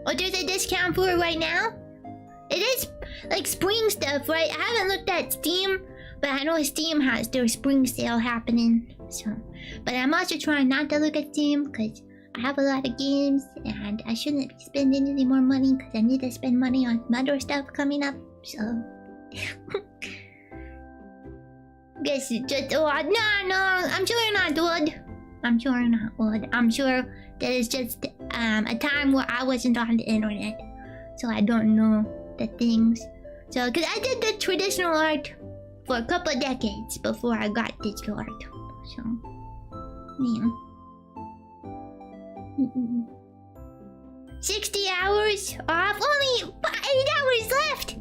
Speaker 1: Oh, there's a discount for it right now? It is like spring stuff, right? I haven't looked at Steam, but I know Steam has their spring sale happening. So, but I'm also trying not to look at Steam because I have a lot of games and I shouldn't be spending any more money because I need to spend money on some other stuff coming up. So, guess it's just odd. No, I'm sure you're not odd. I'm sure you're not odd. I'm sure that it's just a time where I wasn't on the internet, so I don't know the things. So, because I did the traditional art for a couple of decades before I got digital art. So, yeah. 60 hours off? Only 8 hours left!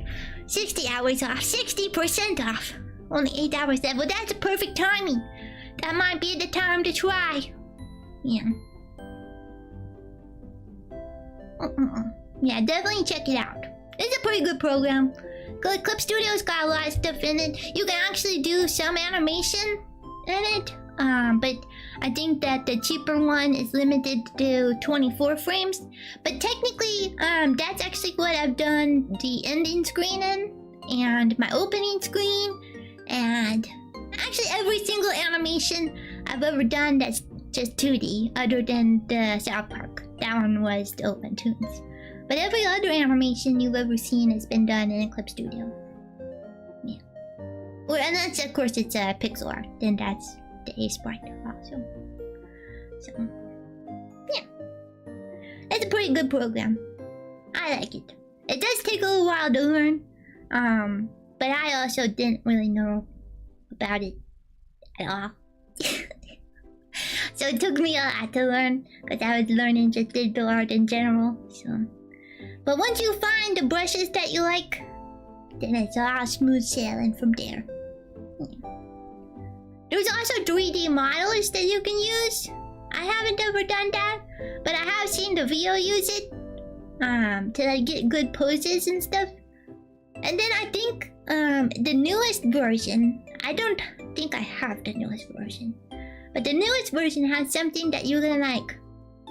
Speaker 1: 60 hours off, 60% off. Only 8 hours left. Well, that's perfect timing. That might be the time to try. Yeah. Yeah, definitely check it out. It's a pretty good program. Clip Studio's got a lot of stuff in it. You can actually do some animation in it. But I think that the cheaper one is limited to 24 frames. But technically, that's actually what I've done the ending screen in, and my opening screen, and actually every single animation I've ever done that's just 2D, other than the South Park. That one was the open tunes. But every other animation you've ever seen has been done in Clip Studio. Yeah. Well, unless of course it's pixel art, then that's the A-Sprite also. So, yeah. It's a pretty good program. I like it. It does take a little while to learn. But I also didn't really know about it at all. So it took me a lot to learn, because I was learning just digital art in general, so. But once you find the brushes that you like, then it's all smooth sailing from there. Yeah. There's also 3D models that you can use. I haven't ever done that, but I have seen the video use it to like get good poses and stuff. And then I think the newest version, I don't think I have the newest version, but the newest version has something that you can like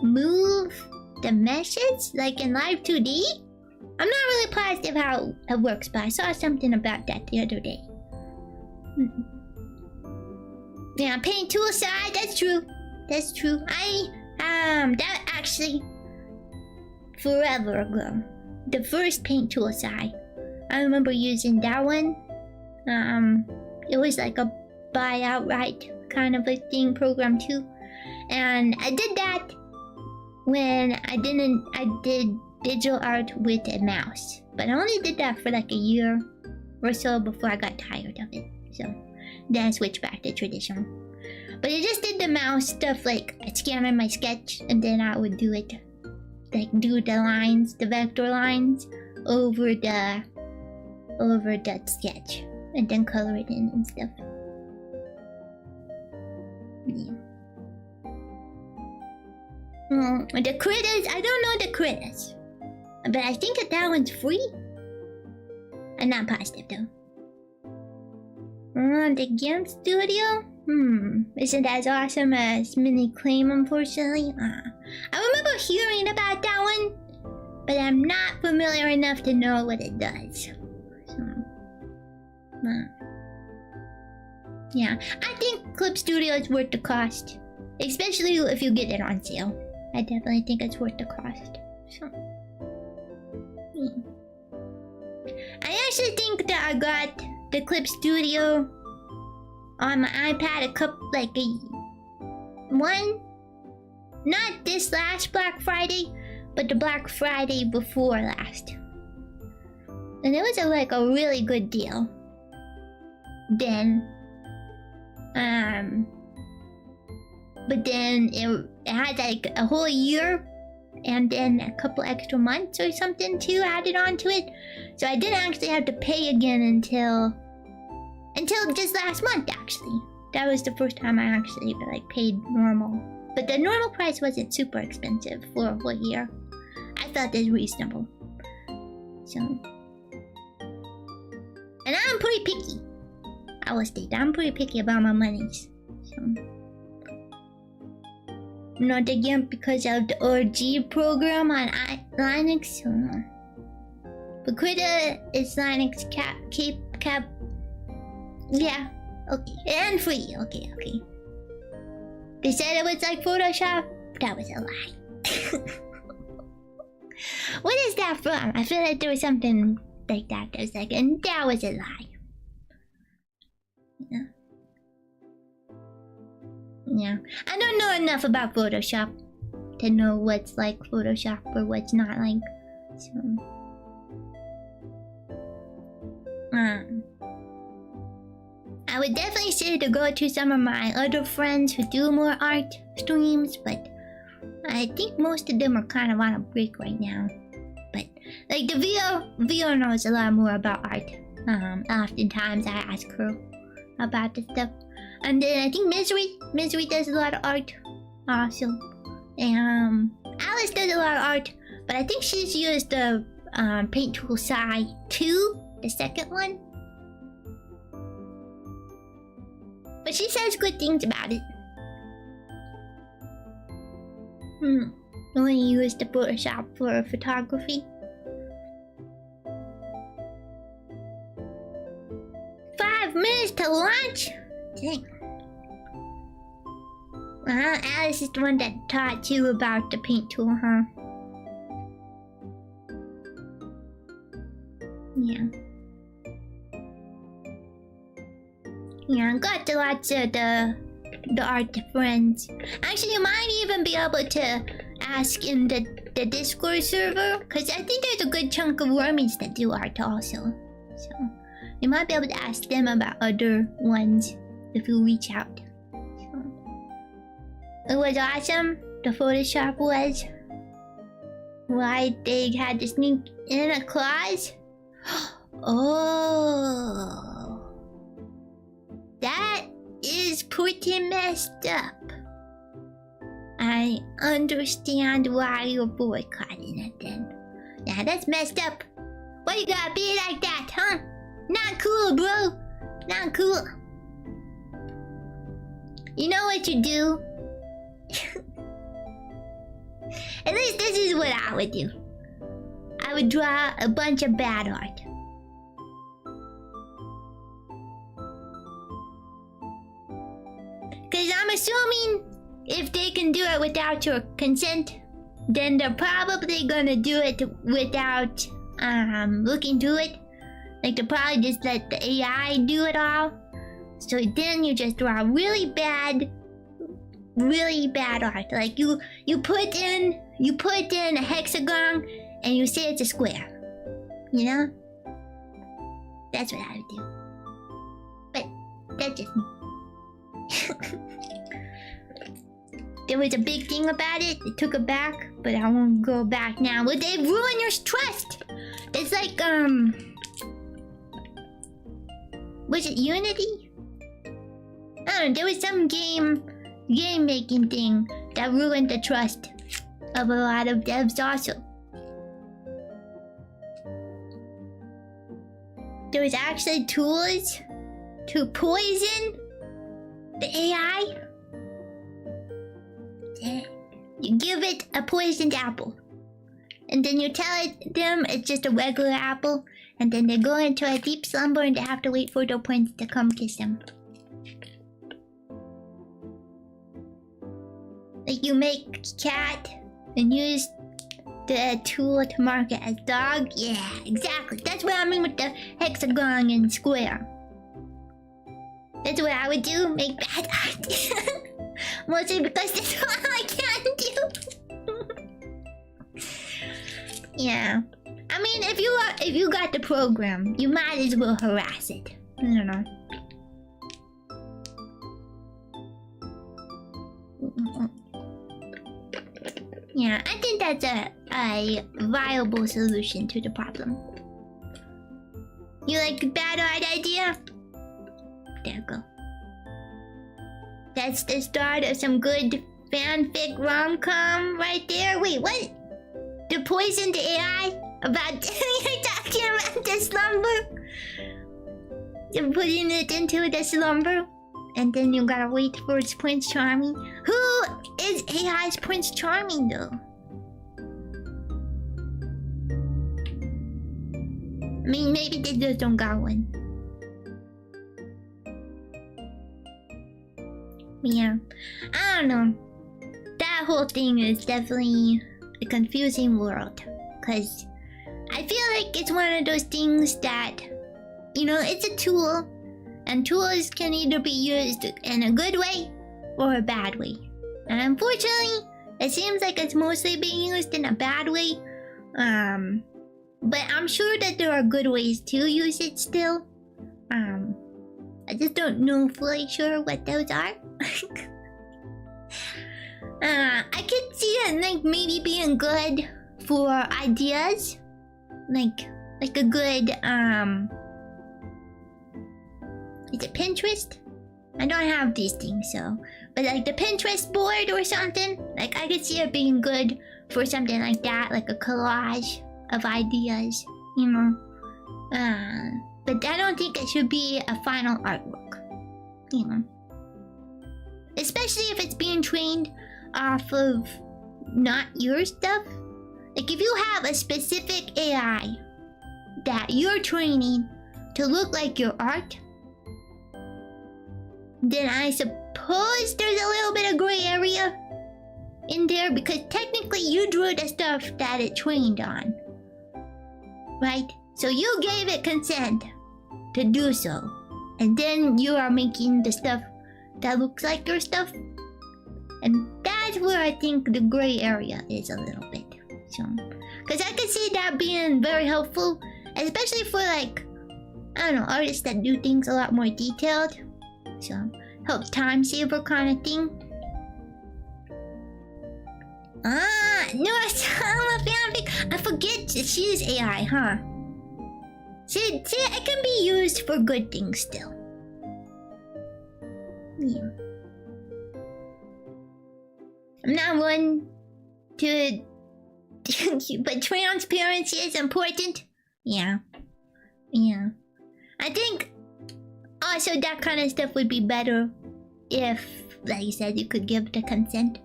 Speaker 1: move the meshes like in Live 2D. I'm not really positive how it works, but I saw something about that the other day. Yeah, paint tool side, that's true. That's true. That actually forever ago. The first paint tool side, I remember using that one. It was like a buy outright kind of a thing program too. And I did that when I did digital art with a mouse. But I only did that for like a year or so before I got tired of it. So then I switched back to traditional. But I just did the mouse stuff, like I'd scan in my sketch and then I would do it, like do the lines, the vector lines over the sketch and then color it in and stuff. Yeah. The critters, I don't know the critters, but I think that one's free. I'm not positive though. The game studio? Isn't as awesome as Mini Claim, unfortunately. I remember hearing about that one, but I'm not familiar enough to know what it does. So, yeah, I think Clip Studio is worth the cost, especially if you get it on sale. I definitely think it's worth the cost. So, yeah. I actually think that I got the Clip Studio on my iPad not this last Black Friday, but the Black Friday before last. And it was a really good deal. Then, but then it had like a whole year and then a couple extra months or something too added onto it. So I didn't actually have to pay again until just last month, actually. That was the first time I actually paid normal But the normal price wasn't super expensive for a whole year. I felt it was reasonable. So, and I'm pretty picky. I will state I'm pretty picky about my monies. So, not again because of the OG program on Linux. So, but critic is Linux cap. Yeah, okay, and free. Okay. They said it was like Photoshop. That was a lie. What is that from? I feel like there was something like that. That was like, and that was a lie. Yeah. I don't know enough about Photoshop to know what's like Photoshop or what's not like. So, I would definitely say to go to some of my other friends who do more art streams, but I think most of them are kind of on a break right now. But like the VO knows a lot more about art. Oftentimes I ask her about the stuff. And then I think Misery does a lot of art also. And Alice does a lot of art, but I think she's used the paint tool Psi 2, the second one. But she says good things about it. I want to use the Photoshop for photography. 5 minutes to launch? Dang. Alice is the one that taught you about the paint tool, huh? Yeah. Yeah, I got lots of the art friends. Actually, you might even be able to ask in the Discord server, because I think there's a good chunk of Wormies that do art also. So, you might be able to ask them about other ones if you reach out. So, it was awesome. The Photoshop was. Why they had to sneak in a clause? Oh. That is pretty messed up. I understand why you're boycotting it then. Yeah, that's messed up. Why you gotta be like that, huh? Not cool, bro. Not cool. You know what you do? At least this is what I would do. I would draw a bunch of bad art. Because I'm assuming if they can do it without your consent, then they're probably gonna do it without looking through it. Like they'll probably just let the AI do it all. So then you just draw really bad art. Like you put in a hexagon and you say it's a square. You know? That's what I would do. But that's just me. There was a big thing about it. They took it back, but I won't go back now. Well, they ruin your trust. It's like was it Unity? I don't know. There was some game making thing that ruined the trust of a lot of devs also. There was actually tools to poison the AI. You give it a poisoned apple, and then you tell them it's just a regular apple, and then they go into a deep slumber and they have to wait for the prince to come kiss them. Like you make cat and use the tool to mark it as dog. Yeah, exactly. That's what I mean with the hexagon and square. That's what I would do, make bad art. Mostly because that's all I can do. Yeah. I mean, if you got the program, you might as well harass it. I don't know. Yeah, I think that's a viable solution to the problem. You like a bad art idea? There you go. That's the start of some good fanfic rom-com right there. Wait, what? The poisoned AI? About you're talking about the slumber? You're putting it into the slumber? And then you gotta wait for its Prince Charming. Who is AI's Prince Charming though? I mean, maybe they just don't got one. Yeah, I don't know. That whole thing is definitely a confusing world. Cause I feel like it's one of those things that, you know, it's a tool. And tools can either be used in a good way or a bad way. And unfortunately, it seems like it's mostly being used in a bad way. But I'm sure that there are good ways to use it still. I just don't know fully sure what those are. I could see it like maybe being good for ideas. Like a good, is it Pinterest? I don't have these things, so... But like the Pinterest board or something? Like I could see it being good for something like that. Like a collage of ideas, you know? But I don't think it should be a final artwork. You know? Especially if it's being trained off of not your stuff. Like if you have a specific AI that you're training to look like your art, then I suppose there's a little bit of gray area in there because technically you drew the stuff that it trained on. Right? So you gave it consent to do so. And then you are making the stuff that looks like your stuff. And that's where I think the gray area is a little bit. So, because I could see that being very helpful, especially for like, I don't know, artists that do things a lot more detailed. So, help time saver kind of thing. No, I'm a fanfic. I forget she's AI, huh? See, it can be used for good things still. Yeah. I'm not one to... but transparency is important. Yeah. Yeah. I think... also, that kind of stuff would be better if, like you said, you could give the consent.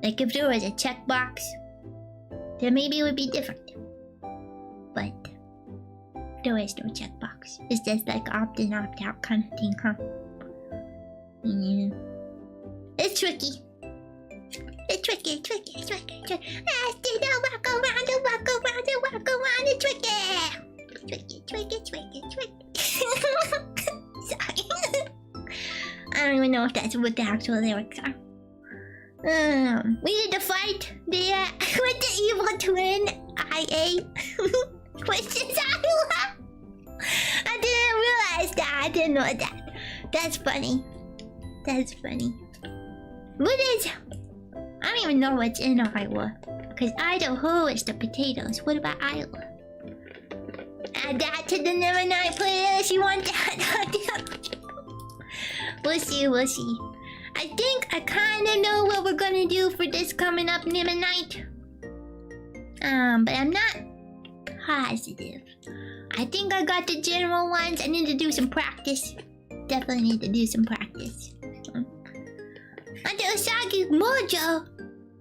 Speaker 1: Like if there was a checkbox, then maybe it would be different. But there is no checkbox. It's just like opt-in, opt-out kind of thing, huh? Yeah. It's tricky. It's tricky. I still walk around and walk around and walk around. It's tricky. Sorry. I don't even know if that's what the actual lyrics are. We need to fight with the evil twin, IA. Which is Iowa. I didn't realize that. I didn't know that. That's funny. That's funny. What is... I don't even know what's in Iowa. Because Idaho is the potatoes. What about Iowa? Add that to the Never Night playlist. You want that? We'll see. I think I kind of know what we're gonna do for this coming up Never Night. But I'm not positive. I think I got the general ones. I need to do some practice. Definitely need to do some practice. Under Usagi Mojo.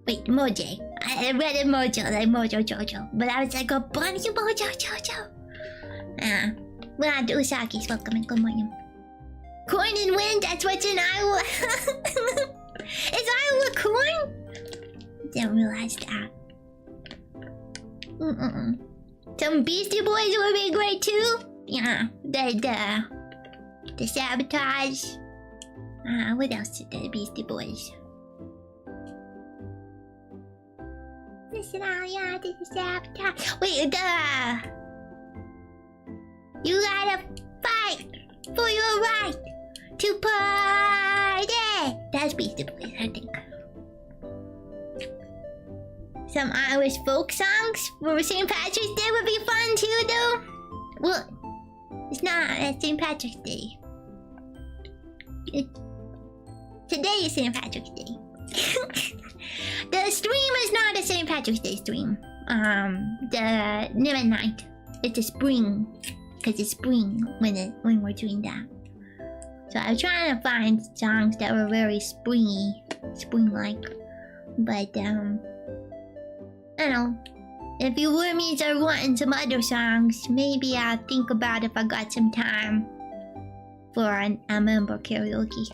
Speaker 1: Wait, Mojo. I read it Mojo, like Mojo Jojo. But I was like, a bunch of Mojo Jojo. We'll have to Usagi's welcome and good morning. Corn and wind, that's what's in Iowa. Is Iowa corn? Didn't realize that. Some Beastie Boys would be great too. Yeah, the Sabotage. What else did the Beastie Boys? This is Sabotage. Wait, you gotta fight for your right to party. That's Beastie Boys, I think. Some Irish folk songs for St. Patrick's Day would be fun too, though. Well, it's not St. Patrick's Day. Today is St. Patrick's Day. The stream is not a St. Patrick's Day stream. The midnight. It's a spring, cause it's spring when we're doing that. So I was trying to find songs that were very springy, spring-like. But I don't know. If you wormies are wanting some other songs, maybe I'll think about if I got some time for a member karaoke.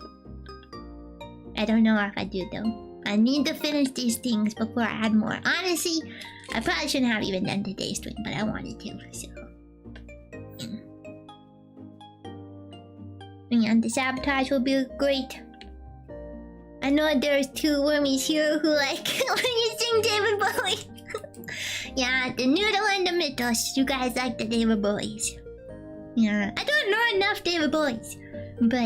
Speaker 1: I don't know if I do though. I need to finish these things before I add more. Honestly, I probably shouldn't have even done today's stream, but I wanted to, so. And the sabotage will be great. I know there's two wormies here who like when you sing David Bowie. Yeah, the noodle and the mythos. You guys like the David Bowies. Yeah, I don't know enough David Bowies, but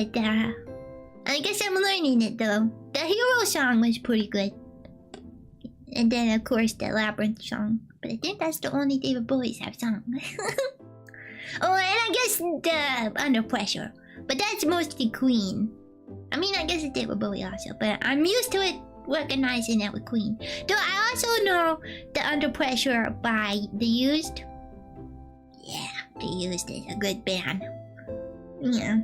Speaker 1: I guess I'm learning it though. The hero song was pretty good. And then of course the Labyrinth song. But I think that's the only David Bowies have sung. Oh, and I guess the Under Pressure. But that's mostly Queen. I mean, I guess it's David Bowie also. But I'm used to it recognizing it with Queen. Though I also know the Under Pressure by The Used. Yeah, The Used is a good band. Yeah.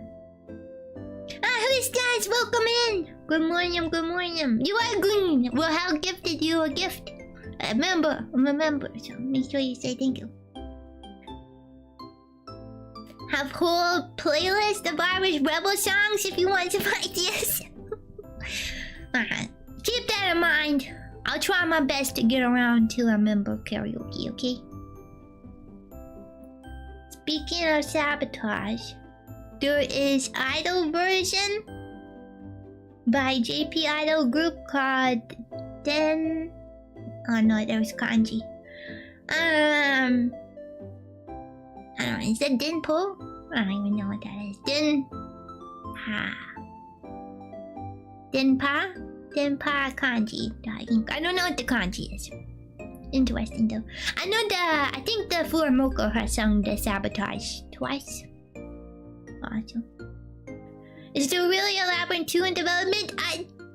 Speaker 1: Who's that? Welcome in! Good morning, good morning. You are green. Well, how gifted you a gift? I'm a member, so make sure you say thank you. Have whole playlist of Irish Rebel songs if you want some ideas. Keep that in mind. I'll try my best to get around to a member karaoke, okay? Speaking of sabotage, there is idol version by JP Idol Group called Den. Oh no, there was kanji. I don't know, is that Denpo? I don't even know what that is. Denpa kanji. I don't know what the kanji is. Interesting though. I think the Furamoko has sung the sabotage twice. Awesome. Is there really a Labyrinth 2 in development?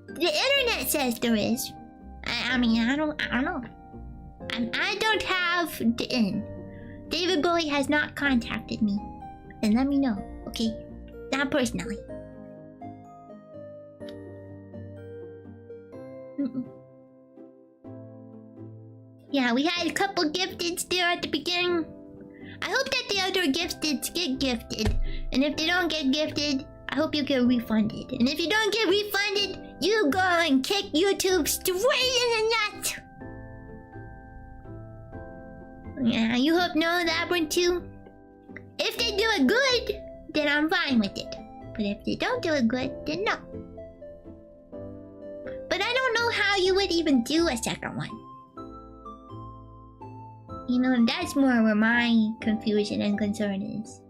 Speaker 1: The internet says there is. I mean, I don't know. I don't have the in. David Bowie has not contacted me. And let me know, okay? Not personally. Yeah, we had a couple gifteds there at the beginning. I hope that the other gifteds get gifted. And if they don't get gifted, I hope you get refunded. And if you don't get refunded, you go and kick YouTube straight in the nuts. Yeah, you hope no Labyrinth 2. If they do it good, then I'm fine with it. But if they don't do it good, then no. But I don't know how you would even do a second one. You know, that's more where my confusion and concern is.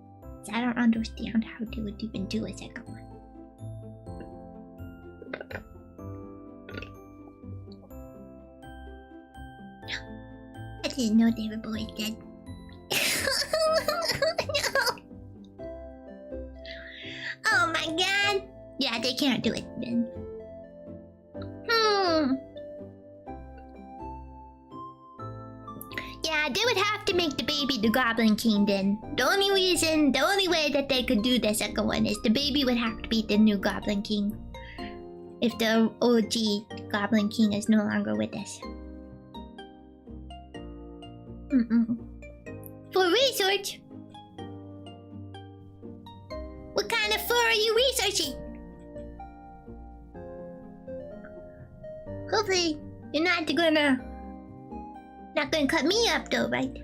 Speaker 1: I don't understand how they would even do a second one. I didn't know they were boys dead. No. Oh my god. Yeah, they can't do it then. Yeah, they would have to make the baby the Goblin King then. The only way that they could do the second one is the baby would have to be the new Goblin King. If the OG Goblin King is no longer with us. For research? What kind of fur are you researching? Hopefully, you're not gonna cut me up though, right?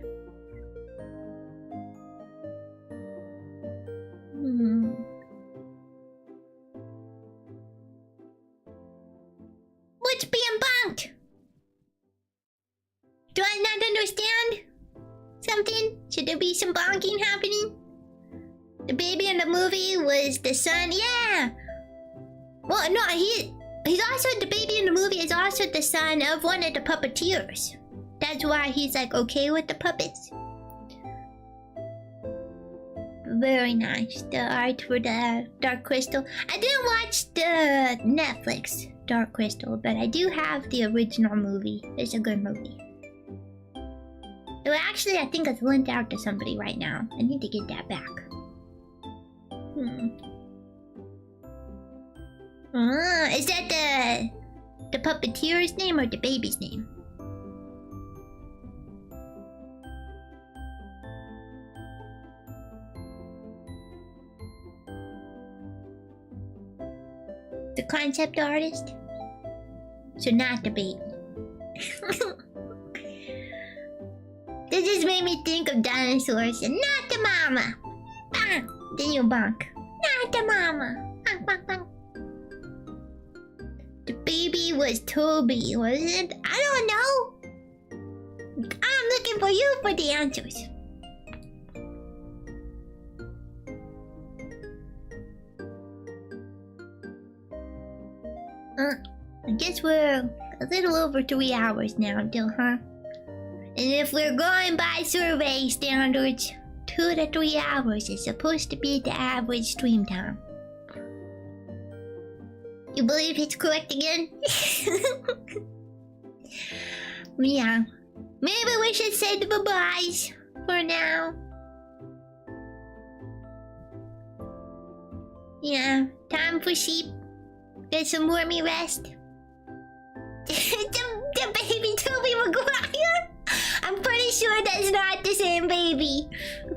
Speaker 1: What's being bonked? Do I not understand something? Should there be some bonking happening? The baby in the movie was the son. Yeah. Well, no, he's also the baby in the movie is also the son of one of the puppeteers. That's why he's like okay with the puppets. Very nice. The art for the Dark Crystal. I didn't watch the Netflix Dark Crystal, but I do have the original movie. It's a good movie. So actually, I think it's lent out to somebody right now. I need to get that back. Is that the puppeteer's name or the baby's name? The concept artist? So not the baby. This just made me think of dinosaurs and not the mama. Bang! Then you bonk. Not the mama. Bonk, bonk, bonk. The baby was Toby, wasn't it? I don't know. I'm looking for you for the answers. I guess we're a little over 3 hours now, Dill, huh? And if we're going by survey standards, 2 to 3 hours is supposed to be the average stream time. You believe it's correct again? Yeah. Maybe we should say the bye-byes for now. Yeah, time for sheep. Get some wormy rest. the baby Toby Maguire? I'm pretty sure that's not the same baby.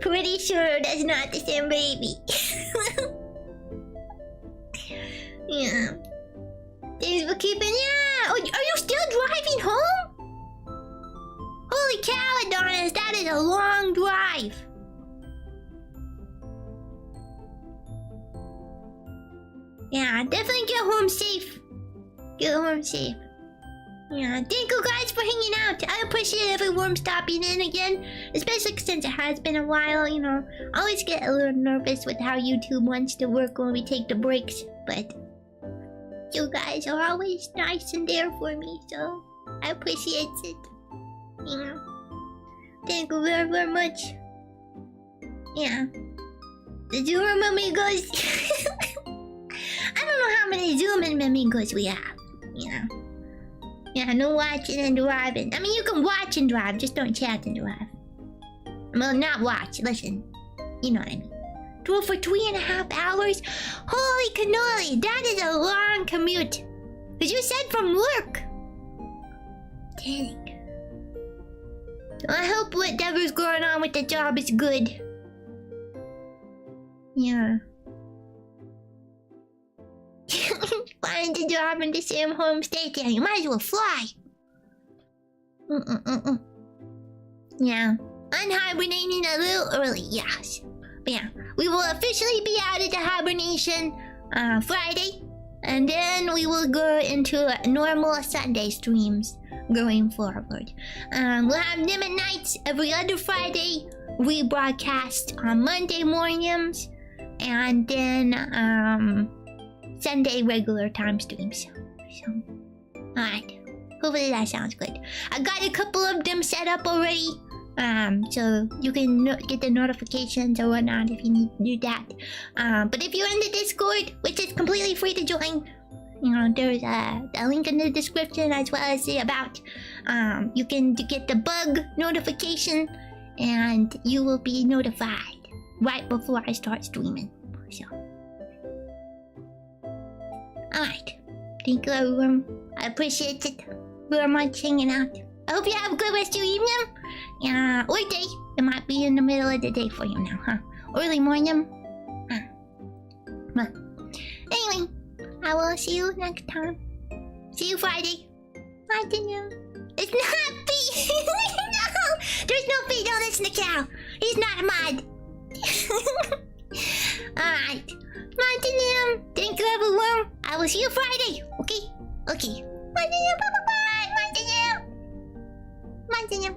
Speaker 1: Pretty sure that's not the same baby. Yeah. Thanks for keeping... Yeah! Oh, are you still driving home? Holy cow, Adonis, that is a long drive. Yeah, definitely get home safe. Get home safe. Yeah, thank you guys for hanging out. I appreciate everyone stopping in again. Especially since it has been a while, you know. I always get a little nervous with how YouTube wants to work when we take the breaks. But you guys are always nice and there for me, so I appreciate it. Yeah. Thank you very, very much. Yeah. The Zoom amigos. I don't know how many Zoom amigos we have. You know. Yeah, no watching and driving. I mean, you can watch and drive, just don't chat and drive. Well, not watch, listen. You know what I mean. Drove for 3.5 hours? Holy cannoli, that is a long commute. Cause you said from work. Dang. I hope whatever's going on with the job is good. Yeah. Find a job in the same home state, yeah, you might as well fly. Yeah. I'm hibernating a little early, yes. But yeah, we will officially be out of the hibernation Friday. And then we will go into normal Sunday streams going forward. We'll have them at nights every other Friday. We broadcast on Monday mornings. And then Sunday regular time streams. So, alright. Hopefully that sounds good. I got a couple of them set up already. So you can get the notifications or whatnot if you need to do that. But if you're in the Discord, which is completely free to join, you know, there's a link in the description as well as the about. You can get the bug notification, and you will be notified right before I start streaming. So, alright. Thank you, everyone. I appreciate it very much hanging out. I hope you have a good rest of your evening. Or day. It might be in the middle of the day for you now, huh? Early morning. But anyway, I will see you next time. See you Friday. I don't know. It's not Pete. No! There's no Pete. Don't listen to Cal. He's not a mod. Alright. Martin, thank you, everyone. I will see you Friday. Okay? Okay. Martin, bye-bye. Martin.